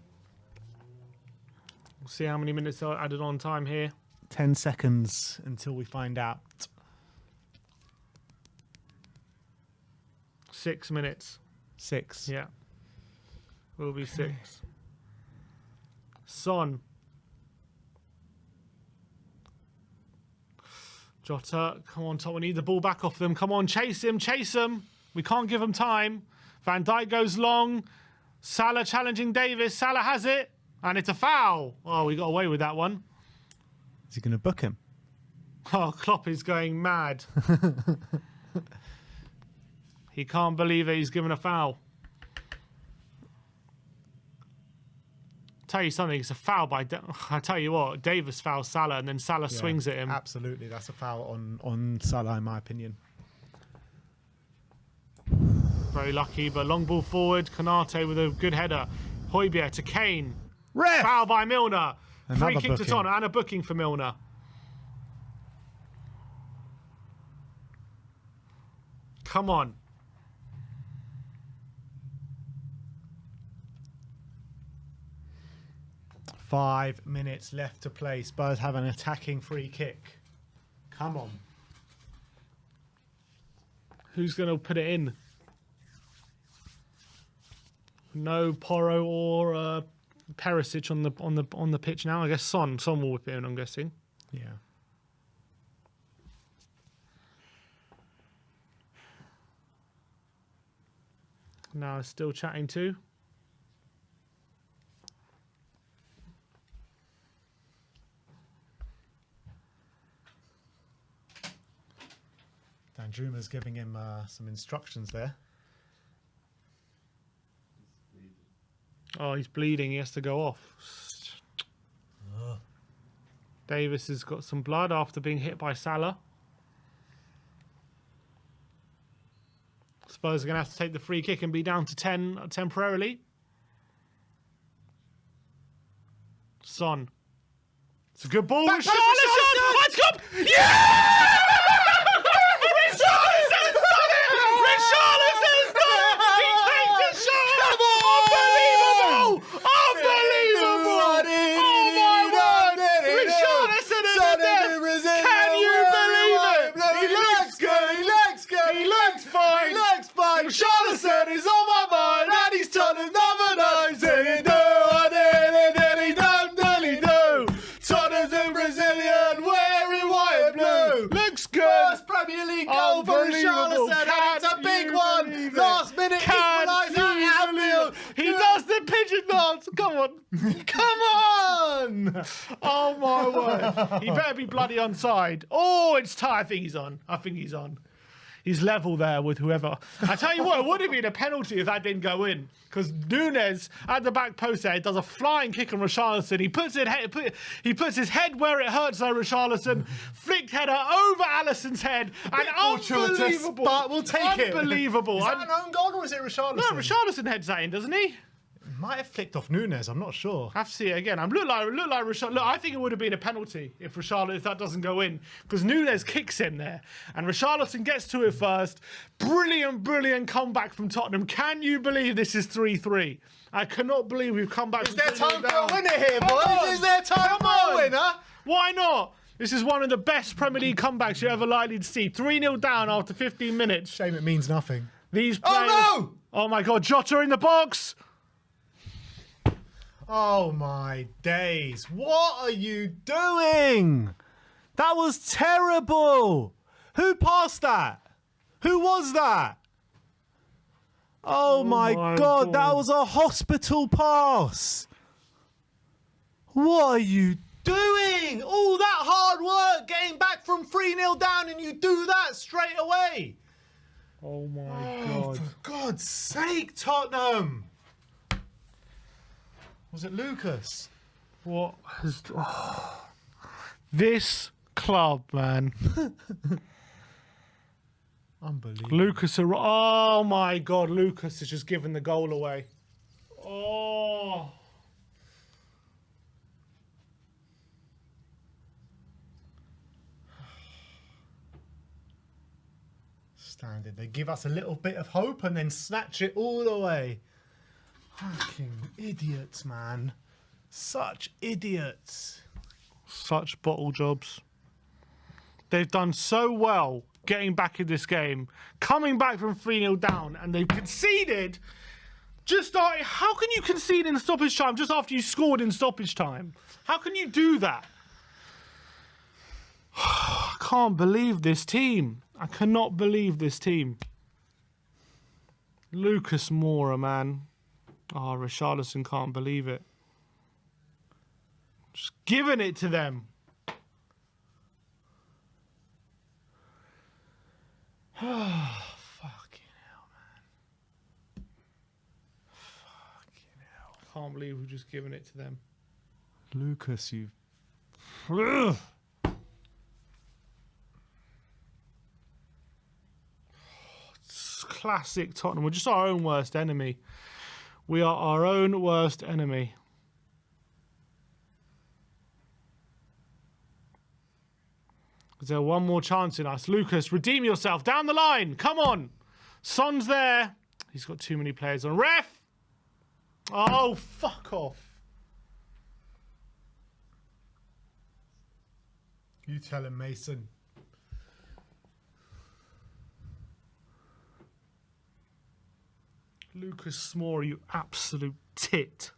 We'll see how many minutes are added on time here. 10 seconds until we find out. 6 minutes. 6. Yeah. Will be 6. Son. Jota, come on, Tom. We need the ball back off them. Come on, chase him, chase him. We can't give him time. Van Dijk goes long. Salah challenging Davis. Salah has it. And it's a foul. Oh, we got away with that one. Is he going to book him? Oh, Klopp is going mad. He can't believe it. He's given a foul. Tell you something, it's a foul by... I tell you what, Davis fouls Salah and then Salah swings at him. Absolutely, that's a foul on Salah in my opinion. Very lucky, but long ball forward. Konate with a good header. Højbjerg to Kane. Ref! Foul by Milner. Free Another kick to booking. Tottenham and a booking for Milner. Come on. Five minutes left to play. Spurs have an attacking free kick. Come on. Who's going to put it in? No Porro or Perisic on the pitch now. I guess Son will whip it in, I'm guessing. Yeah. Now still chatting too. Dan Druma's giving him some instructions there. Oh, he's bleeding. He has to go off. Davis has got some blood after being hit by Salah. Spurs are going to have to take the free kick and be down to 10 temporarily. Son. It's a good ball. Back post, Richarlison! Richarlison! Let's go! Yeah! Richarlison's done it! Richarlison's done it! He takes a shot! Come on! Unbelievable! Unbelievable! Oh my word! Richarlison is the death! Can you believe it? He looks good! He looks good! He looks fine! He looks fine! Richarlison is on my mind and he's Tottenham's number 9. Say do, dilly dum, dilly do. Tottenham's in Brazilian, wearing white and blue. Looks good! First Premier League goal for Unbelievable. Richarlison, and it's a Can big you one. believe it? Last minute Can equaliser you at believe Anfield. it? He does the pigeon dance. Come on. Come on! Oh my word. He better be bloody onside. Oh, it's tight. I think he's on. He's level there with whoever. I tell you what, it would have been a penalty if that didn't go in. Because Nunes at the back post there does a flying kick on Richarlison. He puts his head where it hurts though, Richarlison. Flicked header over Alisson's head. And unbelievable. But we'll take it. Unbelievable. Is that an own goal or is it Richarlison? No, Richarlison heads that in, doesn't he? Might have flicked off Nunes, I'm not sure. I have to see it again. Look like Richarlison. Look, I think it would have been a penalty if that doesn't go in, because Nunes kicks him there, and Richarlison gets to it first. Brilliant comeback from Tottenham. Can you believe this is 3-3? I cannot believe we've come back. Is there time for down. a winner here, Come boys? on. Is there time Come for on. a winner? Why not? This is one of the best Premier League comebacks you're ever likely to see. 3-0 down after 15 minutes. Shame it means nothing. These players... Oh no! Oh my God, Jota in the box! Oh my days. What are you doing? That was terrible. Who passed that? Who was that? Oh my God, that was a hospital pass. What are you doing? All that hard work getting back from 3-0 down and you do that straight away. Oh my Oh, God. for God's sake, Tottenham. Was it Lucas? What has... This club, man. Unbelievable. Lucas, oh my God, Lucas has just given the goal away. Oh. Standard. They give us a little bit of hope and then snatch it all the way. Fucking idiots, man. Such idiots. Such bottle jobs. They've done so well getting back in this game, coming back from 3-0 down, and they've conceded. How can you concede in stoppage time just after you scored in stoppage time? How can you do that? I can't believe this team. I cannot believe this team. Lucas Moura, man. Oh, Richarlison can't believe it. Just giving it to them. Fucking hell, man. Fucking hell. I can't believe we've just given it to them. Lucas, you... Classic Tottenham. We're just our own worst enemy. We are our own worst enemy. Is there one more chance in us? Lucas, redeem yourself. Down the line. Come on. Son's there. He's got too many players on. Ref! Oh, fuck off. You tell him, Mason. Lucas Moura, you absolute tit.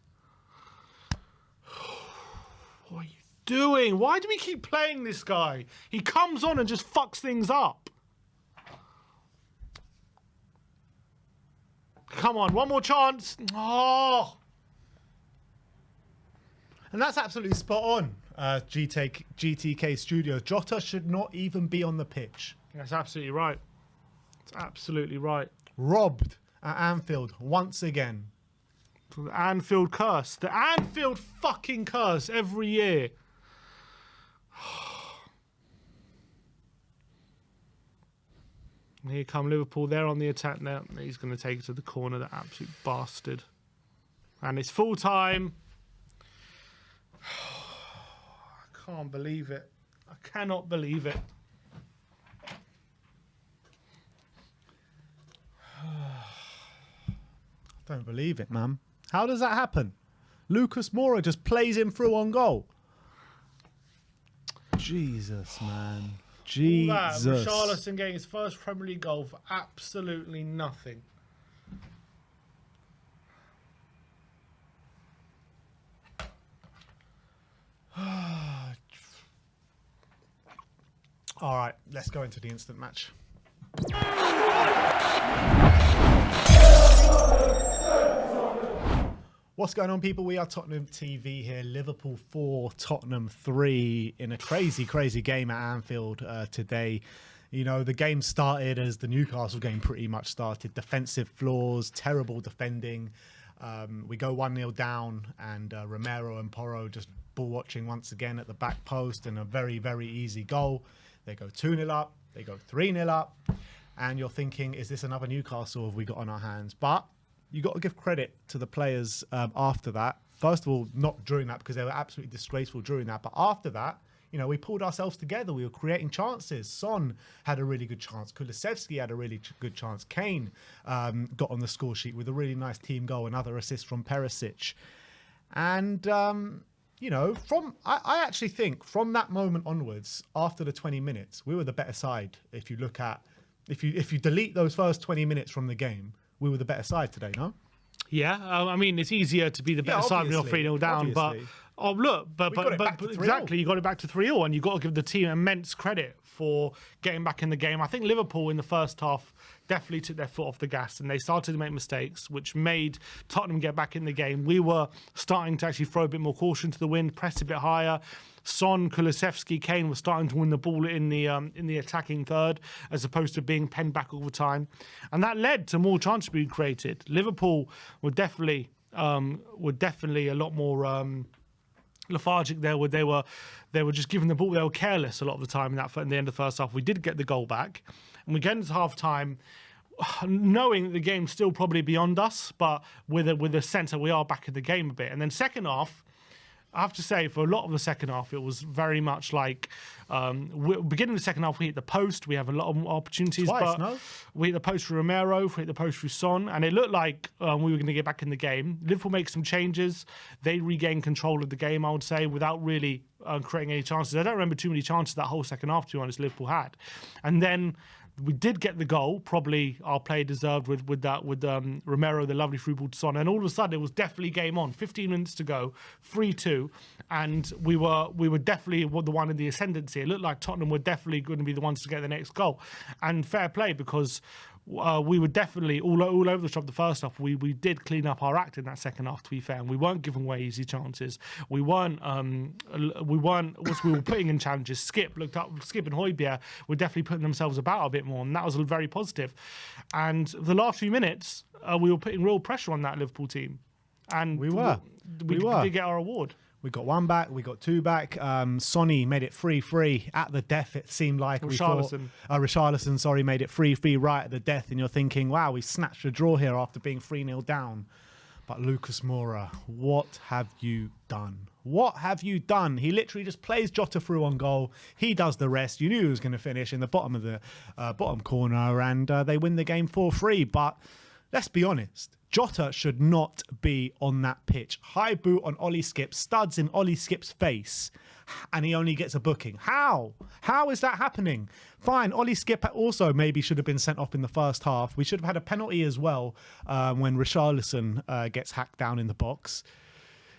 What are you doing? Why do we keep playing this guy? He comes on and just fucks things up. Come on, one more chance. Oh. And that's absolutely spot on, GTK Studios. Jota should not even be on the pitch. That's absolutely right. That's absolutely right. Robbed at Anfield once again. The Anfield curse. The Anfield fucking curse every year. Here come Liverpool. They're on the attack now. He's going to take it to the corner. The absolute bastard. And it's full time. I can't believe it. I cannot believe it. Don't believe it, man. How does that happen? Lucas Moura just plays him through on goal. Jesus, man. Jesus. Richarlison getting his first Premier League goal for absolutely nothing. All right, let's go into the instant match. What's going on, people? We are Tottenham TV here. Liverpool 4, Tottenham 3 in a crazy, crazy game at Anfield today. You know, the game started as the Newcastle game pretty much started. Defensive flaws, terrible defending. We go 1-0 down, and Romero and Porro just ball watching once again at the back post, and a very, very easy goal. They go 2-0 up, they go 3-0 up, and you're thinking, is this another Newcastle have we got on our hands? But you got to give credit to the players after that. First of all, not during that, because they were absolutely disgraceful during that. But after that, you know, we pulled ourselves together. We were creating chances. Son had a really good chance. Kulusevski had a really good chance. Kane got on the score sheet with a really nice team goal. Another assist from Perisic. And, you know, I actually think from that moment onwards, after the 20 minutes, we were the better side. If you look at, if you delete those first 20 minutes from the game, we were the better side today, no? Yeah, I mean, it's easier to be the better side when you're 3-0 down, obviously. but oh look, but exactly, you got it back to 3-0, and you got to give the team immense credit for getting back in the game. I think Liverpool in the first half definitely took their foot off the gas, and they started to make mistakes, which made Tottenham get back in the game. We were starting to actually throw a bit more caution to the wind, press a bit higher. Son, Kulusevski, Kane were starting to win the ball in the attacking third, as opposed to being penned back all the time, and that led to more chances being created. Liverpool were definitely a lot more lethargic. They were just giving the ball. They were careless a lot of the time in the end of the first half. We did get the goal back, and we get into half time, knowing that the game's still probably beyond us, but with a sense that we are back in the game a bit. And then second half, I have to say, for a lot of the second half, it was very much like beginning of the second half, we hit the post. We have a lot of opportunities. Twice, but no? We hit the post for Romero, we hit the post for Son, and it looked like we were going to get back in the game. Liverpool make some changes. They regain control of the game, I would say, without really creating any chances. I don't remember too many chances that whole second half, to be honest, Liverpool had. And then we did get the goal, probably our play deserved with Romero, the lovely through ball to Son, and all of a sudden it was definitely game on. 15 minutes to go, 3-2, and we were definitely the one in the ascendancy. It looked like Tottenham were definitely going to be the ones to get the next goal, and fair play, because we were definitely all over the shop the first half. We did clean up our act in that second half, to be fair, and we weren't giving away easy chances. We were putting in challenges. Skip and Højbjerg were definitely putting themselves about a bit more, and that was very positive. And the last few minutes, we were putting real pressure on that Liverpool team, and we did get our reward. We got one back, we got two back. Sonny made it 3-3 at the death, it seemed like. Richarlison, made it 3-3 right at the death. And you're thinking, wow, we snatched a draw here after being 3-0 down. But Lucas Moura, what have you done? What have you done? He literally just plays Jota through on goal. He does the rest. You knew he was going to finish in the bottom of the bottom corner, and they win the game 4-3. But let's be honest, Jota should not be on that pitch. High boot on Ollie Skip, studs in Ollie Skip's face, and he only gets a booking. How? How is that happening? Fine, Ollie Skip also maybe should have been sent off in the first half. We should have had a penalty as well when Richarlison gets hacked down in the box.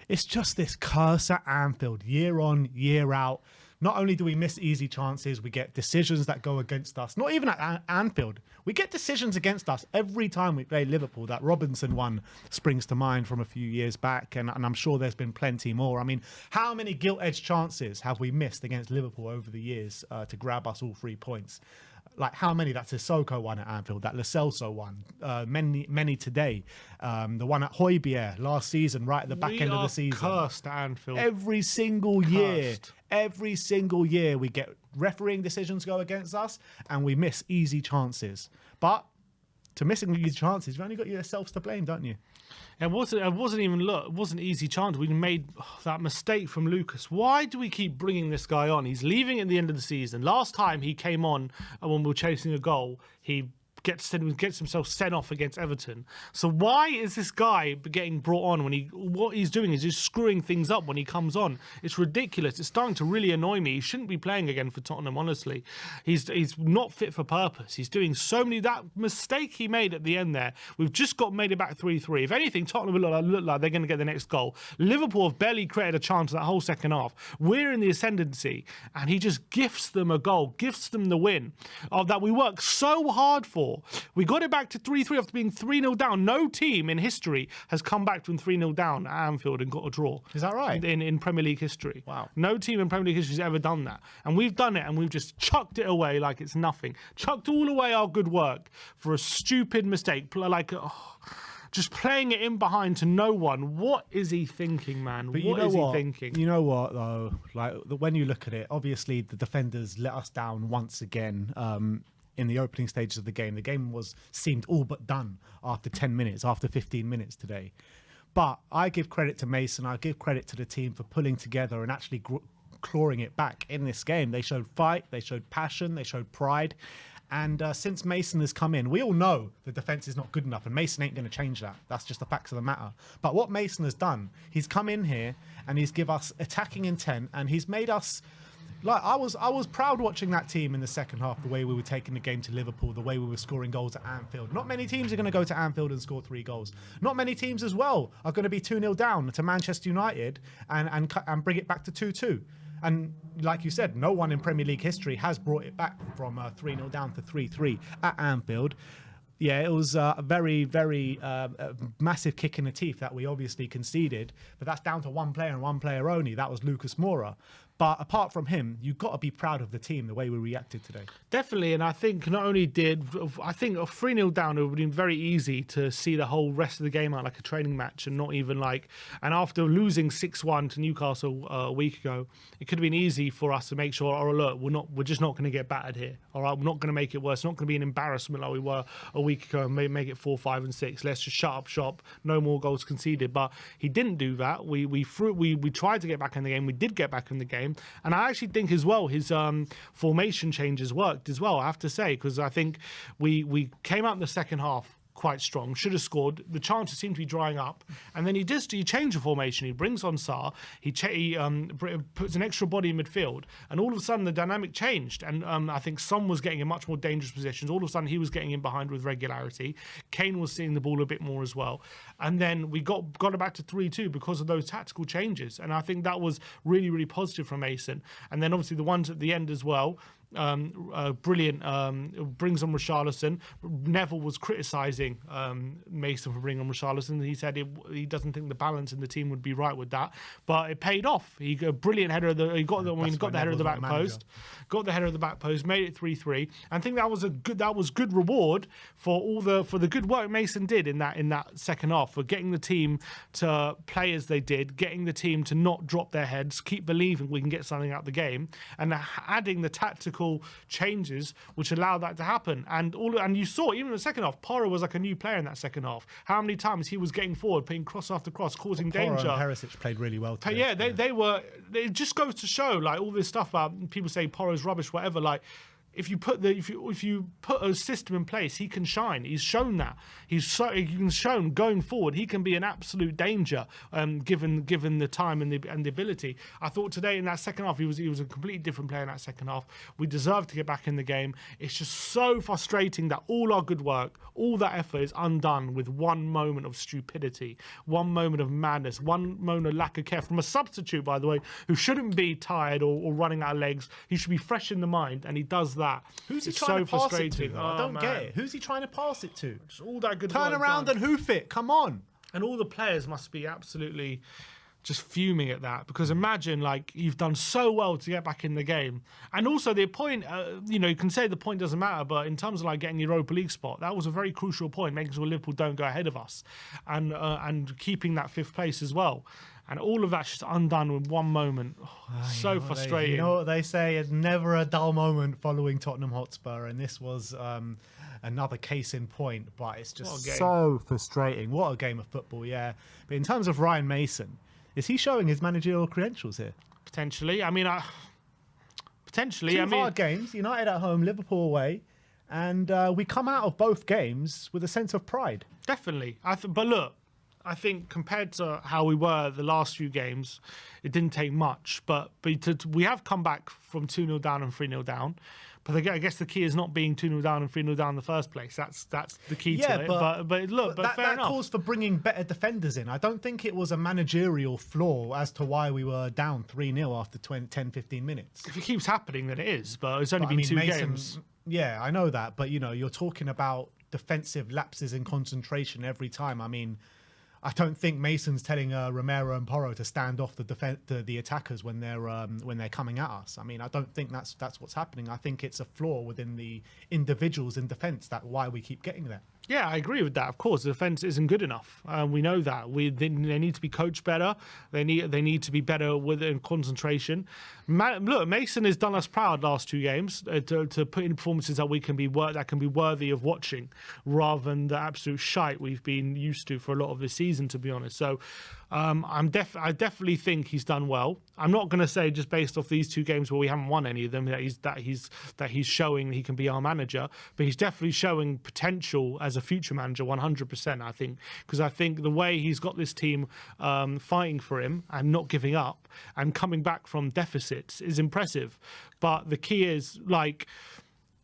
It's just this curse at Anfield, year on, year out. Not only do we miss easy chances, we get decisions that go against us. Not even at Anfield. We get decisions against us every time we play Liverpool. That Robinson one springs to mind from a few years back, and I'm sure there's been plenty more. I mean, how many gilt-edged chances have we missed against Liverpool over the years to grab us all 3 points? Like how many? That Sissoko one at Anfield, that Lo Celso one, many today. The one at Højbjerg last season, right at the back end of the season. Cursed at Anfield. Every single year we get refereeing decisions go against us and we miss easy chances. But to missing these chances, you've only got yourselves to blame, don't you? It wasn't easy chance. We made that mistake from Lucas. Why do we keep bringing this guy on? He's leaving at the end of the season. Last time he came on when we were chasing a goal, he gets himself sent off against Everton. So why is this guy getting brought on when what he's doing is just screwing things up when he comes on? It's ridiculous. It's starting to really annoy me. He shouldn't be playing again for Tottenham, honestly. He's not fit for purpose. He's doing so many, that mistake he made at the end there. We've just made it back 3-3. If anything, Tottenham will look like they're going to get the next goal. Liverpool have barely created a chance that whole second half. We're in the ascendancy, and he just gifts them a goal, gifts them the win that we worked so hard for. We got it back to 3-3 after being 3-0 down. No team in history has come back from 3-0 down at Anfield and got a draw. Is that right? In Premier League history. Wow. No team in Premier League history has ever done that. And we've done it, and we've just chucked it away like it's nothing. Chucked all away our good work for a stupid mistake. Just playing it in behind to no one. What is he thinking, man? But what is he thinking? You know what, though? Like, when you look at it, obviously the defenders let us down once again. In the opening stages of the game seemed all but done after 10 minutes, after 15 minutes today. But I give credit to Mason. I give credit to the team for pulling together and actually clawing it back in this game. They showed fight, they showed passion, they showed pride. And since Mason has come in, we all know the defence is not good enough, and Mason ain't going to change that. That's just the facts of the matter. But what Mason has done, he's come in here and he's give us attacking intent, and he's made us... Like I was proud watching that team in the second half, the way we were taking the game to Liverpool, the way we were scoring goals at Anfield. Not many teams are going to go to Anfield and score 3 goals. Not many teams as well are going to be 2-0 down to Manchester United and bring it back to 2-2. And like you said, no one in Premier League history has brought it back from 3-0 down to 3-3 at Anfield. Yeah, it was a very, very massive kick in the teeth that we obviously conceded, but that's down to one player and one player only. That was Lucas Moura. But apart from him, you've got to be proud of the team, the way we reacted today. Definitely, and I think not only I think a 3-0 down, it would have been very easy to see the whole rest of the game out like a training match and not even and after losing 6-1 to Newcastle a week ago, it could have been easy for us to make sure, oh look, we're just not going to get battered here. All right, we're not going to make it worse. It's not going to be an embarrassment like we were a week ago and make it 4, 5 and 6. Let's just shut up shop, no more goals conceded. But he didn't do that. We tried to get back in the game. We did get back in the game. And I actually think as well his formation changes worked as well, I have to say, because I think we came out in the second half quite strong, should have scored. The chances seem to be drying up, and then he changed the formation. He brings on Sarr. He puts an extra body in midfield, and all of a sudden the dynamic changed. And I think Son was getting in much more dangerous positions. All of a sudden he was getting in behind with regularity. Kane was seeing the ball a bit more as well, and then we got it back to 3-2 because of those tactical changes. And I think that was really, really positive from Mason. And then obviously the ones at the end as well. Brilliant. Brings on Richarlison. Neville was criticising Mason for bringing on Richarlison. He said he doesn't think the balance in the team would be right with that, but it paid off. He got a brilliant header. He got the header of the back post. Got the header of the back post. Made it 3-3. I think that was good reward for the good work Mason did in that second half, for getting the team to play as they did, getting the team to not drop their heads, keep believing we can get something out of the game, and adding the tactical changes which allow that to happen. And you saw even in the second half, Porro was like a new player in that second half. How many times he was getting forward, putting cross after cross, causing danger. Porro and Perisic played really well today. Yeah, they were. It just goes to show, like, all this stuff about people say Porro's rubbish, whatever. Like, if you put a system in place, he can shine. He's shown that. He's shown going forward he can be an absolute danger, given the time and the ability. I thought today in that second half he was a completely different player in that second half. We deserved to get back in the game. It's just so frustrating that all our good work, all that effort is undone with one moment of stupidity, one moment of madness, one moment of lack of care from a substitute, by the way, who shouldn't be tired or running out of legs. He should be fresh in the mind, and he does that. Who's he trying to pass it to? I don't get it. Who's he trying to pass it to? Just all that good Turn around and hoof it. Come on. And all the players must be absolutely just fuming at that, because imagine, like, you've done so well to get back in the game, and also the point, you can say the point doesn't matter, but in terms of like getting your Europa League spot, that was a very crucial point, making sure Liverpool don't go ahead of us, and keeping that 5th place as well. And all of that's just undone with one moment. So frustrating. You know what they say? It's never a dull moment following Tottenham Hotspur. And this was another case in point. But it's just so frustrating. What a game of football, yeah. But in terms of Ryan Mason, is he showing his managerial credentials here? Potentially. I mean, potentially. Two hard games. United at home, Liverpool away. And we come out of both games with a sense of pride. Definitely. But look, I think compared to how we were the last few games, it didn't take much. But we have come back from 2-0 down and 3-0 down. But I guess the key is not being 2-0 down and 3-0 down in the first place. That's the key to it. But fair enough. That calls for bringing better defenders in. I don't think it was a managerial flaw as to why we were down 3-0 after 10, 15 minutes. If it keeps happening, then it is. But it's only been two games. Yeah, I know that. But, you're talking about defensive lapses in concentration every time. I mean, I don't think Mason's telling Romero and Porro to stand off the attackers when they're coming at us. I mean, I don't think that's what's happening. I think it's a flaw within the individuals in defence that why we keep getting there. Yeah, I agree with that. Of course, the defence isn't good enough. We know that. They need to be coached better. They need to be better within concentration. Look, Mason has done us proud last 2 games to put in performances that can be worthy of watching, rather than the absolute shite we've been used to for a lot of this season, to be honest. So I definitely think he's done well. I'm not going to say just based off these 2 games where we haven't won any of them that he's showing he can be our manager, but he's definitely showing potential as a future manager, 100%. I think, because I think the way he's got this team fighting for him and not giving up and coming back from deficits is impressive. But the key is, like,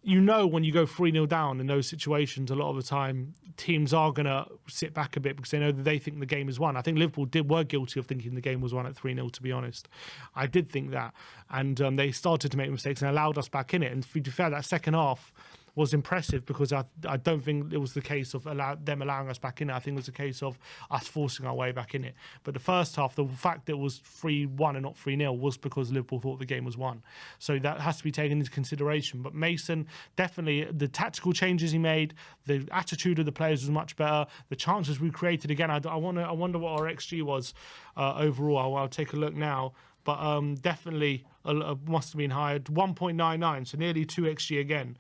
when you go 3-0 down in those situations, a lot of the time teams are going to sit back a bit because they know that they think the game is won. I think Liverpool were guilty of thinking the game was won at 3-0, to be honest. I did think that. And they started to make mistakes and allowed us back in it. And to be fair, that second half was impressive because I don't think it was the case of them allowing us back in it. I think it was a case of us forcing our way back in it. But the first half, the fact that it was 3-1 and not 3-0 was because Liverpool thought the game was won. So that has to be taken into consideration. But Mason, definitely, the tactical changes he made, the attitude of the players was much better. The chances we created, again, I wonder what our XG was overall. I'll take a look now. But definitely must have been higher. 1.99, so nearly 2 XG again.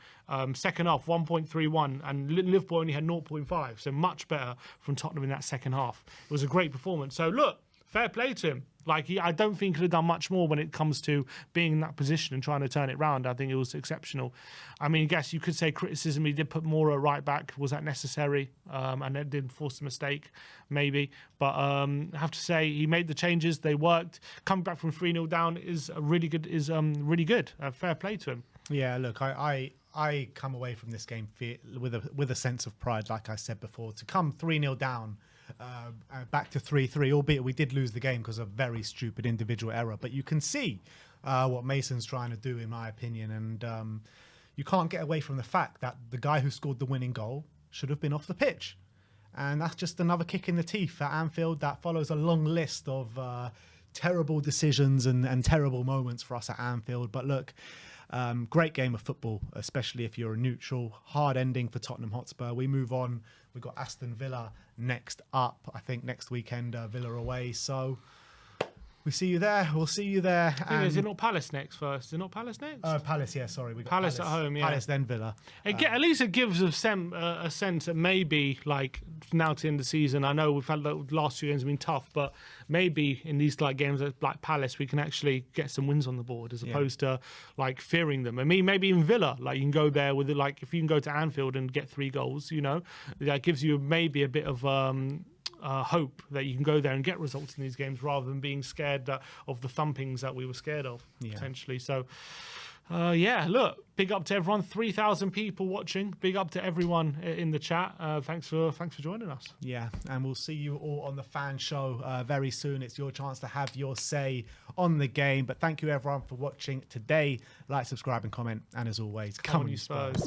Second half, 1.31, and Liverpool only had 0.5, so much better from Tottenham in that second half. It was a great performance. So look, fair play to him. Like, I don't think he could have done much more when it comes to being in that position and trying to turn it round. I think it was exceptional. I mean, I guess you could say criticism, he did put Moura right back. Was that necessary? And it did force a mistake, maybe. But I have to say, he made the changes. They worked. Coming back from 3-0 down is really good. Fair play to him. Yeah, look, I come away from this game with a sense of pride, like I said before. To come 3-0 down, back to 3-3, albeit we did lose the game because of a very stupid individual error. But you can see what Mason's trying to do, in my opinion. And you can't get away from the fact that the guy who scored the winning goal should have been off the pitch. And that's just another kick in the teeth at Anfield that follows a long list of terrible decisions and terrible moments for us at Anfield. But look, great game of football, especially if you're a neutral. Hard ending for Tottenham Hotspur. We move on. We've got Aston Villa next up. I think next weekend, Villa away. So we see you there. We'll see you there. Is it not Palace next first? Is it not Palace next? Palace, yeah, sorry. We got Palace at home, yeah. Palace, then Villa. At least it gives a sense that maybe, like, now to end the season, I know we've had the last few games have been tough, but maybe in these like games like Palace, we can actually get some wins on the board as opposed to like fearing them. I mean, maybe in Villa, like you can go there with it, like if you can go to Anfield and get 3 goals, you know, that gives you maybe a bit of hope that you can go there and get results in these games rather than being scared of the thumpings that we were scared of potentially. So look, big up to everyone. 3,000 people watching. Big up to everyone in the chat. Thanks for joining us. Yeah, and we'll see you all on the fan show very soon. It's your chance to have your say on the game. But thank you everyone for watching today. Like, subscribe and comment. And as always, come on you Spurs.